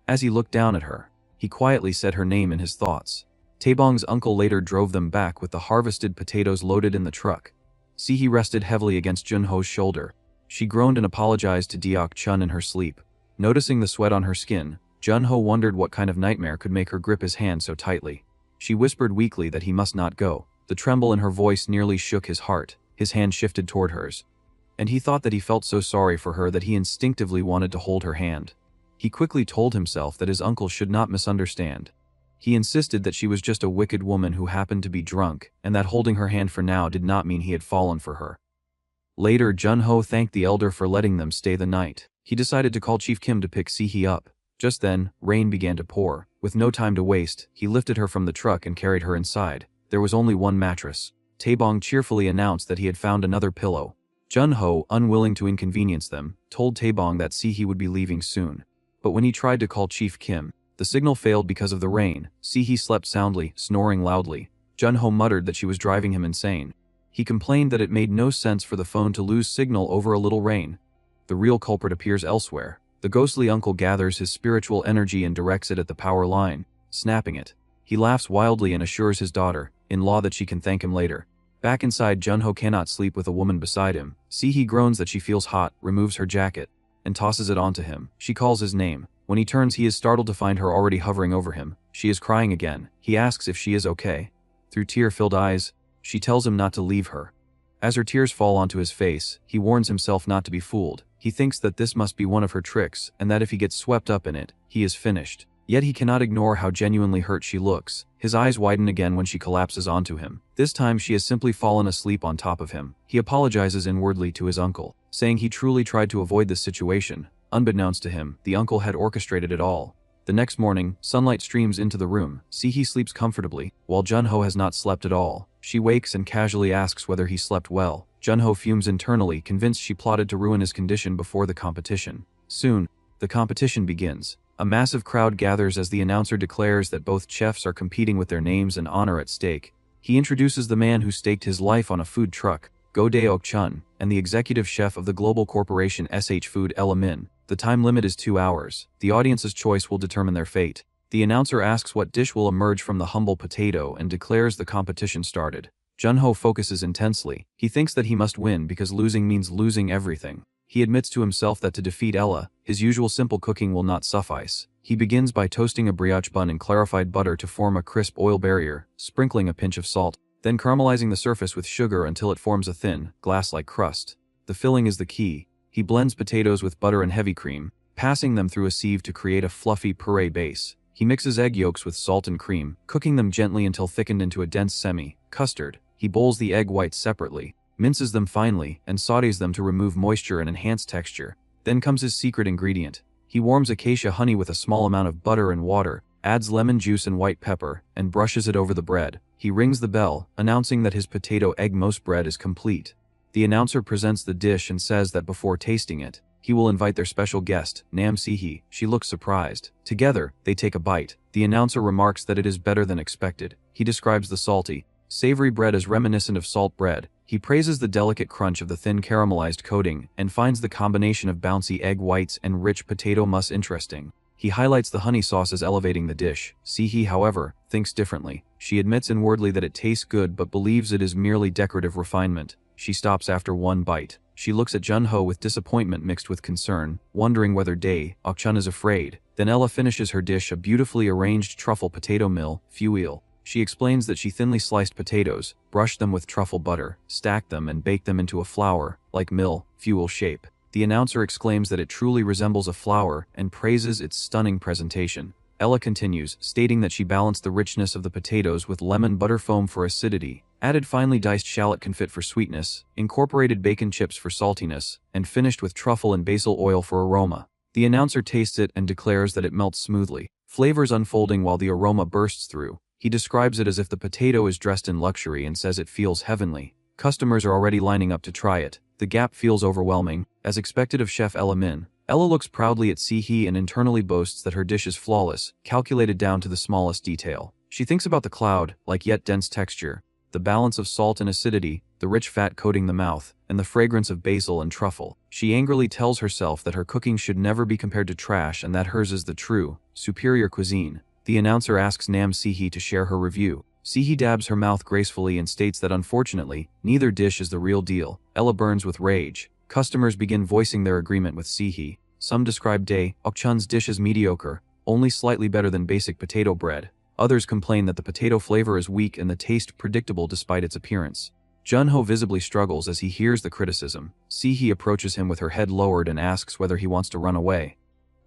As he looked down at her, he quietly said her name in his thoughts. Taebong's uncle later drove them back with the harvested potatoes loaded in the truck. Se-hee rested heavily against Jun-ho's shoulder. She groaned and apologized to Deok-chun in her sleep. Noticing the sweat on her skin, Jun-ho wondered what kind of nightmare could make her grip his hand so tightly. She whispered weakly that he must not go. The tremble in her voice nearly shook his heart. His hand shifted toward hers. And he thought that he felt so sorry for her that he instinctively wanted to hold her hand. He quickly told himself that his uncle should not misunderstand. He insisted that she was just a wicked woman who happened to be drunk, and that holding her hand for now did not mean he had fallen for her. Later, Jun-ho thanked the elder for letting them stay the night. He decided to call Chief Kim to pick Se-hee up. Just then, rain began to pour. With no time to waste, he lifted her from the truck and carried her inside. There was only one mattress. Taebong cheerfully announced that he had found another pillow. Jun-ho, unwilling to inconvenience them, told Taebong that Se-hee would be leaving soon. But when he tried to call Chief Kim, the signal failed because of the rain. Se-hee slept soundly, snoring loudly. Jun-ho muttered that she was driving him insane. He complained that it made no sense for the phone to lose signal over a little rain. The real culprit appears elsewhere. The ghostly uncle gathers his spiritual energy and directs it at the power line, snapping it. He laughs wildly and assures his daughter-in-law that she can thank him later. Back inside, Jun-ho cannot sleep with a woman beside him. Se-hee groans that she feels hot, removes her jacket, and tosses it onto him. She calls his name. When he turns, he is startled to find her already hovering over him. She is crying again. He asks if she is okay. Through tear-filled eyes, she tells him not to leave her. As her tears fall onto his face, he warns himself not to be fooled. He thinks that this must be one of her tricks, and that if he gets swept up in it, he is finished. Yet he cannot ignore how genuinely hurt she looks. His eyes widen again when she collapses onto him. This time she has simply fallen asleep on top of him. He apologizes inwardly to his uncle, saying he truly tried to avoid this situation. Unbeknownst to him, the uncle had orchestrated it all. The next morning, sunlight streams into the room. Se-hee sleeps comfortably, while Jun-ho has not slept at all. She wakes and casually asks whether he slept well. Jun-ho fumes internally, convinced she plotted to ruin his condition before the competition. Soon, the competition begins. A massive crowd gathers as the announcer declares that both chefs are competing with their names and honor at stake. He introduces the man who staked his life on a food truck, Uncle Deok-chun, and the executive chef of the global corporation Se-hee Food Min. The time limit is 2 hours. The audience's choice will determine their fate. The announcer asks what dish will emerge from the humble potato and declares the competition started. Jun-ho focuses intensely. He thinks that he must win because losing means losing everything. He admits to himself that to defeat Ella, his usual simple cooking will not suffice. He begins by toasting a brioche bun in clarified butter to form a crisp oil barrier, sprinkling a pinch of salt, then caramelizing the surface with sugar until it forms a thin, glass-like crust. The filling is the key. He blends potatoes with butter and heavy cream, passing them through a sieve to create a fluffy puree base. He mixes egg yolks with salt and cream, cooking them gently until thickened into a dense semi-custard. He bowls the egg whites separately, minces them finely, and sautés them to remove moisture and enhance texture. Then comes his secret ingredient. He warms acacia honey with a small amount of butter and water, adds lemon juice and white pepper, and brushes it over the bread. He rings the bell, announcing that his potato egg mousse bread is complete. The announcer presents the dish and says that before tasting it, he will invite their special guest, Se-hee. She looks surprised. Together, they take a bite. The announcer remarks that it is better than expected. He describes the salty, savory bread as reminiscent of salt bread. He praises the delicate crunch of the thin caramelized coating and finds the combination of bouncy egg whites and rich potato mousse interesting. He highlights the honey sauce as elevating the dish. Se-hee, however, thinks differently. She admits inwardly that it tastes good but believes it is merely decorative refinement. She stops after one bite. She looks at Jun-ho with disappointment mixed with concern, wondering whether Deok-chun is afraid. Then Ella finishes her dish, a beautifully arranged truffle potato fuel. She explains that she thinly sliced potatoes, brushed them with truffle butter, stacked them and baked them into a flower-like fuel shape. The announcer exclaims that it truly resembles a flower and praises its stunning presentation. Ella continues, stating that she balanced the richness of the potatoes with lemon butter foam for acidity, added finely diced shallot confit for sweetness, incorporated bacon chips for saltiness, and finished with truffle and basil oil for aroma. The announcer tastes it and declares that it melts smoothly, flavors unfolding while the aroma bursts through. He describes it as if the potato is dressed in luxury and says it feels heavenly. Customers are already lining up to try it. The gap feels overwhelming, as expected of Chef Ella Min. Ella looks proudly at Se-hee and internally boasts that her dish is flawless, calculated down to the smallest detail. She thinks about the cloud-like yet dense texture, the balance of salt and acidity, the rich fat coating the mouth, and the fragrance of basil and truffle. She angrily tells herself that her cooking should never be compared to trash and that hers is the true, superior cuisine. The announcer asks Se-hee to share her review. Se-hee dabs her mouth gracefully and states that unfortunately, neither dish is the real deal. Ella burns with rage. Customers begin voicing their agreement with Se-hee. Some describe Deok-chun's dish as mediocre, only slightly better than basic potato bread. Others complain that the potato flavor is weak and the taste predictable despite its appearance. Jun-ho visibly struggles as he hears the criticism. Se-hee approaches him with her head lowered and asks whether he wants to run away.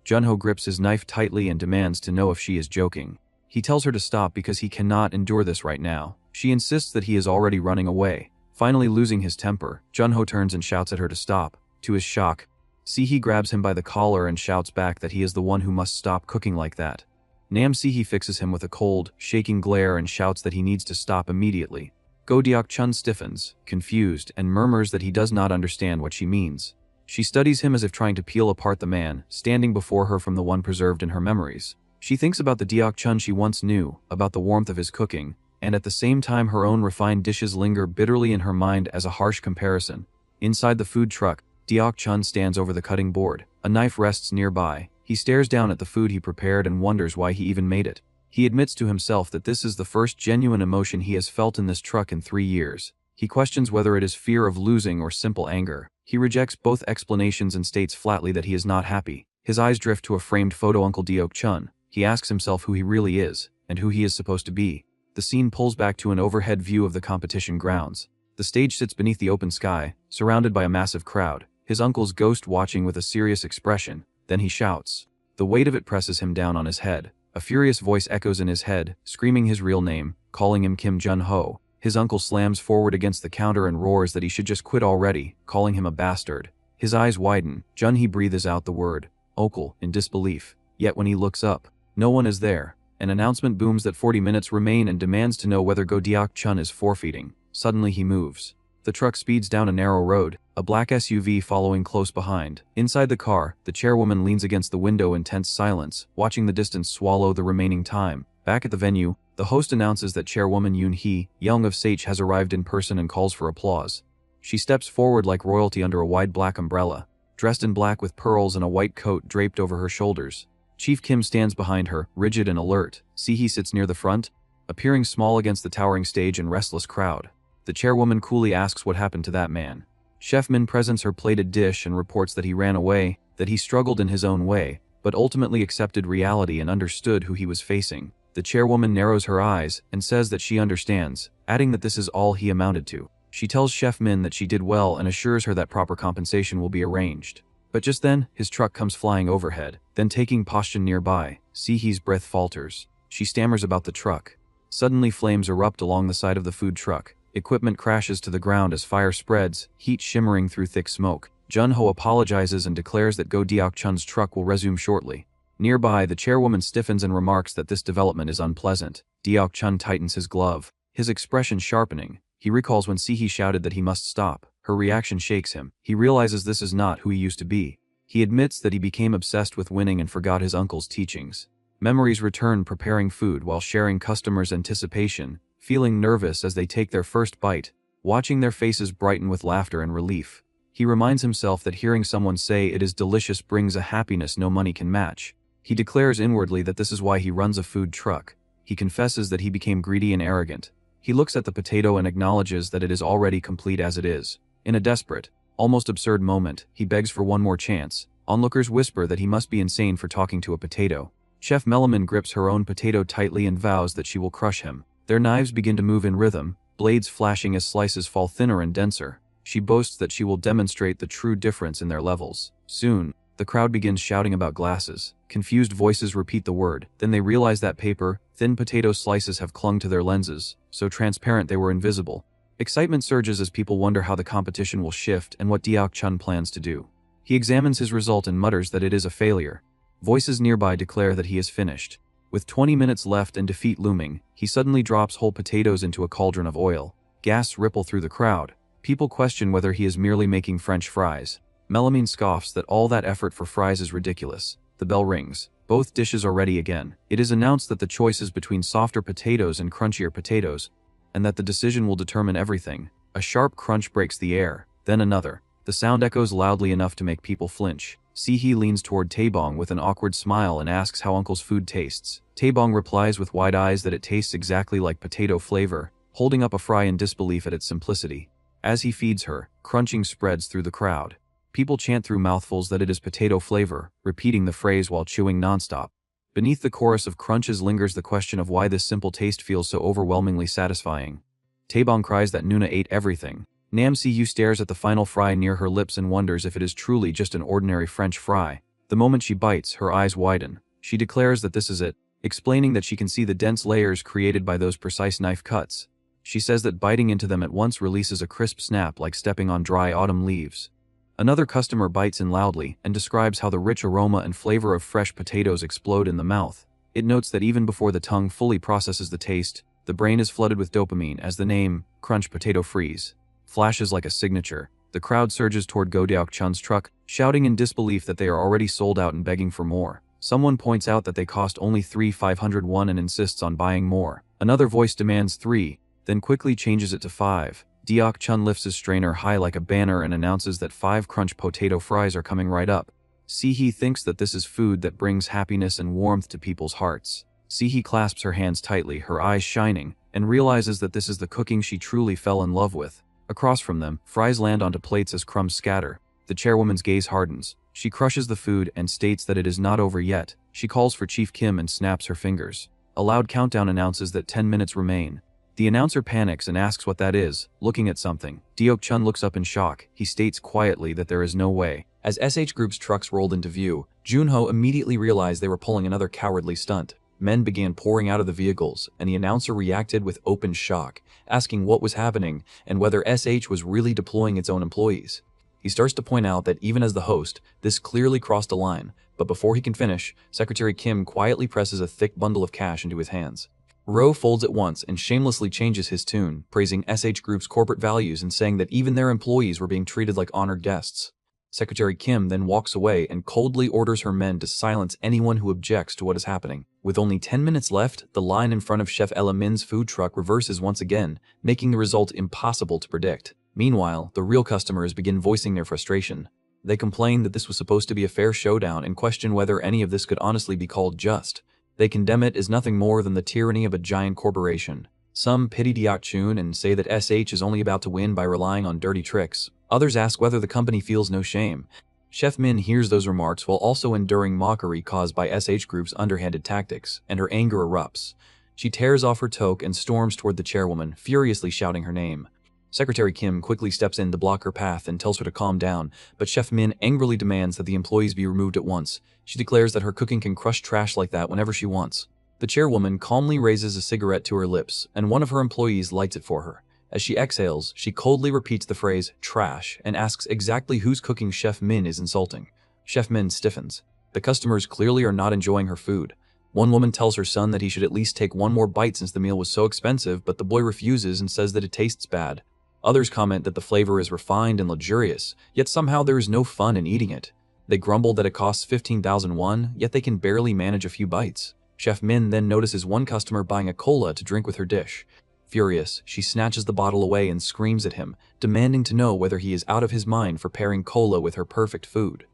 Jun-ho grips his knife tightly and demands to know if she is joking. He tells her to stop because he cannot endure this right now. She insists that he is already running away. Finally losing his temper, Jun-ho turns and shouts at her to stop. To his shock, Se-hee grabs him by the collar and shouts back that he is the one who must stop cooking like that. Se-hee fixes him with a cold, shaking glare and shouts that he needs to stop immediately. Uncle Deok-chun stiffens, confused, and murmurs that he does not understand what she means. She studies him as if trying to peel apart the man standing before her from the one preserved in her memories. She thinks about the Deok-chun she once knew, about the warmth of his cooking, and at the same time her own refined dishes linger bitterly in her mind as a harsh comparison. Inside the food truck, Deok-chun stands over the cutting board. A knife rests nearby. He stares down at the food he prepared and wonders why he even made it. He admits to himself that this is the first genuine emotion he has felt in this truck in 3 years. He questions whether it is fear of losing or simple anger. He rejects both explanations and states flatly that he is not happy. His eyes drift to a framed photo Uncle Deok-chun. He asks himself who he really is, and who he is supposed to be. The scene pulls back to an overhead view of the competition grounds. The stage sits beneath the open sky, surrounded by a massive crowd. His uncle's ghost watching with a serious expression. Then he shouts. The weight of it presses him down on his head. A furious voice echoes in his head, screaming his real name, calling him Kim Jun-ho. His uncle slams forward against the counter and roars that he should just quit already, calling him a bastard. His eyes widen. Jun-hee breathes out the word, "Uncle," in disbelief. Yet when he looks up, no one is there. An announcement booms that 40 minutes remain and demands to know whether Uncle Deok-chun is forfeiting. Suddenly he moves. The truck speeds down a narrow road, a black SUV following close behind. Inside the car, the chairwoman leans against the window in tense silence, watching the distance swallow the remaining time. Back at the venue, the host announces that Chairwoman Jun-hee, young of Se-hee, has arrived in person and calls for applause. She steps forward like royalty under a wide black umbrella, dressed in black with pearls and a white coat draped over her shoulders. Chief Kim stands behind her, rigid and alert. Se-hee sits near the front, appearing small against the towering stage and restless crowd. The chairwoman coolly asks what happened to that man. Chef Min presents her plated dish and reports that he ran away, that he struggled in his own way, but ultimately accepted reality and understood who he was facing. The chairwoman narrows her eyes and says that she understands, adding that this is all he amounted to. She tells Chef Min that she did well and assures her that proper compensation will be arranged. But just then, his truck comes flying overhead. Then taking position nearby, Se-hee's breath falters. She stammers about the truck. Suddenly flames erupt along the side of the food truck. Equipment crashes to the ground as fire spreads, heat shimmering through thick smoke. Jun-ho apologizes and declares that Uncle Deok-chun's truck will resume shortly. Nearby, the chairwoman stiffens and remarks that this development is unpleasant. Deok-chun tightens his glove, his expression sharpening. He recalls when Se-hee shouted that he must stop. Her reaction shakes him. He realizes this is not who he used to be. He admits that he became obsessed with winning and forgot his uncle's teachings. Memories return preparing food while sharing customers' anticipation, feeling nervous as they take their first bite, watching their faces brighten with laughter and relief. He reminds himself that hearing someone say it is delicious brings a happiness no money can match. He declares inwardly that this is why he runs a food truck. He confesses that he became greedy and arrogant. He looks at the potato and acknowledges that it is already complete as it is. In a desperate, almost absurd moment, he begs for one more chance. Onlookers whisper that he must be insane for talking to a potato. Chef Melaman grips her own potato tightly and vows that she will crush him. Their knives begin to move in rhythm, blades flashing as slices fall thinner and denser. She boasts that she will demonstrate the true difference in their levels. Soon, the crowd begins shouting about glasses. Confused voices repeat the word. Then they realize that paper, thin potato slices have clung to their lenses, so transparent they were invisible. Excitement surges as people wonder how the competition will shift and what Deok-chun plans to do. He examines his result and mutters that it is a failure. Voices nearby declare that he is finished. With 20 minutes left and defeat looming, he suddenly drops whole potatoes into a cauldron of oil. Gasps ripple through the crowd. People question whether he is merely making French fries. Melamine scoffs that all that effort for fries is ridiculous. The bell rings. Both dishes are ready again. It is announced that the choice is between softer potatoes and crunchier potatoes, and that the decision will determine everything. A sharp crunch breaks the air, then another. The sound echoes loudly enough to make people flinch. Se-hee leans toward Taebong with an awkward smile and asks how Uncle's food tastes. Taebong replies with wide eyes that it tastes exactly like potato flavor, holding up a fry in disbelief at its simplicity. As he feeds her, crunching spreads through the crowd. People chant through mouthfuls that it is potato flavor, repeating the phrase while chewing nonstop. Beneath the chorus of crunches lingers the question of why this simple taste feels so overwhelmingly satisfying. Taebong cries that Nuna ate everything. Nam Se-hee stares at the final fry near her lips and wonders if it is truly just an ordinary French fry. The moment she bites, her eyes widen. She declares that this is it, explaining that she can see the dense layers created by those precise knife cuts. She says that biting into them at once releases a crisp snap like stepping on dry autumn leaves. Another customer bites in loudly and describes how the rich aroma and flavor of fresh potatoes explode in the mouth. It notes that even before the tongue fully processes the taste, the brain is flooded with dopamine as the name, Crunch Potato Freeze, flashes like a signature. The crowd surges toward Uncle Deok-chun's truck, shouting in disbelief that they are already sold out and begging for more. Someone points out that they cost only 3,500 won and insists on buying more. Another voice demands 3, then quickly changes it to 5. Deok-chun lifts his strainer high like a banner and announces that 5 crunch potato fries are coming right up. Se-hee thinks that this is food that brings happiness and warmth to people's hearts. Se-hee clasps her hands tightly, her eyes shining, and realizes that this is the cooking she truly fell in love with. Across from them, fries land onto plates as crumbs scatter. The chairwoman's gaze hardens. She crushes the food and states that it is not over yet. She calls for Chief Kim and snaps her fingers. A loud countdown announces that 10 minutes remain. The announcer panics and asks what that is, looking at something. Deok-chun looks up in shock. He states quietly that there is no way. As SH Group's trucks rolled into view, Jun-ho immediately realized they were pulling another cowardly stunt. Men began pouring out of the vehicles, and the announcer reacted with open shock, asking what was happening and whether SH was really deploying its own employees. He starts to point out that even as the host, this clearly crossed a line, but before he can finish, Secretary Kim quietly presses a thick bundle of cash into his hands. Roh folds it once and shamelessly changes his tune, praising SH Group's corporate values and saying that even their employees were being treated like honored guests. Secretary Kim then walks away and coldly orders her men to silence anyone who objects to what is happening. With only 10 minutes left, the line in front of Chef Ella Min's food truck reverses once again, making the result impossible to predict. Meanwhile, the real customers begin voicing their frustration. They complain that this was supposed to be a fair showdown and question whether any of this could honestly be called just. They condemn it as nothing more than the tyranny of a giant corporation. Some pity Deok-chun and say that SH is only about to win by relying on dirty tricks. Others ask whether the company feels no shame. Chef Min hears those remarks while also enduring mockery caused by SH Group's underhanded tactics, and her anger erupts. She tears off her toque and storms toward the chairwoman, furiously shouting her name. Secretary Kim quickly steps in to block her path and tells her to calm down, but Chef Min angrily demands that the employees be removed at once. She declares that her cooking can crush trash like that whenever she wants. The chairwoman calmly raises a cigarette to her lips, and one of her employees lights it for her. As she exhales, she coldly repeats the phrase, trash, and asks exactly whose cooking Chef Min is insulting. Chef Min stiffens. The customers clearly are not enjoying her food. One woman tells her son that he should at least take one more bite since the meal was so expensive, but the boy refuses and says that it tastes bad. Others comment that the flavor is refined and luxurious, yet somehow there is no fun in eating it. They grumble that it costs 15,000 won, yet they can barely manage a few bites. Chef Min then notices one customer buying a cola to drink with her dish. Furious, she snatches the bottle away and screams at him, demanding to know whether he is out of his mind for pairing cola with her perfect food.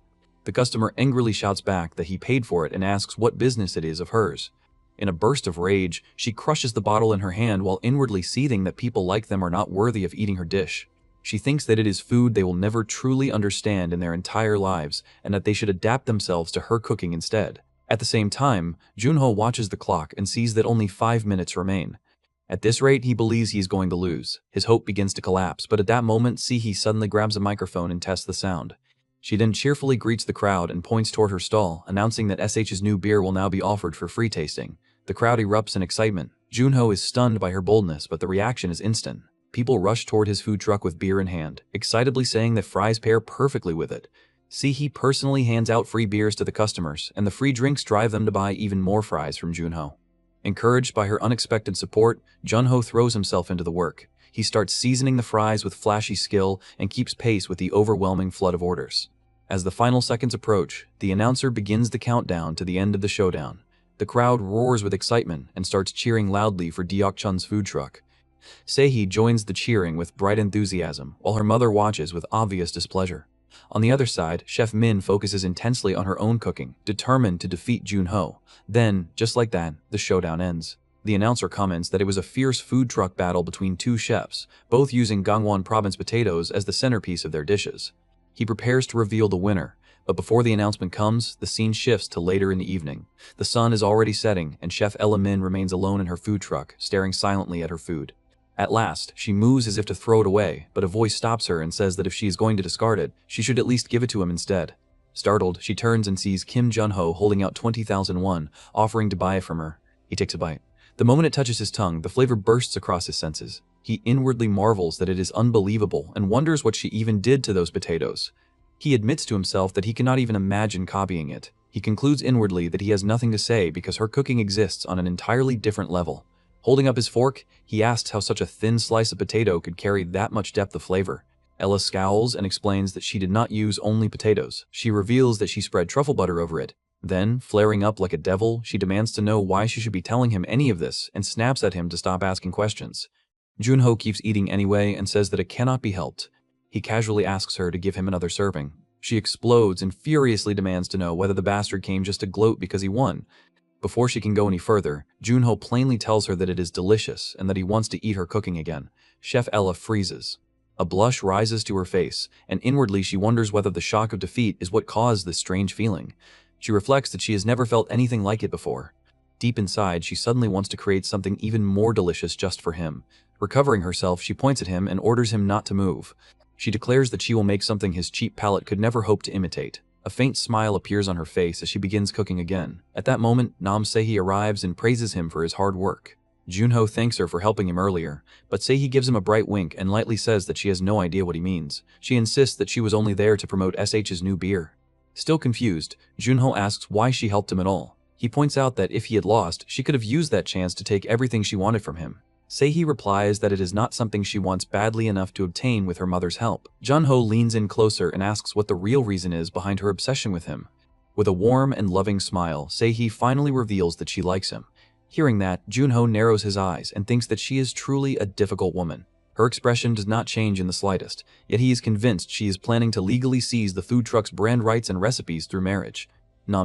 The customer angrily shouts back that he paid for it and asks what business it is of hers. In a burst of rage, she crushes the bottle in her hand while inwardly seething that people like them are not worthy of eating her dish. She thinks that it is food they will never truly understand in their entire lives and that they should adapt themselves to her cooking instead. At the same time, Jun-ho watches the clock and sees that only 5 minutes remain. At this rate, he believes he is going to lose. His hope begins to collapse, but at that moment, Se-hee suddenly grabs a microphone and tests the sound. She then cheerfully greets the crowd and points toward her stall, announcing that SH's new beer will now be offered for free tasting. The crowd erupts in excitement. Jun-ho is stunned by her boldness, but the reaction is instant. People rush toward his food truck with beer in hand, excitedly saying that fries pair perfectly with it. Se-hee personally hands out free beers to the customers, and the free drinks drive them to buy even more fries from Jun-ho. Encouraged by her unexpected support, Jun-ho throws himself into the work. He starts seasoning the fries with flashy skill and keeps pace with the overwhelming flood of orders. As the final seconds approach, the announcer begins the countdown to the end of the showdown. The crowd roars with excitement and starts cheering loudly for Deok-chun's food truck. Se-hee joins the cheering with bright enthusiasm, while her mother watches with obvious displeasure. On the other side, Chef Min focuses intensely on her own cooking, determined to defeat Jun-ho. Then, just like that, the showdown ends. The announcer comments that it was a fierce food truck battle between two chefs, both using Gangwon Province potatoes as the centerpiece of their dishes. He prepares to reveal the winner, but before the announcement comes, the scene shifts to later in the evening. The sun is already setting, and Chef Ella Min remains alone in her food truck, staring silently at her food. At last, she moves as if to throw it away, but a voice stops her and says that if she is going to discard it, she should at least give it to him instead. Startled, she turns and sees Kim Jun-ho holding out 20,000 won, offering to buy it from her. He takes a bite. The moment it touches his tongue, the flavor bursts across his senses. He inwardly marvels that it is unbelievable and wonders what she even did to those potatoes. He admits to himself that he cannot even imagine copying it. He concludes inwardly that he has nothing to say because her cooking exists on an entirely different level. Holding up his fork, he asks how such a thin slice of potato could carry that much depth of flavor. Ella scowls and explains that she did not use only potatoes. She reveals that she spread truffle butter over it. Then, flaring up like a devil, she demands to know why she should be telling him any of this and snaps at him to stop asking questions. Jun-ho keeps eating anyway and says that it cannot be helped. He casually asks her to give him another serving. She explodes and furiously demands to know whether the bastard came just to gloat because he won. Before she can go any further, Jun-ho plainly tells her that it is delicious and that he wants to eat her cooking again. Chef Ella freezes. A blush rises to her face, and inwardly she wonders whether the shock of defeat is what caused this strange feeling. She reflects that she has never felt anything like it before. Deep inside, she suddenly wants to create something even more delicious just for him. Recovering herself, she points at him and orders him not to move. She declares that she will make something his cheap palate could never hope to imitate. A faint smile appears on her face as she begins cooking again. At that moment, Se-hee arrives and praises him for his hard work. Jun-ho thanks her for helping him earlier, but Se-hee gives him a bright wink and lightly says that she has no idea what he means. She insists that she was only there to promote SH's new beer. Still confused, Jun-ho asks why she helped him at all. He points out that if he had lost, she could have used that chance to take everything she wanted from him. Se-hee replies that it is not something she wants badly enough to obtain with her mother's help. Jun-ho leans in closer and asks what the real reason is behind her obsession with him. With a warm and loving smile, Se-hee finally reveals that she likes him. Hearing that, Jun-ho narrows his eyes and thinks that she is truly a difficult woman. Her expression does not change in the slightest, yet he is convinced she is planning to legally seize the food truck's brand rights and recipes through marriage.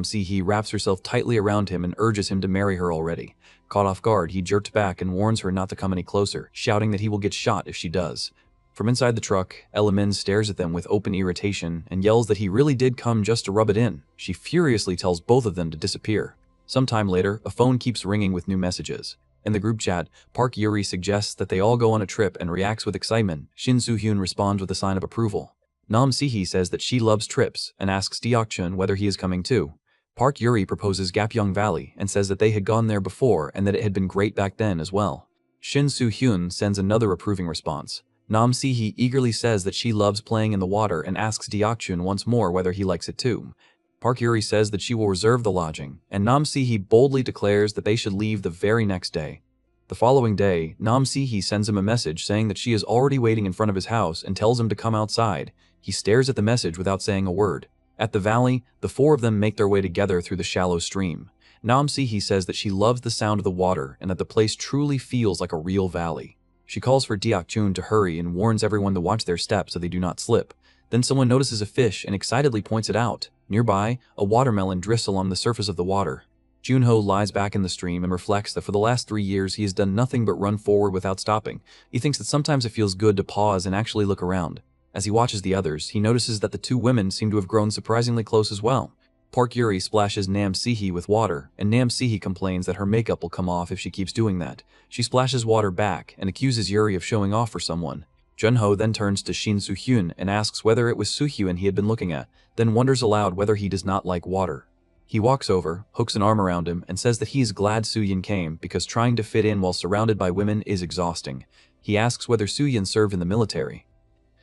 Se-hee wraps herself tightly around him and urges him to marry her already. Caught off guard, he jerked back and warns her not to come any closer, shouting that he will get shot if she does. From inside the truck, Ella-min stares at them with open irritation and yells that he really did come just to rub it in. She furiously tells both of them to disappear. Some time later, a phone keeps ringing with new messages. In the group chat, Park Yuri suggests that they all go on a trip and reacts with excitement. Shin Soo-hyun responds with a sign of approval. Se-hee says that she loves trips and asks Deok-chun whether he is coming too. Park Yuri proposes Gapyeong Valley and says that they had gone there before and that it had been great back then as well. Shin Soo-hyun sends another approving response. Se-hee eagerly says that she loves playing in the water and asks Deok-chun once more whether he likes it too. Park Yuri says that she will reserve the lodging, and Se-hee boldly declares that they should leave the very next day. The following day, Se-hee sends him a message saying that she is already waiting in front of his house and tells him to come outside. He stares at the message without saying a word. At the valley, the four of them make their way together through the shallow stream. Se-hee says that she loves the sound of the water and that the place truly feels like a real valley. She calls for Deok-chun to hurry and warns everyone to watch their steps so they do not slip. Then someone notices a fish and excitedly points it out. Nearby, a watermelon drifts along the surface of the water. Jun-ho lies back in the stream and reflects that for the last 3 years he has done nothing but run forward without stopping. He thinks that sometimes it feels good to pause and actually look around. As he watches the others, he notices that the two women seem to have grown surprisingly close as well. Park Yuri splashes Se-hee with water, and Se-hee complains that her makeup will come off if she keeps doing that. She splashes water back and accuses Yuri of showing off for someone. Jun-ho then turns to Shin Soo-hyun and asks whether it was Soo-hyun he had been looking at, then wonders aloud whether he does not like water. He walks over, hooks an arm around him, and says that he is glad Soo-hyun came because trying to fit in while surrounded by women is exhausting. He asks whether Soo-hyun served in the military.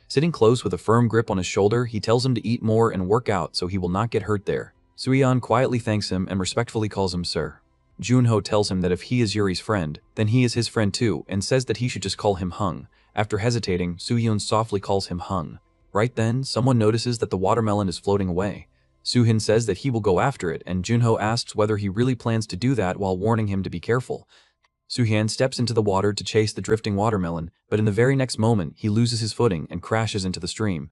Sitting close with a firm grip on his shoulder, he tells him to eat more and work out so he will not get hurt there. Soo-hyun quietly thanks him and respectfully calls him sir. Jun-ho tells him that if he is Yuri's friend, then he is his friend too, and says that he should just call him Hung. After hesitating, Soo-hyun softly calls him Hung. Right then, someone notices that the watermelon is floating away. Soo-hyun says that he will go after it, and Jun-ho asks whether he really plans to do that while warning him to be careful. Soo-hyun steps into the water to chase the drifting watermelon, but in the very next moment, he loses his footing and crashes into the stream.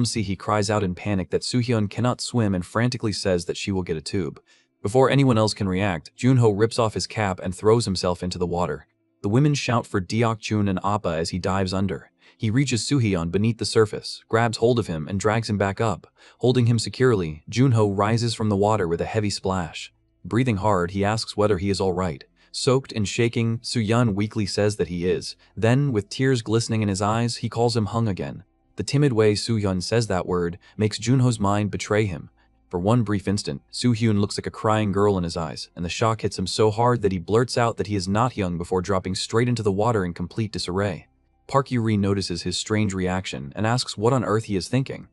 Se-hee cries out in panic that Soo-hyun cannot swim and frantically says that she will get a tube. Before anyone else can react, Jun-ho rips off his cap and throws himself into the water. The women shout for Deok-chun and Appa as he dives under. He reaches Soo-hyun beneath the surface, grabs hold of him, and drags him back up. Holding him securely, Jun-ho rises from the water with a heavy splash. Breathing hard, he asks whether he is all right. Soaked and shaking, Soo-hyun weakly says that he is. Then, with tears glistening in his eyes, he calls him Hung again. The timid way Soo-hyun says that word makes Jun-ho's mind betray him. For one brief instant, Soo-hyun looks like a crying girl in his eyes, and the shock hits him so hard that he blurts out that he is not young before dropping straight into the water in complete disarray. Park Yuri notices his strange reaction and asks what on earth he is thinking.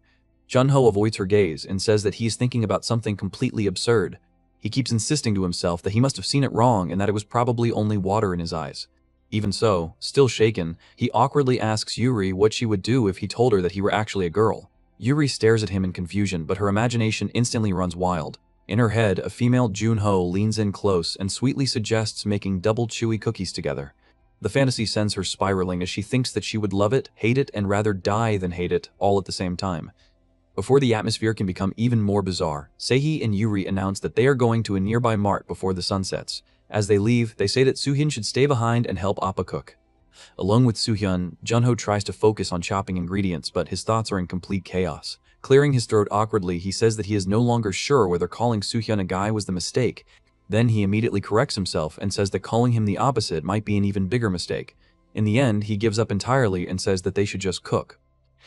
Jun-ho avoids her gaze and says that he is thinking about something completely absurd. He keeps insisting to himself that he must have seen it wrong and that it was probably only water in his eyes. Even so, still shaken, he awkwardly asks Yuri what she would do if he told her that he were actually a girl. Yuri stares at him in confusion, but her imagination instantly runs wild. In her head, a female Jun-ho leans in close and sweetly suggests making double chewy cookies together. The fantasy sends her spiraling as she thinks that she would love it, hate it, and rather die than hate it, all at the same time. Before the atmosphere can become even more bizarre, Se-hee and Yuri announce that they are going to a nearby mart before the sun sets. As they leave, they say that Soo-hyun should stay behind and help Appa cook. Along with Soo-hyun, Jun-ho tries to focus on chopping ingredients, but his thoughts are in complete chaos. Clearing his throat awkwardly, he says that he is no longer sure whether calling Soo-hyun a guy was the mistake. Then he immediately corrects himself and says that calling him the opposite might be an even bigger mistake. In the end, he gives up entirely and says that they should just cook.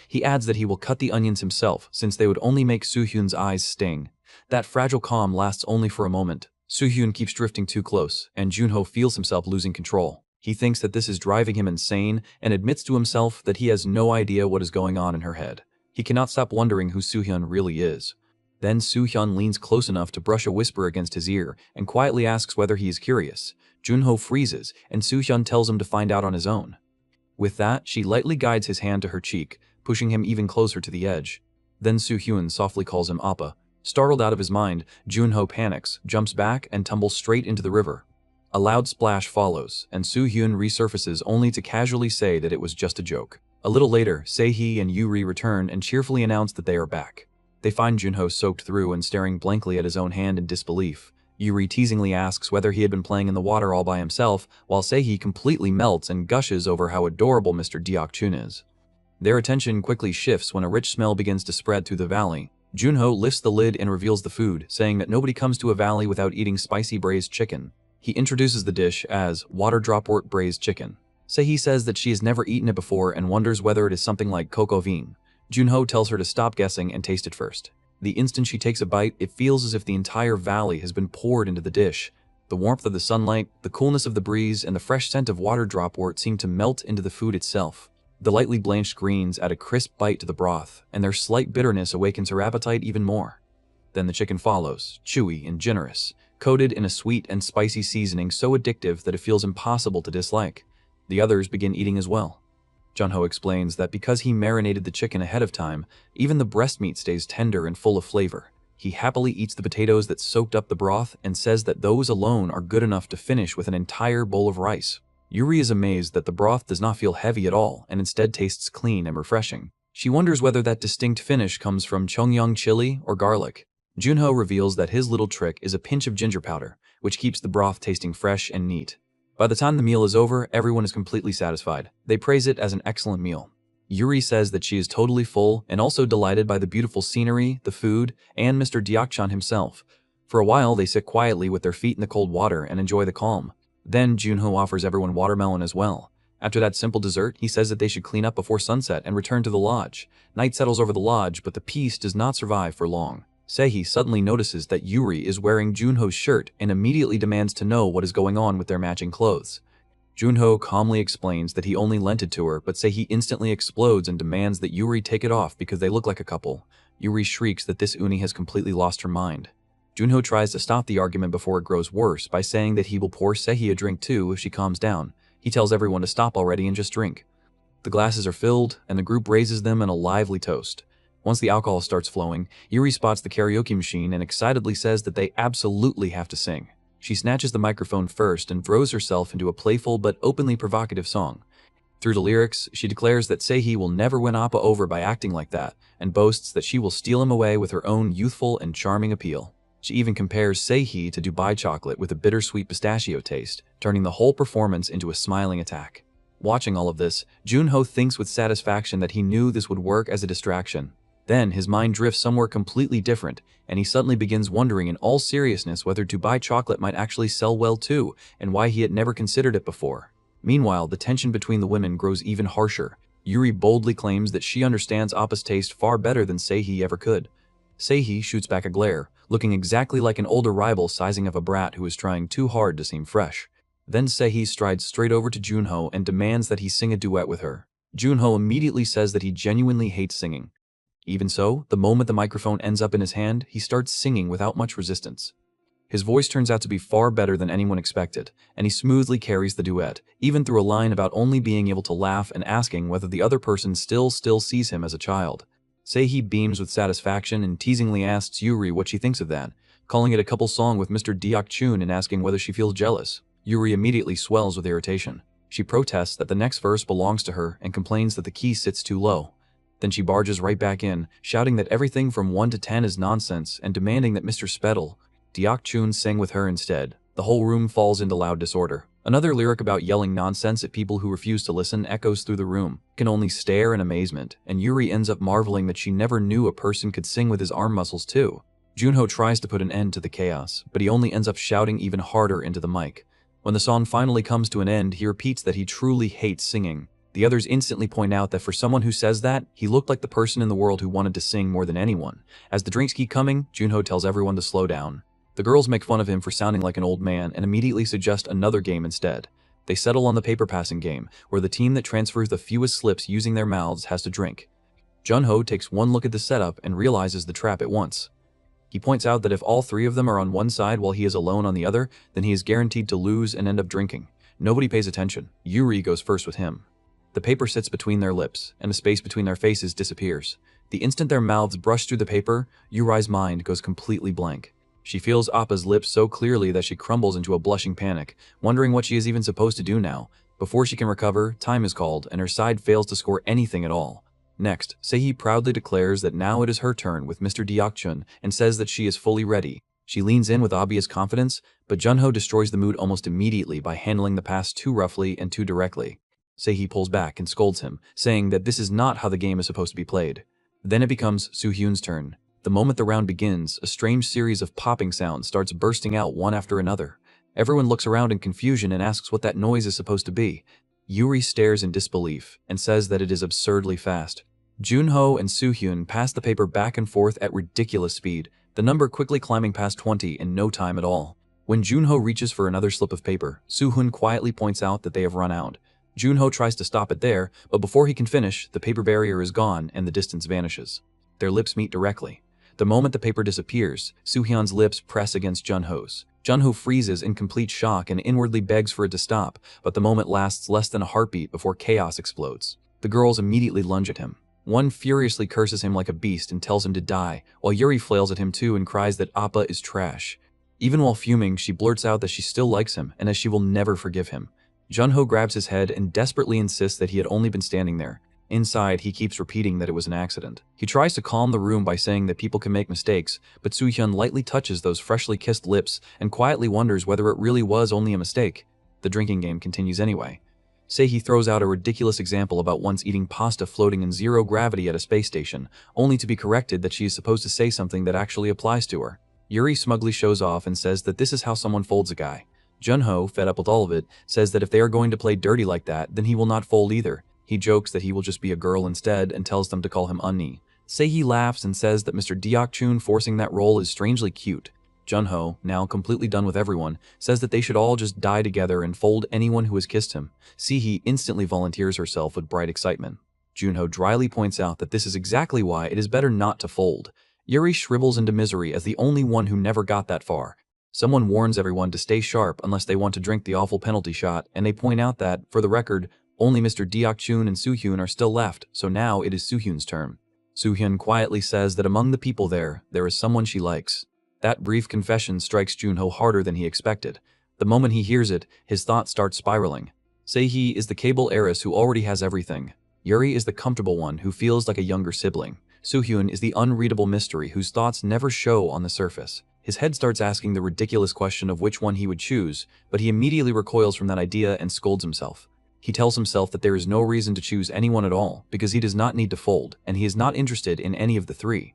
He adds that he will cut the onions himself since they would only make Soo-hyun's eyes sting. That fragile calm lasts only for a moment. Soo-hyun keeps drifting too close, and Jun-ho feels himself losing control. He thinks that this is driving him insane and admits to himself that he has no idea what is going on in her head. He cannot stop wondering who Soo-hyun really is. Then Soo-hyun leans close enough to brush a whisper against his ear and quietly asks whether he is curious. Jun-ho freezes, and Soo-hyun tells him to find out on his own. With that, she lightly guides his hand to her cheek, pushing him even closer to the edge. Then Soo-hyun softly calls him Appa. Startled out of his mind, Jun-ho panics, jumps back, and tumbles straight into the river. A loud splash follows, and Soo-hyun resurfaces only to casually say that it was just a joke. A little later, Se-hee and Yuri return and cheerfully announce that they are back. They find Jun-ho soaked through and staring blankly at his own hand in disbelief. Yuri teasingly asks whether he had been playing in the water all by himself, while Se-hee completely melts and gushes over how adorable Mr. Deok-chun is. Their attention quickly shifts when a rich smell begins to spread through the valley. Jun-ho lifts the lid and reveals the food, saying that nobody comes to a valley without eating spicy braised chicken. He introduces the dish as water dropwort braised chicken. Se-hee says that she has never eaten it before and wonders whether it is something like coq au vin. Jun-ho tells her to stop guessing and taste it first. The instant she takes a bite, it feels as if the entire valley has been poured into the dish. The warmth of the sunlight, the coolness of the breeze, and the fresh scent of water dropwort seem to melt into the food itself. The lightly blanched greens add a crisp bite to the broth, and their slight bitterness awakens her appetite even more. Then the chicken follows, chewy and generous, coated in a sweet and spicy seasoning so addictive that it feels impossible to dislike. The others begin eating as well. Jun-ho explains that because he marinated the chicken ahead of time, even the breast meat stays tender and full of flavor. He happily eats the potatoes that soaked up the broth and says that those alone are good enough to finish with an entire bowl of rice. Yuri is amazed that the broth does not feel heavy at all and instead tastes clean and refreshing. She wonders whether that distinct finish comes from Cheongyang chili or garlic. Jun-ho reveals that his little trick is a pinch of ginger powder, which keeps the broth tasting fresh and neat. By the time the meal is over, everyone is completely satisfied. They praise it as an excellent meal. Yuri says that she is totally full and also delighted by the beautiful scenery, the food, and Mr. Deok-chun himself. For a while, they sit quietly with their feet in the cold water and enjoy the calm. Then Jun-ho offers everyone watermelon as well. After that simple dessert, he says that they should clean up before sunset and return to the lodge. Night settles over the lodge, but the peace does not survive for long. Se-hee suddenly notices that Yuri is wearing Jun-ho's shirt and immediately demands to know what is going on with their matching clothes. Jun-ho calmly explains that he only lent it to her, but Se-hee instantly explodes and demands that Yuri take it off because they look like a couple. Yuri shrieks that this uni has completely lost her mind. Jun-ho tries to stop the argument before it grows worse by saying that he will pour Se-hee a drink too if she calms down. He tells everyone to stop already and just drink. The glasses are filled, and the group raises them in a lively toast. Once the alcohol starts flowing, Yuri spots the karaoke machine and excitedly says that they absolutely have to sing. She snatches the microphone first and throws herself into a playful but openly provocative song. Through the lyrics, she declares that Se-hee will never win Appa over by acting like that, and boasts that she will steal him away with her own youthful and charming appeal. She even compares Se-hee to Dubai chocolate with a bittersweet pistachio taste, turning the whole performance into a smiling attack. Watching all of this, Jun-ho thinks with satisfaction that he knew this would work as a distraction. Then his mind drifts somewhere completely different, and he suddenly begins wondering in all seriousness whether Dubai chocolate might actually sell well too, and why he had never considered it before. Meanwhile, the tension between the women grows even harsher. Yuri boldly claims that she understands Appa's taste far better than Se-hee ever could. Se-hee shoots back a glare, looking exactly like an older rival sizing up a brat who is trying too hard to seem fresh. Then Se-hee strides straight over to Jun-ho and demands that he sing a duet with her. Jun-ho immediately says that he genuinely hates singing. Even so, the moment the microphone ends up in his hand, he starts singing without much resistance. His voice turns out to be far better than anyone expected, and he smoothly carries the duet, even through a line about only being able to laugh and asking whether the other person still sees him as a child. Se-hee beams with satisfaction and teasingly asks Yuri what she thinks of that, calling it a couple song with Mr. Deok-chun and asking whether she feels jealous. Yuri immediately swells with irritation. She protests that the next verse belongs to her and complains that the key sits too low. Then she barges right back in, shouting that everything from 1 to 10 is nonsense and demanding that Mr. Deok-chun sing with her instead. The whole room falls into loud disorder. Another lyric about yelling nonsense at people who refuse to listen echoes through the room. Can only stare in amazement, and Yuri ends up marveling that she never knew a person could sing with his arm muscles too. Jun-ho tries to put an end to the chaos, but he only ends up shouting even harder into the mic. When the song finally comes to an end, he repeats that he truly hates singing. The others instantly point out that for someone who says that, he looked like the person in the world who wanted to sing more than anyone. As the drinks keep coming, Jun-ho tells everyone to slow down. The girls make fun of him for sounding like an old man and immediately suggest another game instead. They settle on the paper passing game, where the team that transfers the fewest slips using their mouths has to drink. Jun-ho takes one look at the setup and realizes the trap at once. He points out that if all three of them are on one side while he is alone on the other, then he is guaranteed to lose and end up drinking. Nobody pays attention. Yuri goes first with him. The paper sits between their lips, and the space between their faces disappears. The instant their mouths brush through the paper, Yuri's mind goes completely blank. She feels Appa's lips so clearly that she crumbles into a blushing panic, wondering what she is even supposed to do now. Before she can recover, time is called, and her side fails to score anything at all. Next, Se-hee proudly declares that now it is her turn with Mr. Deok-chun and says that she is fully ready. She leans in with obvious confidence, but Jun-ho destroys the mood almost immediately by handling the pass too roughly and too directly. Se-hee pulls back and scolds him, saying that this is not how the game is supposed to be played. Then it becomes Soo-hyun's turn. The moment the round begins, a strange series of popping sounds starts bursting out one after another. Everyone looks around in confusion and asks what that noise is supposed to be. Yuri stares in disbelief and says that it is absurdly fast. Jun-ho and Soo-hyun pass the paper back and forth at ridiculous speed, the number quickly climbing past 20 in no time at all. When Jun-ho reaches for another slip of paper, Soo-hyun quietly points out that they have run out. Jun-ho tries to stop it there, but before he can finish, the paper barrier is gone and the distance vanishes. Their lips meet directly. The moment the paper disappears, Soo-hyun's lips press against Jun-ho's. Jun-ho freezes in complete shock and inwardly begs for it to stop, but the moment lasts less than a heartbeat before chaos explodes. The girls immediately lunge at him. One furiously curses him like a beast and tells him to die, while Yuri flails at him too and cries that Appa is trash. Even while fuming, she blurts out that she still likes him and that she will never forgive him. Jun-ho grabs his head and desperately insists that he had only been standing there. Inside, he keeps repeating that it was an accident. He tries to calm the room by saying that people can make mistakes, but Soo-hyun lightly touches those freshly kissed lips and quietly wonders whether it really was only a mistake. The drinking game continues anyway. Se-hee throws out a ridiculous example about once eating pasta floating in zero gravity at a space station, only to be corrected that she is supposed to say something that actually applies to her. Yuri smugly shows off and says that this is how someone folds a guy. Jun-ho, fed up with all of it, says that if they are going to play dirty like that, then he will not fold either. He jokes that he will just be a girl instead and tells them to call him Unni. Se-hee laughs and says that Mr. Deok-chun forcing that role is strangely cute. Jun-ho, now completely done with everyone, says that they should all just die together and fold anyone who has kissed him. Se-hee instantly volunteers herself with bright excitement. Jun-ho dryly points out that this is exactly why it is better not to fold. Yuri shrivels into misery as the only one who never got that far. Someone warns everyone to stay sharp unless they want to drink the awful penalty shot, and they point out that, for the record, only Mr. Deok-chun and Soo-hyun are still left, so now it is Soo-hyun's turn. Soo-hyun quietly says that among the people there is someone she likes. That brief confession strikes Jun-ho harder than he expected. The moment he hears it, his thoughts start spiraling. Se-hee is the cable heiress who already has everything. Yuri is the comfortable one who feels like a younger sibling. Soo-hyun is the unreadable mystery whose thoughts never show on the surface. His head starts asking the ridiculous question of which one he would choose, but he immediately recoils from that idea and scolds himself. He tells himself that there is no reason to choose anyone at all, because he does not need to fold, and he is not interested in any of the three.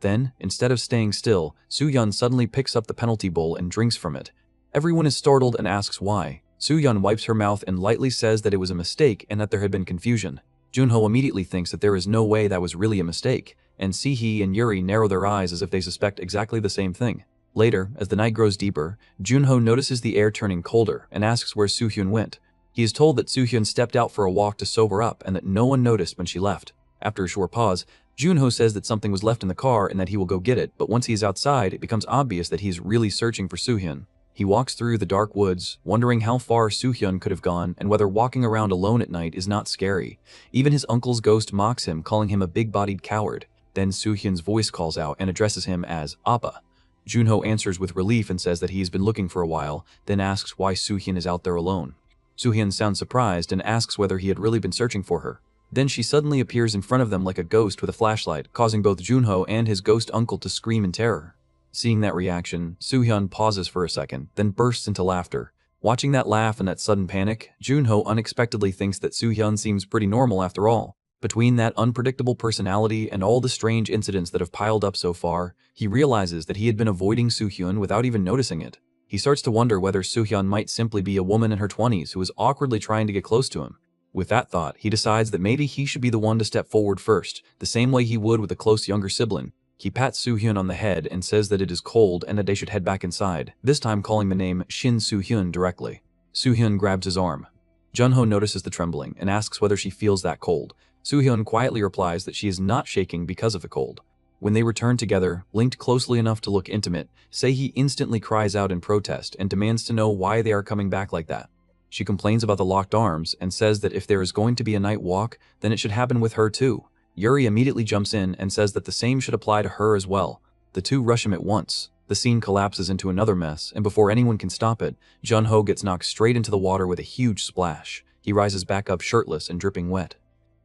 Then, instead of staying still, Soo-hyun suddenly picks up the penalty bowl and drinks from it. Everyone is startled and asks why. Soo-hyun wipes her mouth and lightly says that it was a mistake and that there had been confusion. Jun-ho immediately thinks that there is no way that was really a mistake, and Se-hee and Yuri narrow their eyes as if they suspect exactly the same thing. Later, as the night grows deeper, Jun-ho notices the air turning colder and asks where Soo-hyun went. He is told that Soo-hyun stepped out for a walk to sober up and that no one noticed when she left. After a short pause, Jun-ho says that something was left in the car and that he will go get it, but once he is outside, it becomes obvious that he is really searching for Soo-hyun. He walks through the dark woods, wondering how far Soo-hyun could have gone and whether walking around alone at night is not scary. Even his uncle's ghost mocks him, calling him a big-bodied coward. Then Soo-hyun's voice calls out and addresses him as Appa. Jun-ho answers with relief and says that he has been looking for a while, then asks why Soo-hyun is out there alone. Soo-hyun sounds surprised and asks whether he had really been searching for her. Then she suddenly appears in front of them like a ghost with a flashlight, causing both Jun-ho and his ghost uncle to scream in terror. Seeing that reaction, Soo-hyun pauses for a second, then bursts into laughter. Watching that laugh and that sudden panic, Jun-ho unexpectedly thinks that Soo-hyun seems pretty normal after all. Between that unpredictable personality and all the strange incidents that have piled up so far, he realizes that he had been avoiding Soo-hyun without even noticing it. He starts to wonder whether Soo-hyun might simply be a woman in her 20s who is awkwardly trying to get close to him. With that thought, he decides that maybe he should be the one to step forward first, the same way he would with a close younger sibling. He pats Soo-hyun on the head and says that it is cold and that they should head back inside, this time calling the name Shin Soo-hyun directly. Soo-hyun grabs his arm. Jun-ho notices the trembling and asks whether she feels that cold. Soo-hyun quietly replies that she is not shaking because of the cold. When they return together, linked closely enough to look intimate, Se-hee instantly cries out in protest and demands to know why they are coming back like that. She complains about the locked arms and says that if there is going to be a night walk, then it should happen with her too. Yuri immediately jumps in and says that the same should apply to her as well. The two rush him at once. The scene collapses into another mess, and before anyone can stop it, Jun-ho gets knocked straight into the water with a huge splash. He rises back up shirtless and dripping wet.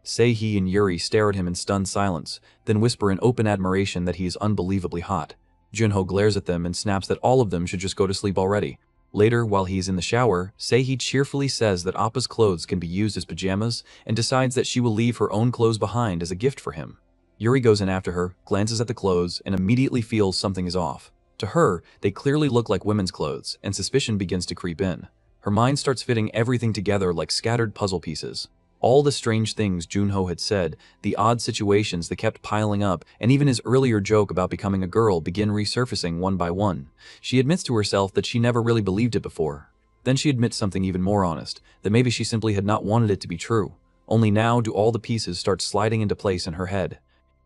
Se-hee and Yuri stare at him in stunned silence, then whisper in open admiration that he is unbelievably hot. Jun-ho glares at them and snaps that all of them should just go to sleep already. Later, while he's in the shower, Se-hee cheerfully says that Appa's clothes can be used as pajamas and decides that she will leave her own clothes behind as a gift for him. Yuri goes in after her, glances at the clothes, and immediately feels something is off. To her, they clearly look like women's clothes, and suspicion begins to creep in. Her mind starts fitting everything together like scattered puzzle pieces. All the strange things Jun-ho had said, the odd situations that kept piling up, and even his earlier joke about becoming a girl begin resurfacing one by one. She admits to herself that she never really believed it before. Then she admits something even more honest, that maybe she simply had not wanted it to be true. Only now do all the pieces start sliding into place in her head.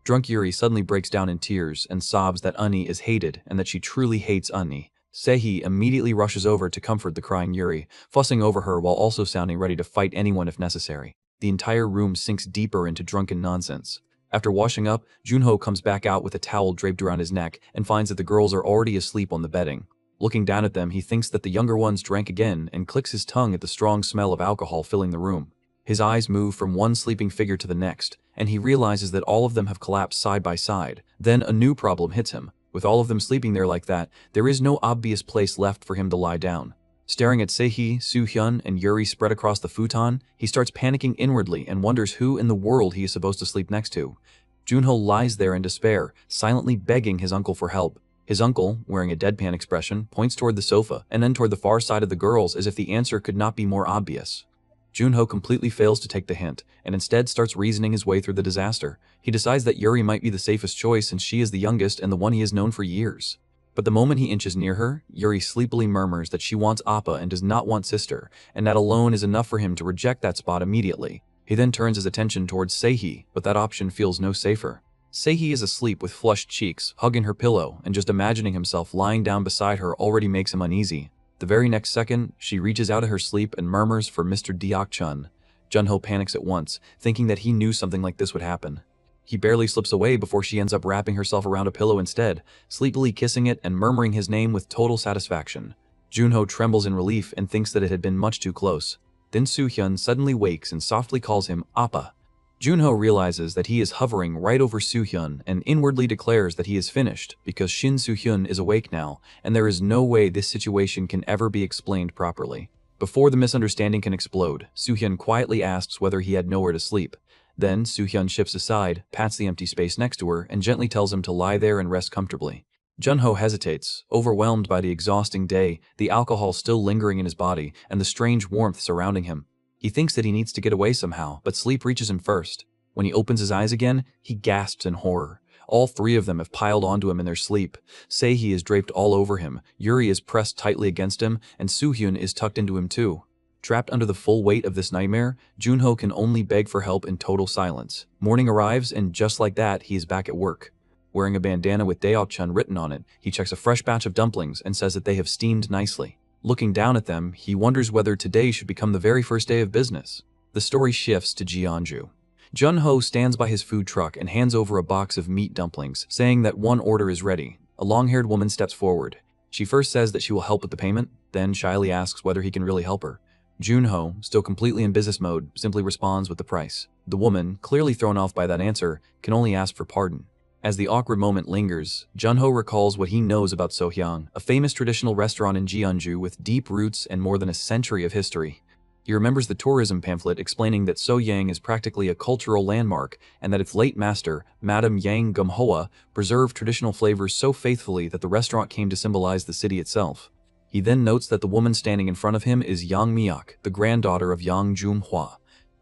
Drunk Yuri suddenly breaks down in tears and sobs that Unni is hated and that she truly hates Unni. Se-hee immediately rushes over to comfort the crying Yuri, fussing over her while also sounding ready to fight anyone if necessary. The entire room sinks deeper into drunken nonsense. After washing up, Jun-ho comes back out with a towel draped around his neck and finds that the girls are already asleep on the bedding. Looking down at them, he thinks that the younger ones drank again and clicks his tongue at the strong smell of alcohol filling the room. His eyes move from one sleeping figure to the next, and he realizes that all of them have collapsed side by side. Then a new problem hits him. With all of them sleeping there like that, there is no obvious place left for him to lie down. Staring at Se-hee, Soo-hyun, and Yuri spread across the futon, he starts panicking inwardly and wonders who in the world he is supposed to sleep next to. Jun-ho lies there in despair, silently begging his uncle for help. His uncle, wearing a deadpan expression, points toward the sofa and then toward the far side of the girls as if the answer could not be more obvious. Jun-ho completely fails to take the hint, and instead starts reasoning his way through the disaster. He decides that Yuri might be the safest choice since she is the youngest and the one he has known for years. But the moment he inches near her, Yuri sleepily murmurs that she wants Appa and does not want sister, and that alone is enough for him to reject that spot immediately. He then turns his attention towards Se-hee, but that option feels no safer. Se-hee is asleep with flushed cheeks, hugging her pillow, and just imagining himself lying down beside her already makes him uneasy. The very next second, she reaches out of her sleep and murmurs for Mr. Deok-chun. Jun-ho panics at once, thinking that he knew something like this would happen. He barely slips away before she ends up wrapping herself around a pillow instead, sleepily kissing it and murmuring his name with total satisfaction. Jun-ho trembles in relief and thinks that it had been much too close. Then Soo-hyun suddenly wakes and softly calls him Appa. Jun-ho realizes that he is hovering right over Soo-hyun and inwardly declares that he is finished because Shin Soo-hyun is awake now, and there is no way this situation can ever be explained properly. Before the misunderstanding can explode, Soo-hyun quietly asks whether he had nowhere to sleep. Then Soo-hyun shifts aside, pats the empty space next to her, and gently tells him to lie there and rest comfortably. Jun-ho hesitates, overwhelmed by the exhausting day, the alcohol still lingering in his body, and the strange warmth surrounding him. He thinks that he needs to get away somehow, but sleep reaches him first. When he opens his eyes again, he gasps in horror. All three of them have piled onto him in their sleep. Se-hee is draped all over him, Yuri is pressed tightly against him, and Soo-hyun is tucked into him too. Trapped under the full weight of this nightmare, Jun-ho can only beg for help in total silence. Morning arrives, and just like that, he is back at work. Wearing a bandana with Deok-chun written on it, he checks a fresh batch of dumplings and says that they have steamed nicely. Looking down at them, he wonders whether today should become the very first day of business. The story shifts to Jeonju. Jun-ho stands by his food truck and hands over a box of meat dumplings, saying that one order is ready. A long-haired woman steps forward. She first says that she will help with the payment, then shyly asks whether he can really help her. Jun-ho, still completely in business mode, simply responds with the price. The woman, clearly thrown off by that answer, can only ask for pardon. As the awkward moment lingers, Jun-ho recalls what he knows about Sohyang, a famous traditional restaurant in Jeonju with deep roots and more than a century of history. He remembers the tourism pamphlet explaining that Sohyang is practically a cultural landmark and that its late master, Madame Yang Gumhoa, preserved traditional flavors so faithfully that the restaurant came to symbolize the city itself. He then notes that the woman standing in front of him is Yang Miak, the granddaughter of Yang Jung-hwa.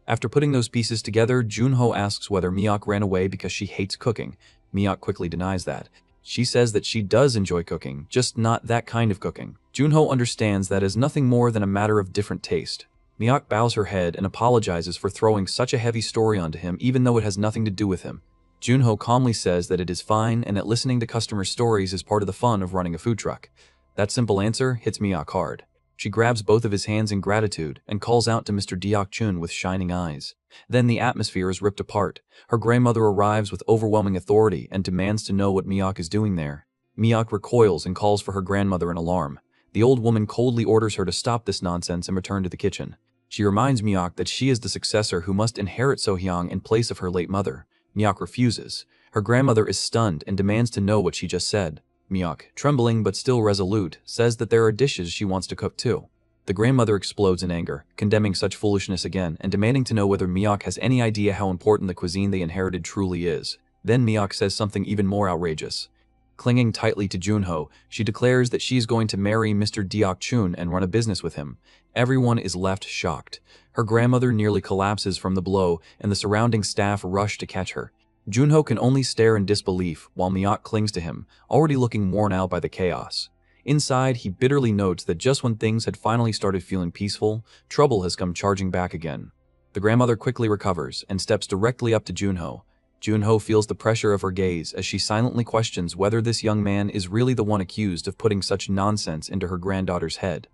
After putting those pieces together, Jun-ho asks whether Miyok ran away because she hates cooking. Miyok quickly denies that. She says that she does enjoy cooking, just not that kind of cooking. Jun-ho understands that is nothing more than a matter of different taste. Miyok bows her head and apologizes for throwing such a heavy story onto him even though it has nothing to do with him. Jun-ho calmly says that it is fine and that listening to customers' stories is part of the fun of running a food truck. That simple answer hits Miyok hard. She grabs both of his hands in gratitude and calls out to Mr. Deok-chun with shining eyes. Then the atmosphere is ripped apart. Her grandmother arrives with overwhelming authority and demands to know what Miyok is doing there. Miyok recoils and calls for her grandmother in alarm. The old woman coldly orders her to stop this nonsense and return to the kitchen. She reminds Miyok that she is the successor who must inherit Se-hee in place of her late mother. Miyok refuses. Her grandmother is stunned and demands to know what she just said. Miyok, trembling but still resolute, says that there are dishes she wants to cook too. The grandmother explodes in anger, condemning such foolishness again and demanding to know whether Miyok has any idea how important the cuisine they inherited truly is. Then Miyok says something even more outrageous. Clinging tightly to Jun-ho, she declares that she is going to marry Mr. Deok-chun and run a business with him. Everyone is left shocked. Her grandmother nearly collapses from the blow, and the surrounding staff rush to catch her. Jun-ho can only stare in disbelief while Miyok clings to him, already looking worn out by the chaos. Inside, he bitterly notes that just when things had finally started feeling peaceful, trouble has come charging back again. The grandmother quickly recovers and steps directly up to Jun-ho. Jun-ho feels the pressure of her gaze as she silently questions whether this young man is really the one accused of putting such nonsense into her granddaughter's head.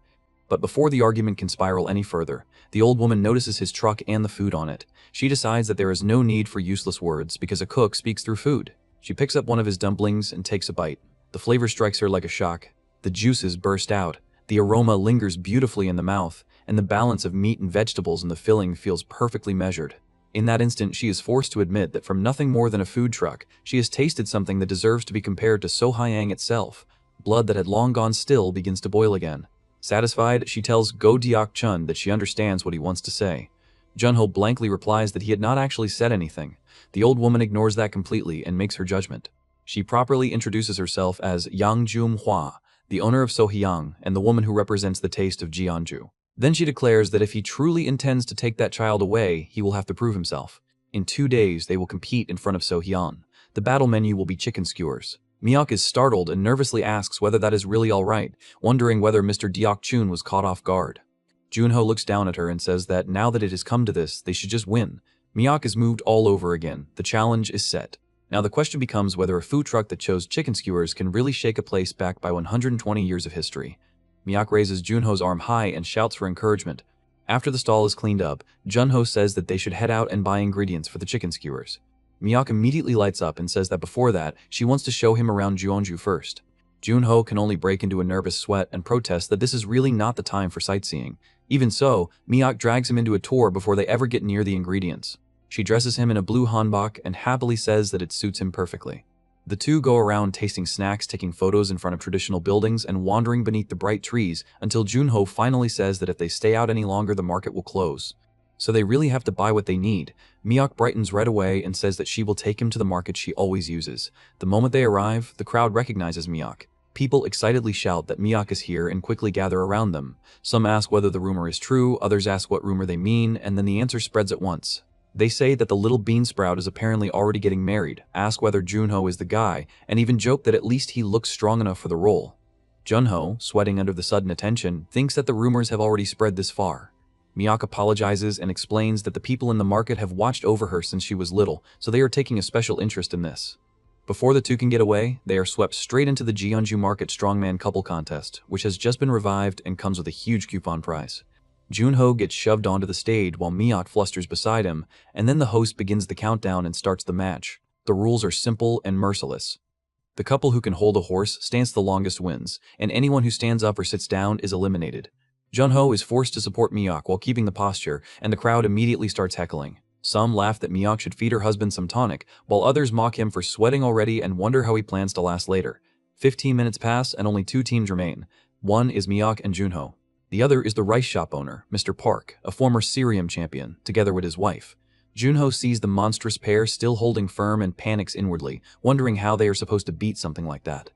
But before the argument can spiral any further, the old woman notices his truck and the food on it. She decides that there is no need for useless words because a cook speaks through food. She picks up one of his dumplings and takes a bite. The flavor strikes her like a shock. The juices burst out. The aroma lingers beautifully in the mouth, and the balance of meat and vegetables in the filling feels perfectly measured. In that instant, she is forced to admit that from nothing more than a food truck, she has tasted something that deserves to be compared to Se-hee itself. Blood that had long gone still begins to boil again. Satisfied, she tells Uncle Deok-chun that she understands what he wants to say. Jun-ho blankly replies that he had not actually said anything. The old woman ignores that completely and makes her judgment. She properly introduces herself as Yang Jun-hwa, the owner of Se-hee and the woman who represents the taste of Jeonju. Then she declares that if he truly intends to take that child away, he will have to prove himself. In 2 days, they will compete in front of Se-hee. The battle menu will be chicken skewers. Miyok is startled and nervously asks whether that is really all right, wondering whether Mr. Deok-chun was caught off guard. Jun-ho looks down at her and says that now that it has come to this, they should just win. Miyok is moved all over again. The challenge is set. Now the question becomes whether a food truck that chose chicken skewers can really shake a place backed by 120 years of history. Miyok raises Jun-ho's arm high and shouts for encouragement. After the stall is cleaned up, Jun-ho says that they should head out and buy ingredients for the chicken skewers. Miyok immediately lights up and says that before that, she wants to show him around Jeonju first. Jun-ho can only break into a nervous sweat and protests that this is really not the time for sightseeing. Even so, Miyok drags him into a tour before they ever get near the ingredients. She dresses him in a blue hanbok and happily says that it suits him perfectly. The two go around tasting snacks, taking photos in front of traditional buildings, and wandering beneath the bright trees until Jun-ho finally says that if they stay out any longer, the market will close. So they really have to buy what they need. Miyok brightens right away and says that she will take him to the market she always uses. The moment they arrive, the crowd recognizes Miyok. People excitedly shout that Miyok is here and quickly gather around them. Some ask whether the rumor is true, others ask what rumor they mean, and then the answer spreads at once. They say that the little bean sprout is apparently already getting married, ask whether Jun-ho is the guy, and even joke that at least he looks strong enough for the role. Jun-ho, sweating under the sudden attention, thinks that the rumors have already spread this far. Miyok apologizes and explains that the people in the market have watched over her since she was little, so they are taking a special interest in this. Before the two can get away, they are swept straight into the Jeonju Market Strongman Couple Contest, which has just been revived and comes with a huge coupon prize. Jun-ho gets shoved onto the stage while Miyok flusters beside him, and then the host begins the countdown and starts the match. The rules are simple and merciless. The couple who can hold a horse stands the longest wins, and anyone who stands up or sits down is eliminated. Jun-ho is forced to support Miyok while keeping the posture, and the crowd immediately starts heckling. Some laugh that Miyok should feed her husband some tonic, while others mock him for sweating already and wonder how he plans to last later. 15 minutes pass and only 2 teams remain. One is Miyok and Jun-ho. The other is the rice shop owner, Mr. Park, a former Cerium champion, together with his wife. Jun-ho sees the monstrous pair still holding firm and panics inwardly, wondering how they are supposed to beat something like that.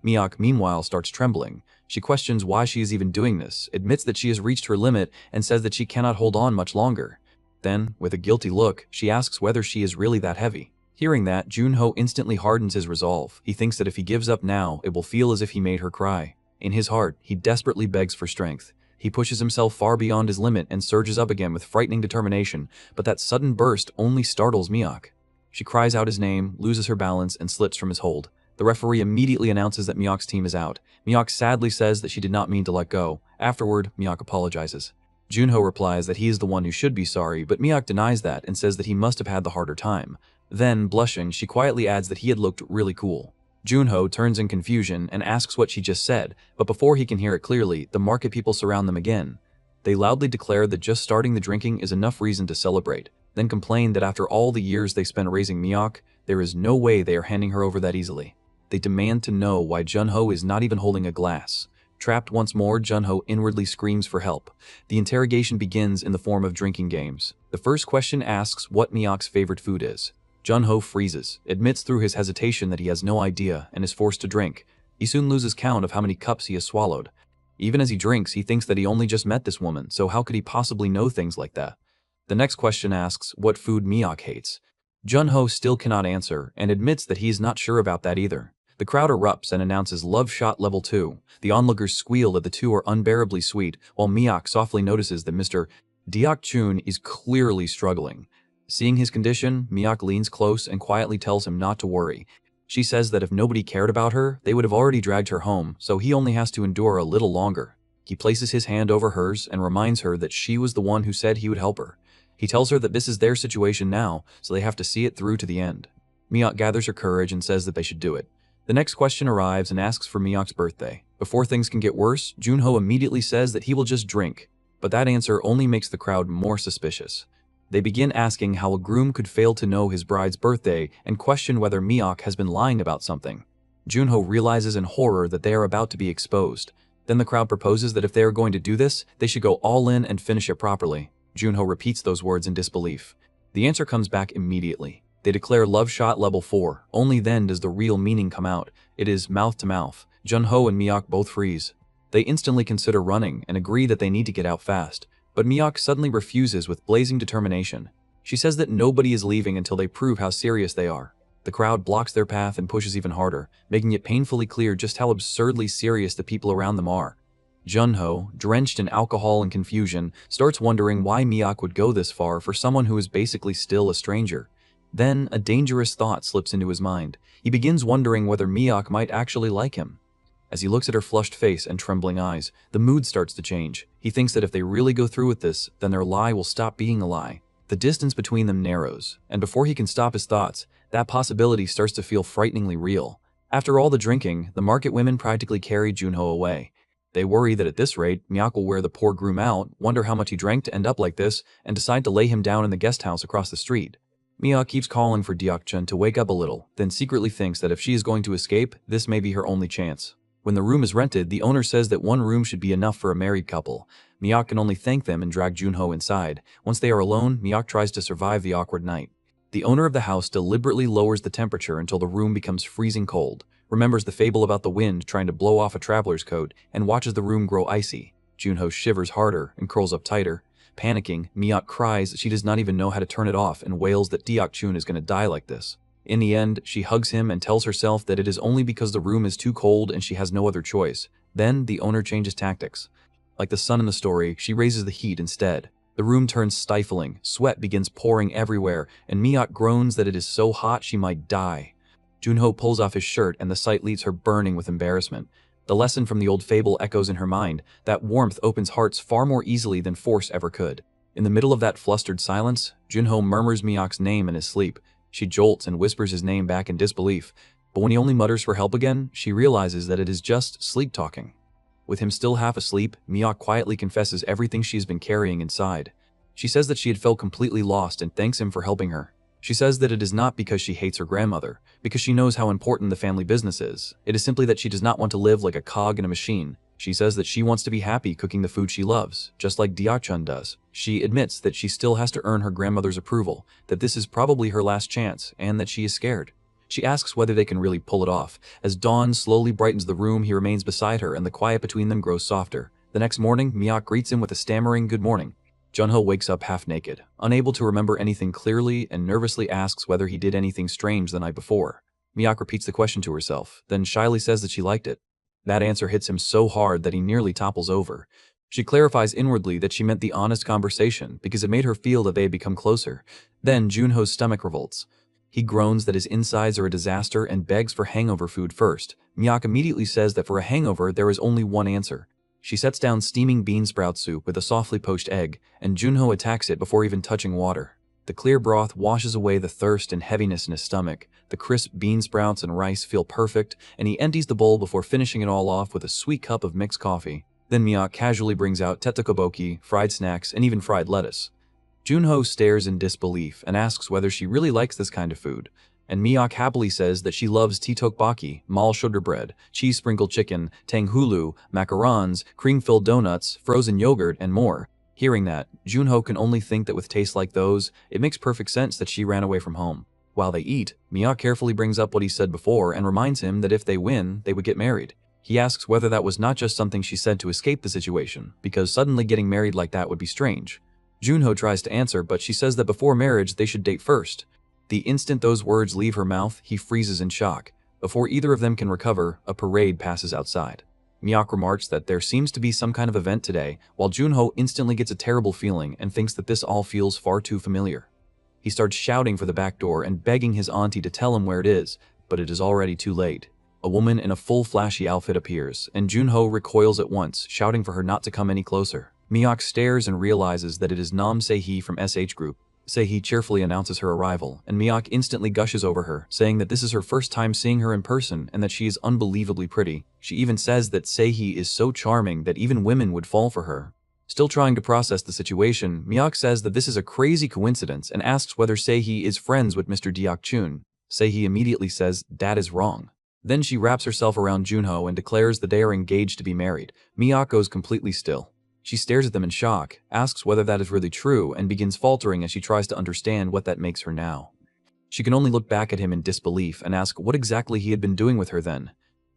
Miyok, meanwhile, starts trembling. She questions why she is even doing this, admits that she has reached her limit, and says that she cannot hold on much longer. Then, with a guilty look, she asks whether she is really that heavy. Hearing that, Jun-ho instantly hardens his resolve. He thinks that if he gives up now, it will feel as if he made her cry. In his heart, he desperately begs for strength. He pushes himself far beyond his limit and surges up again with frightening determination, but that sudden burst only startles Myeok. She cries out his name, loses her balance, and slips from his hold. The referee immediately announces that Myeok's team is out. Myeok sadly says that she did not mean to let go. Afterward, Myeok apologizes. Jun-ho replies that he is the one who should be sorry, but Myeok denies that and says that he must have had the harder time. Then, blushing, she quietly adds that he had looked really cool. Jun-ho turns in confusion and asks what she just said, but before he can hear it clearly, the market people surround them again. They loudly declare that just starting the drinking is enough reason to celebrate, then complain that after all the years they spent raising Myeok, there is no way they are handing her over that easily. They demand to know why Jun-ho is not even holding a glass. Trapped once more, Jun-ho inwardly screams for help. The interrogation begins in the form of drinking games. The first question asks what Myeok's favorite food is. Jun-ho freezes, admits through his hesitation that he has no idea, and is forced to drink. He soon loses count of how many cups he has swallowed. Even as he drinks, he thinks that he only just met this woman, so how could he possibly know things like that? The next question asks what food Myeok hates. Jun-ho still cannot answer, and admits that he is not sure about that either. The crowd erupts and announces Love Shot Level 2. The onlookers squeal that the two are unbearably sweet, while Myeok softly notices that Mr. Deok-chun is clearly struggling. Seeing his condition, Myeok leans close and quietly tells him not to worry. She says that if nobody cared about her, they would have already dragged her home, so he only has to endure a little longer. He places his hand over hers and reminds her that she was the one who said he would help her. He tells her that this is their situation now, so they have to see it through to the end. Myeok gathers her courage and says that they should do it. The next question arrives and asks for Myeok's birthday. Before things can get worse, Jun-ho immediately says that he will just drink, but that answer only makes the crowd more suspicious. They begin asking how a groom could fail to know his bride's birthday and question whether Myeok has been lying about something. Jun-ho realizes in horror that they are about to be exposed. Then the crowd proposes that if they are going to do this, they should go all in and finish it properly. Jun-ho repeats those words in disbelief. The answer comes back immediately. They declare Love Shot Level 4. Only then does the real meaning come out. It is mouth to mouth. Jun-ho and Myeok both freeze. They instantly consider running and agree that they need to get out fast. But Myeok suddenly refuses with blazing determination. She says that nobody is leaving until they prove how serious they are. The crowd blocks their path and pushes even harder, making it painfully clear just how absurdly serious the people around them are. Jun-ho, drenched in alcohol and confusion, starts wondering why Myeok would go this far for someone who is basically still a stranger. Then, a dangerous thought slips into his mind. He begins wondering whether Myeok might actually like him. As he looks at her flushed face and trembling eyes, the mood starts to change. He thinks that if they really go through with this, then their lie will stop being a lie. The distance between them narrows, and before he can stop his thoughts, that possibility starts to feel frighteningly real. After all the drinking, the market women practically carry Jun-ho away. They worry that at this rate, Myeok will wear the poor groom out, wonder how much he drank to end up like this, and decide to lay him down in the guest house across the street. Myeok keeps calling for Deok-chun to wake up a little, then secretly thinks that if she is going to escape, this may be her only chance. When the room is rented, the owner says that one room should be enough for a married couple. Myeok can only thank them and drag Jun-ho inside. Once they are alone, Myeok tries to survive the awkward night. The owner of the house deliberately lowers the temperature until the room becomes freezing cold, remembers the fable about the wind trying to blow off a traveler's coat, and watches the room grow icy. Jun-ho shivers harder and curls up tighter. Panicking, Myeok cries that she does not even know how to turn it off and wails that Deok-chun is going to die like this. In the end, she hugs him and tells herself that it is only because the room is too cold and she has no other choice. Then, the owner changes tactics. Like the sun in the story, she raises the heat instead. The room turns stifling, sweat begins pouring everywhere, and Myeok groans that it is so hot she might die. Jun-ho pulls off his shirt and the sight leaves her burning with embarrassment. The lesson from the old fable echoes in her mind, that warmth opens hearts far more easily than force ever could. In the middle of that flustered silence, Jun-ho murmurs Myeok's name in his sleep. She jolts and whispers his name back in disbelief, but when he only mutters for help again, she realizes that it is just sleep talking. With him still half asleep, Myeok quietly confesses everything she has been carrying inside. She says that she had felt completely lost and thanks him for helping her. She says that it is not because she hates her grandmother, because she knows how important the family business is. It is simply that she does not want to live like a cog in a machine. She says that she wants to be happy cooking the food she loves, just like Deok-chun does. She admits that she still has to earn her grandmother's approval, that this is probably her last chance, and that she is scared. She asks whether they can really pull it off. As dawn slowly brightens the room, he remains beside her and the quiet between them grows softer. The next morning, Myeok greets him with a stammering good morning. Jun-ho wakes up half naked, unable to remember anything clearly, and nervously asks whether he did anything strange the night before. Miyake repeats the question to herself, then shyly says that she liked it. That answer hits him so hard that he nearly topples over. She clarifies inwardly that she meant the honest conversation because it made her feel that they had become closer. Then Jun-ho's stomach revolts. He groans that his insides are a disaster and begs for hangover food first. Miyake immediately says that for a hangover there is only one answer. She sets down steaming bean sprout soup with a softly poached egg, and Jun-ho attacks it before even touching water. The clear broth washes away the thirst and heaviness in his stomach. The crisp bean sprouts and rice feel perfect, and he empties the bowl before finishing it all off with a sweet cup of mixed coffee. Then Miyake casually brings out tetsukoboki, fried snacks, and even fried lettuce. Jun-ho stares in disbelief and asks whether she really likes this kind of food, and Miyake happily says that she loves tteokbokki, mall sugar bread, cheese-sprinkled chicken, tanghulu, macarons, cream-filled donuts, frozen yogurt, and more. Hearing that, Jun-ho can only think that with tastes like those, it makes perfect sense that she ran away from home. While they eat, Miyake carefully brings up what he said before and reminds him that if they win, they would get married. He asks whether that was not just something she said to escape the situation, because suddenly getting married like that would be strange. Jun-ho tries to answer, but she says that before marriage, they should date first. The instant those words leave her mouth, he freezes in shock. Before either of them can recover, a parade passes outside. Miyake remarks that there seems to be some kind of event today, while Jun-ho instantly gets a terrible feeling and thinks that this all feels far too familiar. He starts shouting for the back door and begging his auntie to tell him where it is, but it is already too late. A woman in a full flashy outfit appears, and Jun-ho recoils at once, shouting for her not to come any closer. Miyake stares and realizes that it is Se-hee from SH Group. Se-hee cheerfully announces her arrival, and Miyake instantly gushes over her, saying that this is her first time seeing her in person and that she is unbelievably pretty. She even says that Se-hee is so charming that even women would fall for her. Still trying to process the situation, Miyake says that this is a crazy coincidence and asks whether Se-hee is friends with Mr. Deok-chun. Se-hee immediately says that is wrong. Then she wraps herself around Jun-ho and declares that they are engaged to be married. Miyake goes completely still. She stares at them in shock, asks whether that is really true, and begins faltering as she tries to understand what that makes her now. She can only look back at him in disbelief and ask what exactly he had been doing with her then.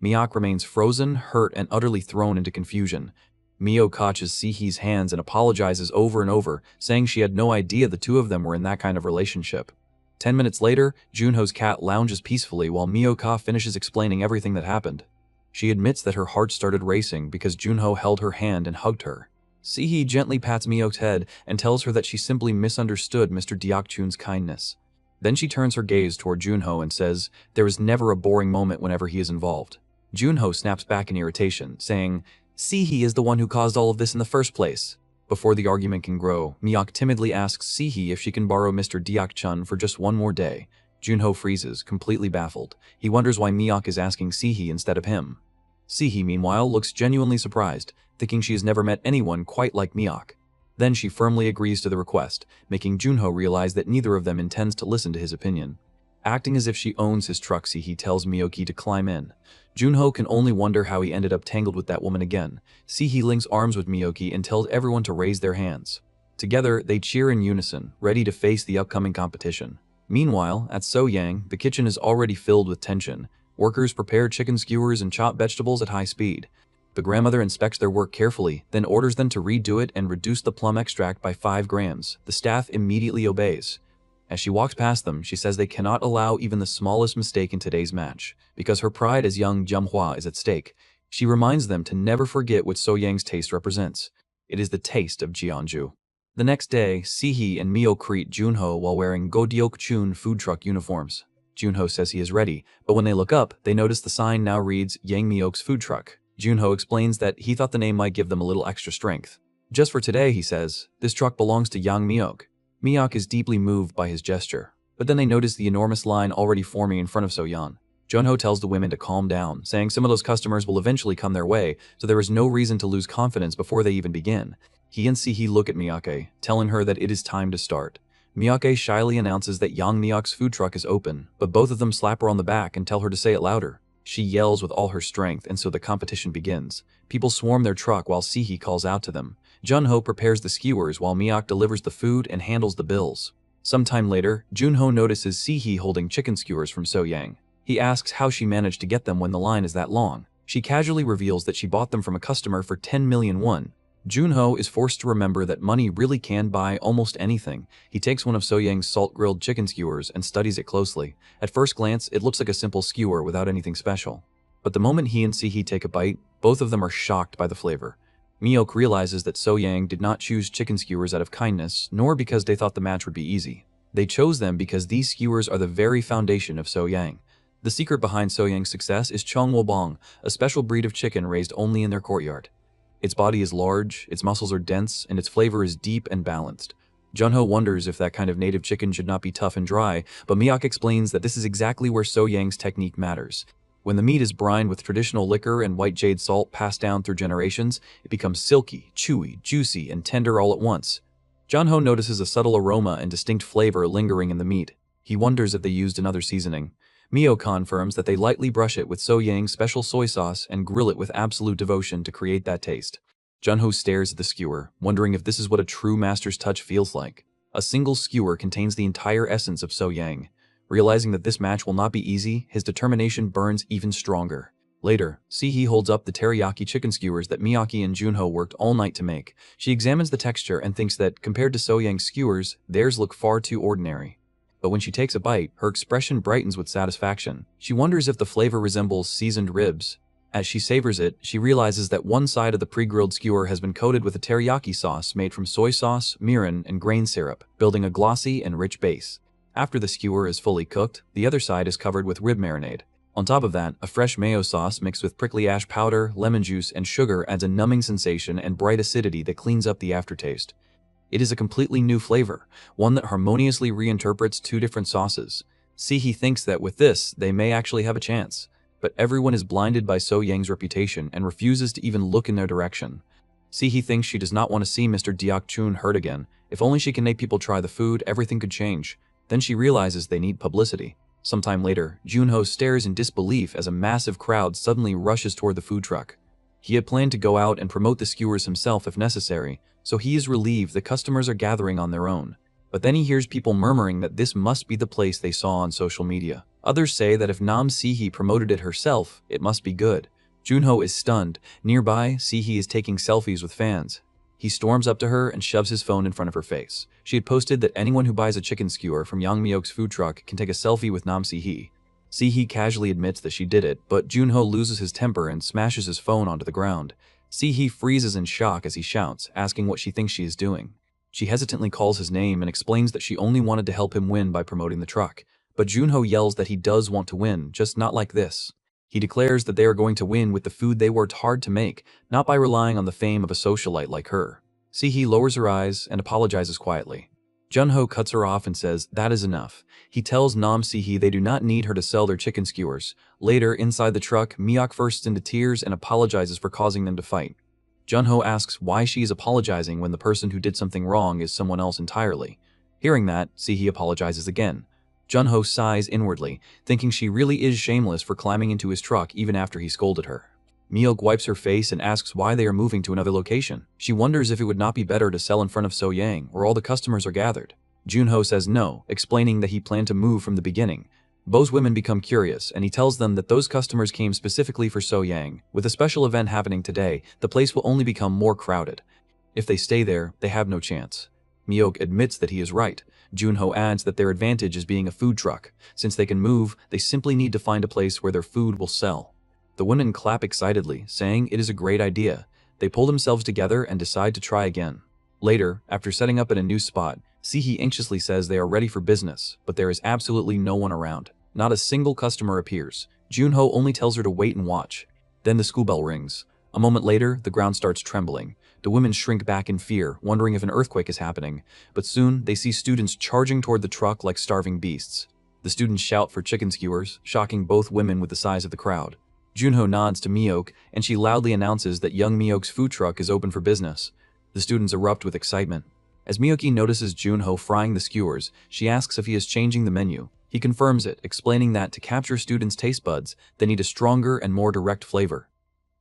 Miyake remains frozen, hurt, and utterly thrown into confusion. Mio catches Se-hee's hands and apologizes over and over, saying she had no idea the two of them were in that kind of relationship. 10 minutes later, Jun-ho's cat lounges peacefully while Mio-ka finishes explaining everything that happened. She admits that her heart started racing because Jun-ho held her hand and hugged her. Se-hee gently pats Mio's head and tells her that she simply misunderstood Mr. Deok-chun's kindness. Then she turns her gaze toward Jun-ho and says, there is never a boring moment whenever he is involved. Jun-ho snaps back in irritation, saying, Se-hee is the one who caused all of this in the first place. Before the argument can grow, Miyake timidly asks Se-hee if she can borrow Mr. Deok-chun for just one more day. Jun-ho freezes, completely baffled. He wonders why Miyake is asking Se-hee instead of him. Se-hee, meanwhile, looks genuinely surprised, thinking she has never met anyone quite like Miyake. Then she firmly agrees to the request, making Jun-ho realize that neither of them intends to listen to his opinion. Acting as if she owns his truck, Se-hee tells Miyoki to climb in. Jun-ho can only wonder how he ended up tangled with that woman again. Se-hee links arms with Miyoki and tells everyone to raise their hands. Together, they cheer in unison, ready to face the upcoming competition. Meanwhile, at So-yang, the kitchen is already filled with tension. Workers prepare chicken skewers and chop vegetables at high speed. The grandmother inspects their work carefully, then orders them to redo it and reduce the plum extract by 5 grams. The staff immediately obeys. As she walks past them, she says they cannot allow even the smallest mistake in today's match, because her pride as young Jun-ho is at stake. She reminds them to never forget what So-yang's taste represents. It is the taste of Jeonju. The next day, Se-hee and Mio greet Jun-ho while wearing Uncle Deok-chun food truck uniforms. Jun-ho says he is ready, but when they look up, they notice the sign now reads Yang Miyok's food truck. Jun-ho explains that he thought the name might give them a little extra strength. Just for today, he says, this truck belongs to Yang Miyok. Miyake is deeply moved by his gesture, but then they notice the enormous line already forming in front of So-yan. Jun-ho tells the women to calm down, saying some of those customers will eventually come their way, so there is no reason to lose confidence before they even begin. He and Se-hee look at Miyake, telling her that it is time to start. Miyake shyly announces that Yang Miyok's food truck is open, but both of them slap her on the back and tell her to say it louder. She yells with all her strength, and so the competition begins. People swarm their truck while Se-hee calls out to them. Jun-ho prepares the skewers while Miyake delivers the food and handles the bills. Sometime later, Jun-ho notices Se-hee holding chicken skewers from So-yang. He asks how she managed to get them when the line is that long. She casually reveals that she bought them from a customer for 10 million won. Jun-ho is forced to remember that money really can buy almost anything. He takes one of So-yang's salt-grilled chicken skewers and studies it closely. At first glance, it looks like a simple skewer without anything special. But the moment he and Se-hee take a bite, both of them are shocked by the flavor. Miyok realizes that So-yang did not choose chicken skewers out of kindness, nor because they thought the match would be easy. They chose them because these skewers are the very foundation of So-yang. The secret behind So-yang's success is Cheongwobong, a special breed of chicken raised only in their courtyard. Its body is large, its muscles are dense, and its flavor is deep and balanced. Jun-ho wonders if that kind of native chicken should not be tough and dry, but Miyok explains that this is exactly where So-yang's technique matters. When the meat is brined with traditional liquor and white jade salt passed down through generations, it becomes silky, chewy, juicy, and tender all at once. Jun-ho notices a subtle aroma and distinct flavor lingering in the meat. He wonders if they used another seasoning. Mio confirms that they lightly brush it with So-yang's special soy sauce and grill it with absolute devotion to create that taste. Jun-ho stares at the skewer, wondering if this is what a true master's touch feels like. A single skewer contains the entire essence of So-yang. Realizing that this match will not be easy, his determination burns even stronger. Later, Se-hee holds up the teriyaki chicken skewers that Miyake and Jun-ho worked all night to make. She examines the texture and thinks that, compared to So-yang's skewers, theirs look far too ordinary. But when she takes a bite, her expression brightens with satisfaction. She wonders if the flavor resembles seasoned ribs. As she savors it, she realizes that one side of the pre-grilled skewer has been coated with a teriyaki sauce made from soy sauce, mirin, and grain syrup, building a glossy and rich base. After the skewer is fully cooked, the other side is covered with rib marinade. On top of that, a fresh mayo sauce mixed with prickly ash powder, lemon juice, and sugar adds a numbing sensation and bright acidity that cleans up the aftertaste. It is a completely new flavor, one that harmoniously reinterprets two different sauces. Se-hee thinks that with this, they may actually have a chance. But everyone is blinded by So-yang's reputation and refuses to even look in their direction. Se-hee thinks she does not want to see Mr. Deok-chun hurt again. If only she can make people try the food, everything could change. Then she realizes they need publicity. Sometime later, Jun-ho stares in disbelief as a massive crowd suddenly rushes toward the food truck. He had planned to go out and promote the skewers himself if necessary, so he is relieved the customers are gathering on their own. But then he hears people murmuring that this must be the place they saw on social media. Others say that if Se-hee promoted it herself, it must be good. Jun-ho is stunned. Nearby, Se-hee is taking selfies with fans. He storms up to her and shoves his phone in front of her face. She had posted that anyone who buys a chicken skewer from Yang Miyok's food truck can take a selfie with Se-hee. Se-hee casually admits that she did it, but Jun-ho loses his temper and smashes his phone onto the ground. Se-hee freezes in shock as he shouts, asking what she thinks she is doing. She hesitantly calls his name and explains that she only wanted to help him win by promoting the truck. But Jun-ho yells that he does want to win, just not like this. He declares that they are going to win with the food they worked hard to make, not by relying on the fame of a socialite like her. Se-hee lowers her eyes and apologizes quietly. Jun-ho cuts her off and says that is enough. He tells Se-hee they do not need her to sell their chicken skewers. Later, inside the truck, Miyok bursts into tears and apologizes for causing them to fight. Jun-ho asks why she is apologizing when the person who did something wrong is someone else entirely. Hearing that, Se-hee apologizes again. Jun-ho sighs inwardly, thinking she really is shameless for climbing into his truck even after he scolded her. Miyok wipes her face and asks why they are moving to another location. She wonders if it would not be better to sell in front of So-yang, where all the customers are gathered. Jun-ho says no, explaining that he planned to move from the beginning. Both women become curious, and he tells them that those customers came specifically for So-yang. With a special event happening today, the place will only become more crowded. If they stay there, they have no chance. Miyok admits that he is right. Jun-ho adds that their advantage is being a food truck. Since they can move, they simply need to find a place where their food will sell. The women clap excitedly, saying it is a great idea. They pull themselves together and decide to try again. Later, after setting up at a new spot, Se-hee anxiously says they are ready for business, but there is absolutely no one around. Not a single customer appears. Jun-ho only tells her to wait and watch. Then the school bell rings. A moment later, the ground starts trembling. The women shrink back in fear, wondering if an earthquake is happening. But soon, they see students charging toward the truck like starving beasts. The students shout for chicken skewers, shocking both women with the size of the crowd. Jun-ho nods to Miyok, and she loudly announces that young Miyok's food truck is open for business. The students erupt with excitement. As Miyuki notices Jun-ho frying the skewers, she asks if he is changing the menu. He confirms it, explaining that to capture students' taste buds, they need a stronger and more direct flavor.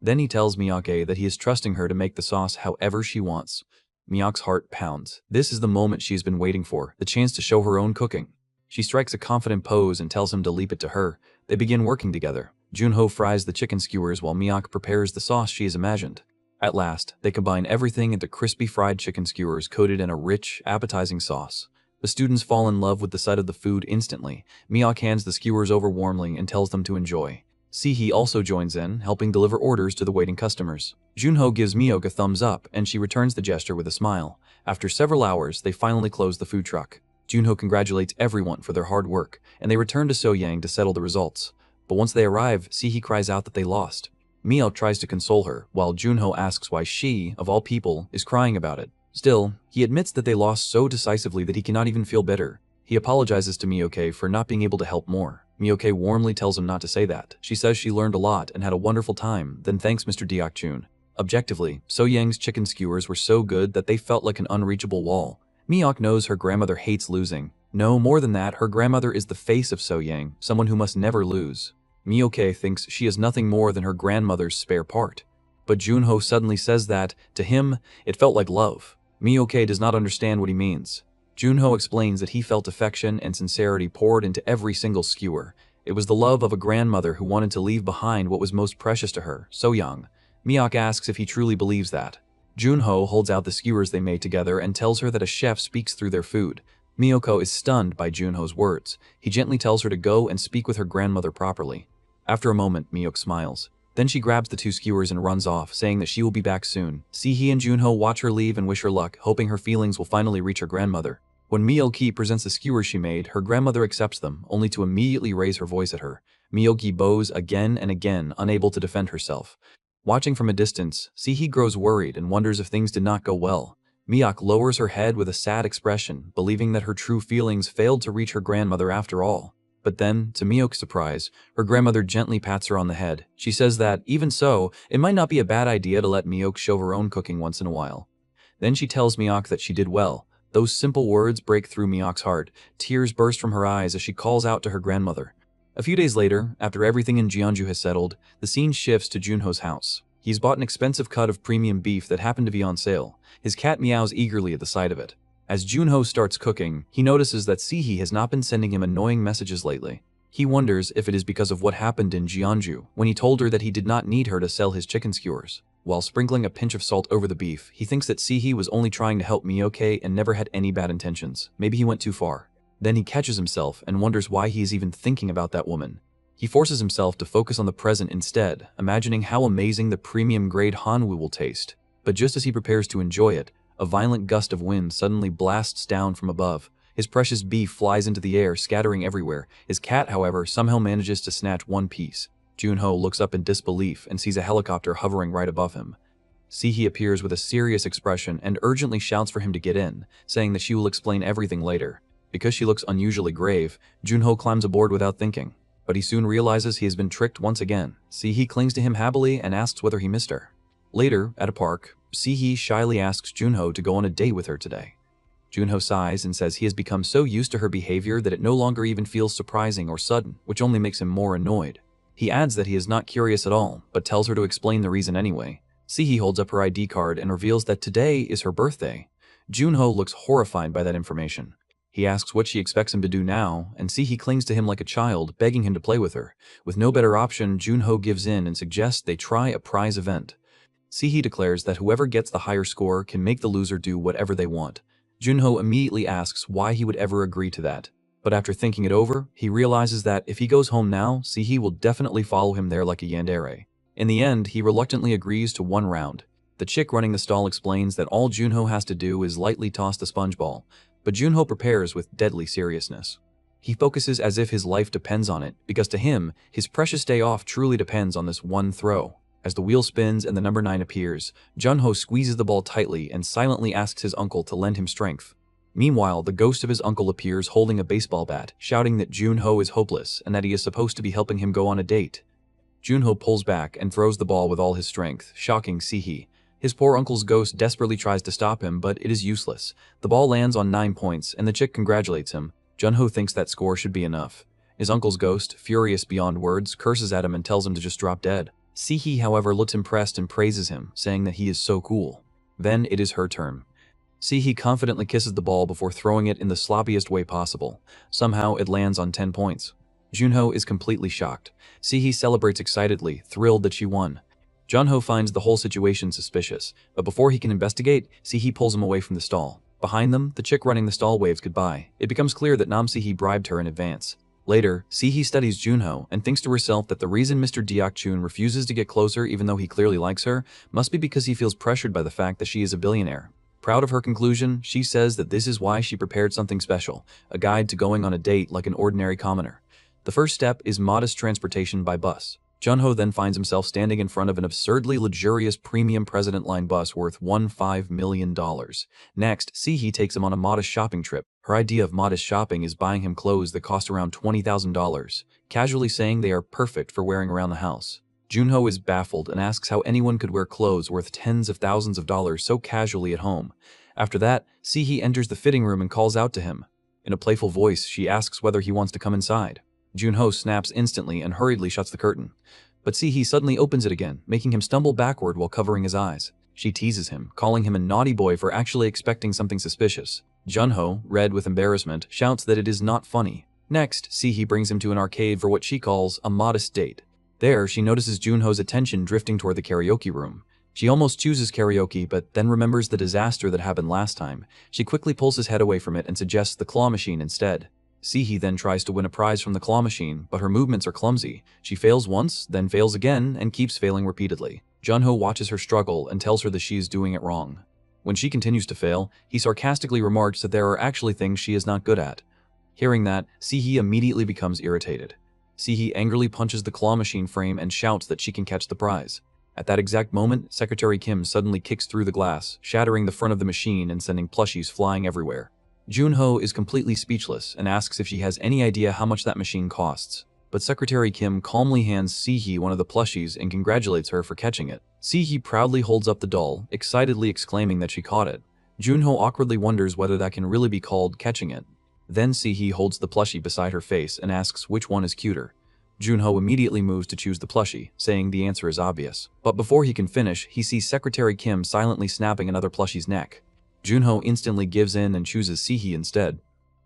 Then he tells Miyake that he is trusting her to make the sauce however she wants. Miyak's heart pounds. This is the moment she has been waiting for, the chance to show her own cooking. She strikes a confident pose and tells him to leap it to her. They begin working together. Jun-ho fries the chicken skewers while Miyake prepares the sauce she has imagined. At last, they combine everything into crispy fried chicken skewers coated in a rich, appetizing sauce. The students fall in love with the sight of the food instantly. Miyok hands the skewers over warmly and tells them to enjoy. Se-hee also joins in, helping deliver orders to the waiting customers. Jun-ho gives Miyok a thumbs up, and she returns the gesture with a smile. After several hours, they finally close the food truck. Jun-ho congratulates everyone for their hard work, and they return to So-yang to settle the results. But once they arrive, Se-hee cries out that they lost. Miyok tries to console her, while Jun-ho asks why she, of all people, is crying about it. Still, he admits that they lost so decisively that he cannot even feel bitter. He apologizes to Miyok for not being able to help more. Miyok warmly tells him not to say that. She says she learned a lot and had a wonderful time, then thanks Mr. Deok-chun. Objectively, So-yang's chicken skewers were so good that they felt like an unreachable wall. Miyok knows her grandmother hates losing. No, more than that, her grandmother is the face of So-yang, someone who must never lose. Miyok thinks she is nothing more than her grandmother's spare part. But Jun-ho suddenly says that, to him, it felt like love. Miyok does not understand what he means. Jun-ho explains that he felt affection and sincerity poured into every single skewer. It was the love of a grandmother who wanted to leave behind what was most precious to her, So-yang. Miyok asks if he truly believes that. Jun-ho holds out the skewers they made together and tells her that a chef speaks through their food. Miyoko is stunned by Jun-ho's words. He gently tells her to go and speak with her grandmother properly. After a moment, Miyok smiles. Then she grabs the two skewers and runs off, saying that she will be back soon. Se-hee and Jun-ho watch her leave and wish her luck, hoping her feelings will finally reach her grandmother. When Miyok presents the skewers she made, her grandmother accepts them, only to immediately raise her voice at her. Miyok bows again and again, unable to defend herself. Watching from a distance, Se-hee grows worried and wonders if things did not go well. Miyok lowers her head with a sad expression, believing that her true feelings failed to reach her grandmother after all. But then, to Miyok's surprise, her grandmother gently pats her on the head. She says that, even so, it might not be a bad idea to let Miyok show her own cooking once in a while. Then she tells Miyok that she did well. Those simple words break through Miyok's heart. Tears burst from her eyes as she calls out to her grandmother. A few days later, after everything in Jeonju has settled, the scene shifts to Jun-ho's house. He's bought an expensive cut of premium beef that happened to be on sale. His cat meows eagerly at the sight of it. As Jun-ho starts cooking, he notices that Se-hee has not been sending him annoying messages lately. He wonders if it is because of what happened in Jeonju, when he told her that he did not need her to sell his chicken skewers. While sprinkling a pinch of salt over the beef, he thinks that Se-hee was only trying to help Miyok and never had any bad intentions. Maybe he went too far. Then he catches himself and wonders why he is even thinking about that woman. He forces himself to focus on the present instead, imagining how amazing the premium-grade Hanwoo will taste. But just as he prepares to enjoy it, a violent gust of wind suddenly blasts down from above. His precious beef flies into the air, scattering everywhere. His cat, however, somehow manages to snatch one piece. Jun-ho looks up in disbelief and sees a helicopter hovering right above him. Se-hee appears with a serious expression and urgently shouts for him to get in, saying that she will explain everything later. Because she looks unusually grave, Jun-ho climbs aboard without thinking. But he soon realizes he has been tricked once again. Se-hee clings to him happily and asks whether he missed her. Later, at a park, Se-hee shyly asks Jun-ho to go on a date with her today. Jun-ho sighs and says he has become so used to her behavior that it no longer even feels surprising or sudden, which only makes him more annoyed. He adds that he is not curious at all, but tells her to explain the reason anyway. Se-hee holds up her ID card and reveals that today is her birthday. Jun-ho looks horrified by that information. He asks what she expects him to do now, and Se-hee clings to him like a child, begging him to play with her. With no better option, Jun-ho gives in and suggests they try a prize event. Se-hee declares that whoever gets the higher score can make the loser do whatever they want. Jun-ho immediately asks why he would ever agree to that. But after thinking it over, he realizes that if he goes home now, Se-hee will definitely follow him there like a yandere. In the end, he reluctantly agrees to one round. The chick running the stall explains that all Jun-ho has to do is lightly toss the sponge ball, but Jun-ho prepares with deadly seriousness. He focuses as if his life depends on it, because to him, his precious day off truly depends on this one throw. As the wheel spins and the number 9 appears, Jun-ho squeezes the ball tightly and silently asks his uncle to lend him strength. Meanwhile, the ghost of his uncle appears holding a baseball bat, shouting that Jun-ho is hopeless and that he is supposed to be helping him go on a date. Jun-ho pulls back and throws the ball with all his strength, shocking Se-hee. His poor uncle's ghost desperately tries to stop him, but it is useless. The ball lands on 9 points, and the chick congratulates him. Jun-ho thinks that score should be enough. His uncle's ghost, furious beyond words, curses at him and tells him to just drop dead. Se-hee, however, looks impressed and praises him, saying that he is so cool. Then it is her turn. Se-hee confidently kisses the ball before throwing it in the sloppiest way possible. Somehow it lands on 10 points. Jun-ho is completely shocked. Se-hee celebrates excitedly, thrilled that she won. Jun-ho finds the whole situation suspicious, but before he can investigate, Se-hee pulls him away from the stall. Behind them, the chick running the stall waves goodbye. It becomes clear that Se-hee bribed her in advance. Later, Se-hee studies Jun-ho and thinks to herself that the reason Mr. Deok-chun refuses to get closer even though he clearly likes her must be because he feels pressured by the fact that she is a billionaire. Proud of her conclusion, she says that this is why she prepared something special, a guide to going on a date like an ordinary commoner. The first step is modest transportation by bus. Jun-ho then finds himself standing in front of an absurdly luxurious premium President Line bus worth $15 million. Next, Se-hee takes him on a modest shopping trip. Her idea of modest shopping is buying him clothes that cost around $20,000, casually saying they are perfect for wearing around the house. Jun-ho is baffled and asks how anyone could wear clothes worth tens of thousands of dollars so casually at home. After that, Se-hee enters the fitting room and calls out to him. In a playful voice, she asks whether he wants to come inside. Jun-ho snaps instantly and hurriedly shuts the curtain. But Se-hee suddenly opens it again, making him stumble backward while covering his eyes. She teases him, calling him a naughty boy for actually expecting something suspicious. Jun-ho, red with embarrassment, shouts that it is not funny. Next, Se-hee brings him to an arcade for what she calls a modest date. There, she notices Jun-ho's attention drifting toward the karaoke room. She almost chooses karaoke, but then remembers the disaster that happened last time. She quickly pulls his head away from it and suggests the claw machine instead. Se-hee then tries to win a prize from the claw machine, but her movements are clumsy. She fails once, then fails again, and keeps failing repeatedly. Jun-ho watches her struggle and tells her that she is doing it wrong. When she continues to fail, he sarcastically remarks that there are actually things she is not good at. Hearing that, Se-hee immediately becomes irritated. Se-hee angrily punches the claw machine frame and shouts that she can catch the prize. At that exact moment, Secretary Kim suddenly kicks through the glass, shattering the front of the machine and sending plushies flying everywhere. Jun-ho is completely speechless and asks if she has any idea how much that machine costs. But Secretary Kim calmly hands Se-hee one of the plushies and congratulates her for catching it. Se-hee proudly holds up the doll, excitedly exclaiming that she caught it. Jun-ho awkwardly wonders whether that can really be called catching it. Then Se-hee holds the plushie beside her face and asks which one is cuter. Jun-ho immediately moves to choose the plushie, saying the answer is obvious. But before he can finish, he sees Secretary Kim silently snapping another plushie's neck. Jun-ho instantly gives in and chooses Se-hee instead.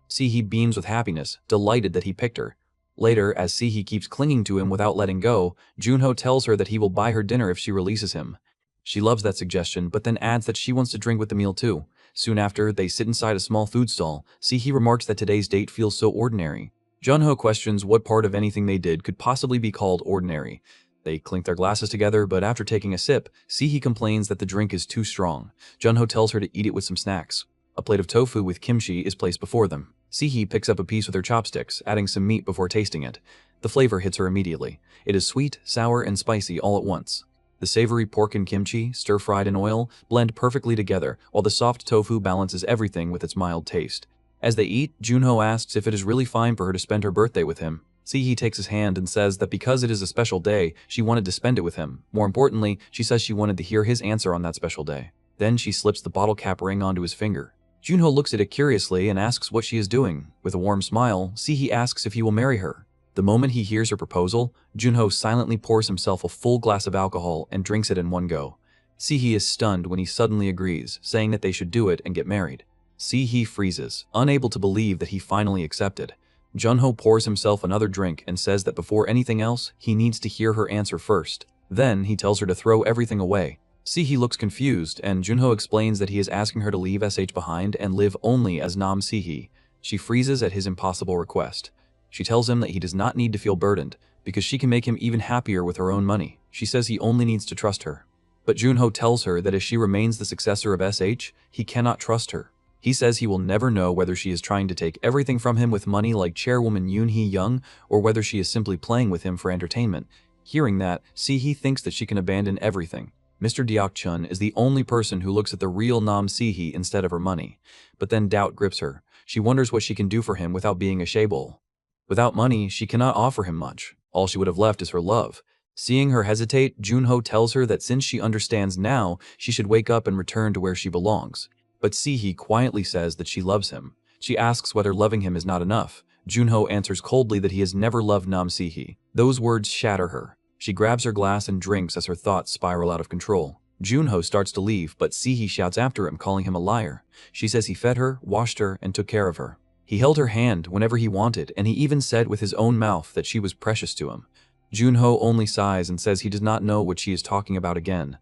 Se-hee beams with happiness, delighted that he picked her. Later, as Se-hee keeps clinging to him without letting go, Jun-ho tells her that he will buy her dinner if she releases him. She loves that suggestion, but then adds that she wants to drink with the meal too. Soon after, they sit inside a small food stall. Se-hee remarks that today's date feels so ordinary. Jun-ho questions what part of anything they did could possibly be called ordinary. They clink their glasses together, but after taking a sip, Se-hee complains that the drink is too strong. Jun-ho tells her to eat it with some snacks. A plate of tofu with kimchi is placed before them. Se-hee picks up a piece with her chopsticks, adding some meat before tasting it. The flavor hits her immediately. It is sweet, sour, and spicy all at once. The savory pork and kimchi, stir-fried in oil, blend perfectly together, while the soft tofu balances everything with its mild taste. As they eat, Jun-ho asks if it is really fine for her to spend her birthday with him. Se-hee takes his hand and says that because it is a special day, she wanted to spend it with him. More importantly, she says she wanted to hear his answer on that special day. Then she slips the bottle cap ring onto his finger. Jun-ho looks at it curiously and asks what she is doing. With a warm smile, Se-hee asks if he will marry her. The moment he hears her proposal, Jun-ho silently pours himself a full glass of alcohol and drinks it in one go. Se-hee is stunned when he suddenly agrees, saying that they should do it and get married. Se-hee freezes, unable to believe that he finally accepted. Jun-ho pours himself another drink and says that before anything else, he needs to hear her answer first. Then, he tells her to throw everything away. Se-hee looks confused, and Jun-ho explains that he is asking her to leave Se-hee behind and live only as Se-hee. She freezes at his impossible request. She tells him that he does not need to feel burdened, because she can make him even happier with her own money. She says he only needs to trust her. But Jun-ho tells her that if she remains the successor of Se-hee, he cannot trust her. He says he will never know whether she is trying to take everything from him with money like chairwoman Yoon-hee-young, or whether she is simply playing with him for entertainment. Hearing that, Se-hee thinks that she can abandon everything. Mr. Deok-chun is the only person who looks at the real Se-hee instead of her money. But then doubt grips her. She wonders what she can do for him without being a shaebol. Without money, she cannot offer him much. All she would have left is her love. Seeing her hesitate, Jun-ho tells her that since she understands now, she should wake up and return to where she belongs. But Se-hee quietly says that she loves him. She asks whether loving him is not enough. Jun-ho answers coldly that he has never loved Se-hee. Those words shatter her. She grabs her glass and drinks as her thoughts spiral out of control. Jun-ho starts to leave, but Se-hee shouts after him, calling him a liar. She says he fed her, washed her, and took care of her. He held her hand whenever he wanted, and he even said with his own mouth that she was precious to him. Jun-ho only sighs and says he does not know what she is talking about again.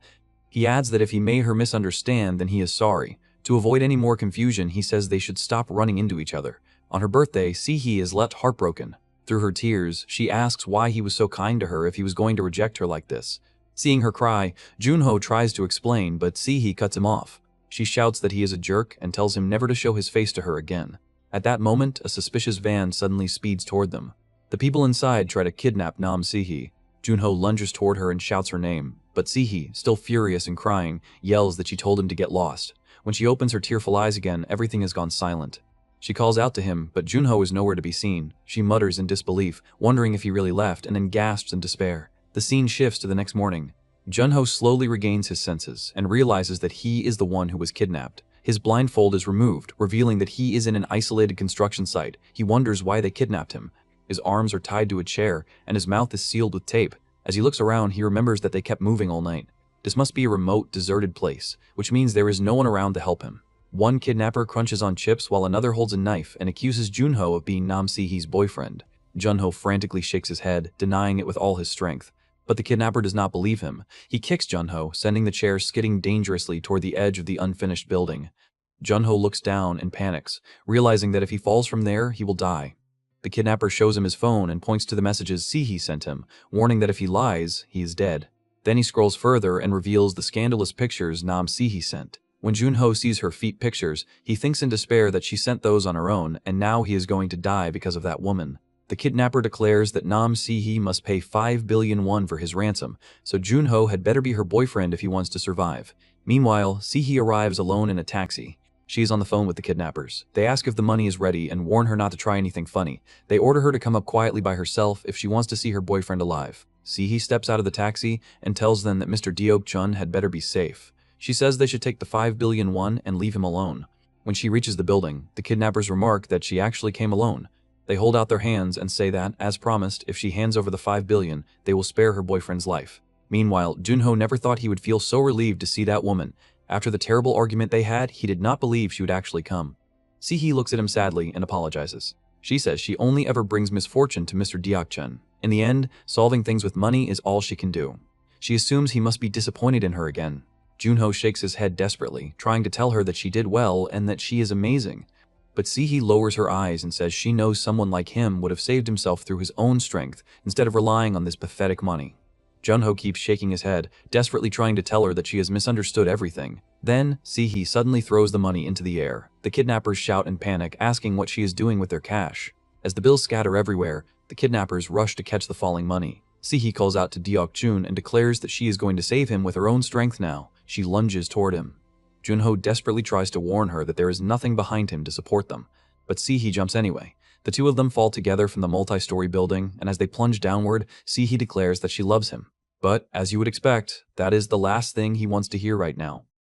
He adds that if he made her misunderstand, then he is sorry. To avoid any more confusion, he says they should stop running into each other. On her birthday, Se-hee is left heartbroken. Through her tears, she asks why he was so kind to her if he was going to reject her like this. Seeing her cry, Jun-ho tries to explain, but Se-hee cuts him off. She shouts that he is a jerk and tells him never to show his face to her again. At that moment, a suspicious van suddenly speeds toward them. The people inside try to kidnap Se-hee. Jun-ho lunges toward her and shouts her name, but Se-hee, still furious and crying, yells that she told him to get lost. When she opens her tearful eyes again, everything has gone silent. She calls out to him, but Jun-ho is nowhere to be seen. She mutters in disbelief, wondering if he really left, and then gasps in despair. The scene shifts to the next morning. Jun-ho slowly regains his senses and realizes that he is the one who was kidnapped. His blindfold is removed, revealing that he is in an isolated construction site. He wonders why they kidnapped him. His arms are tied to a chair, and his mouth is sealed with tape. As he looks around, he remembers that they kept moving all night. This must be a remote, deserted place, which means there is no one around to help him. One kidnapper crunches on chips while another holds a knife and accuses Jun-ho of being Se-hee's boyfriend. Jun-ho frantically shakes his head, denying it with all his strength. But the kidnapper does not believe him. He kicks Jun-ho, sending the chair skidding dangerously toward the edge of the unfinished building. Jun-ho looks down and panics, realizing that if he falls from there, he will die. The kidnapper shows him his phone and points to the messages Se-hee sent him, warning that if he lies, he is dead. Then he scrolls further and reveals the scandalous pictures Se-hee sent. When Jun-ho sees her feet pictures, he thinks in despair that she sent those on her own, and now he is going to die because of that woman. The kidnapper declares that Se-hee must pay 5 billion won for his ransom, so Jun-ho had better be her boyfriend if he wants to survive. Meanwhile, Se-hee arrives alone in a taxi. She is on the phone with the kidnappers. They ask if the money is ready and warn her not to try anything funny. They order her to come up quietly by herself if she wants to see her boyfriend alive. Se-hee steps out of the taxi and tells them that Mr. Deok-chun had better be safe. She says they should take the 5 billion won and leave him alone. When she reaches the building, the kidnappers remark that she actually came alone. They hold out their hands and say that, as promised, if she hands over the 5 billion, they will spare her boyfriend's life. Meanwhile, Jun-ho never thought he would feel so relieved to see that woman. After the terrible argument they had, he did not believe she would actually come. Se-hee looks at him sadly and apologizes. She says she only ever brings misfortune to Mr. Deok-chun. In the end, solving things with money is all she can do. She assumes he must be disappointed in her again. Jun-ho shakes his head desperately, trying to tell her that she did well and that she is amazing. But Se-hee lowers her eyes and says she knows someone like him would have saved himself through his own strength instead of relying on this pathetic money. Jun-ho keeps shaking his head, desperately trying to tell her that she has misunderstood everything. Then, Se-hee suddenly throws the money into the air. The kidnappers shout in panic, asking what she is doing with their cash. As the bills scatter everywhere, the kidnappers rush to catch the falling money. Se-hee calls out to Deok-chun and declares that she is going to save him with her own strength now. She lunges toward him. Jun-ho desperately tries to warn her that there is nothing behind him to support them, but Se-hee jumps anyway. The two of them fall together from the multi-story building, and as they plunge downward, Se-hee declares that she loves him. But, as you would expect, that is the last thing he wants to hear right now.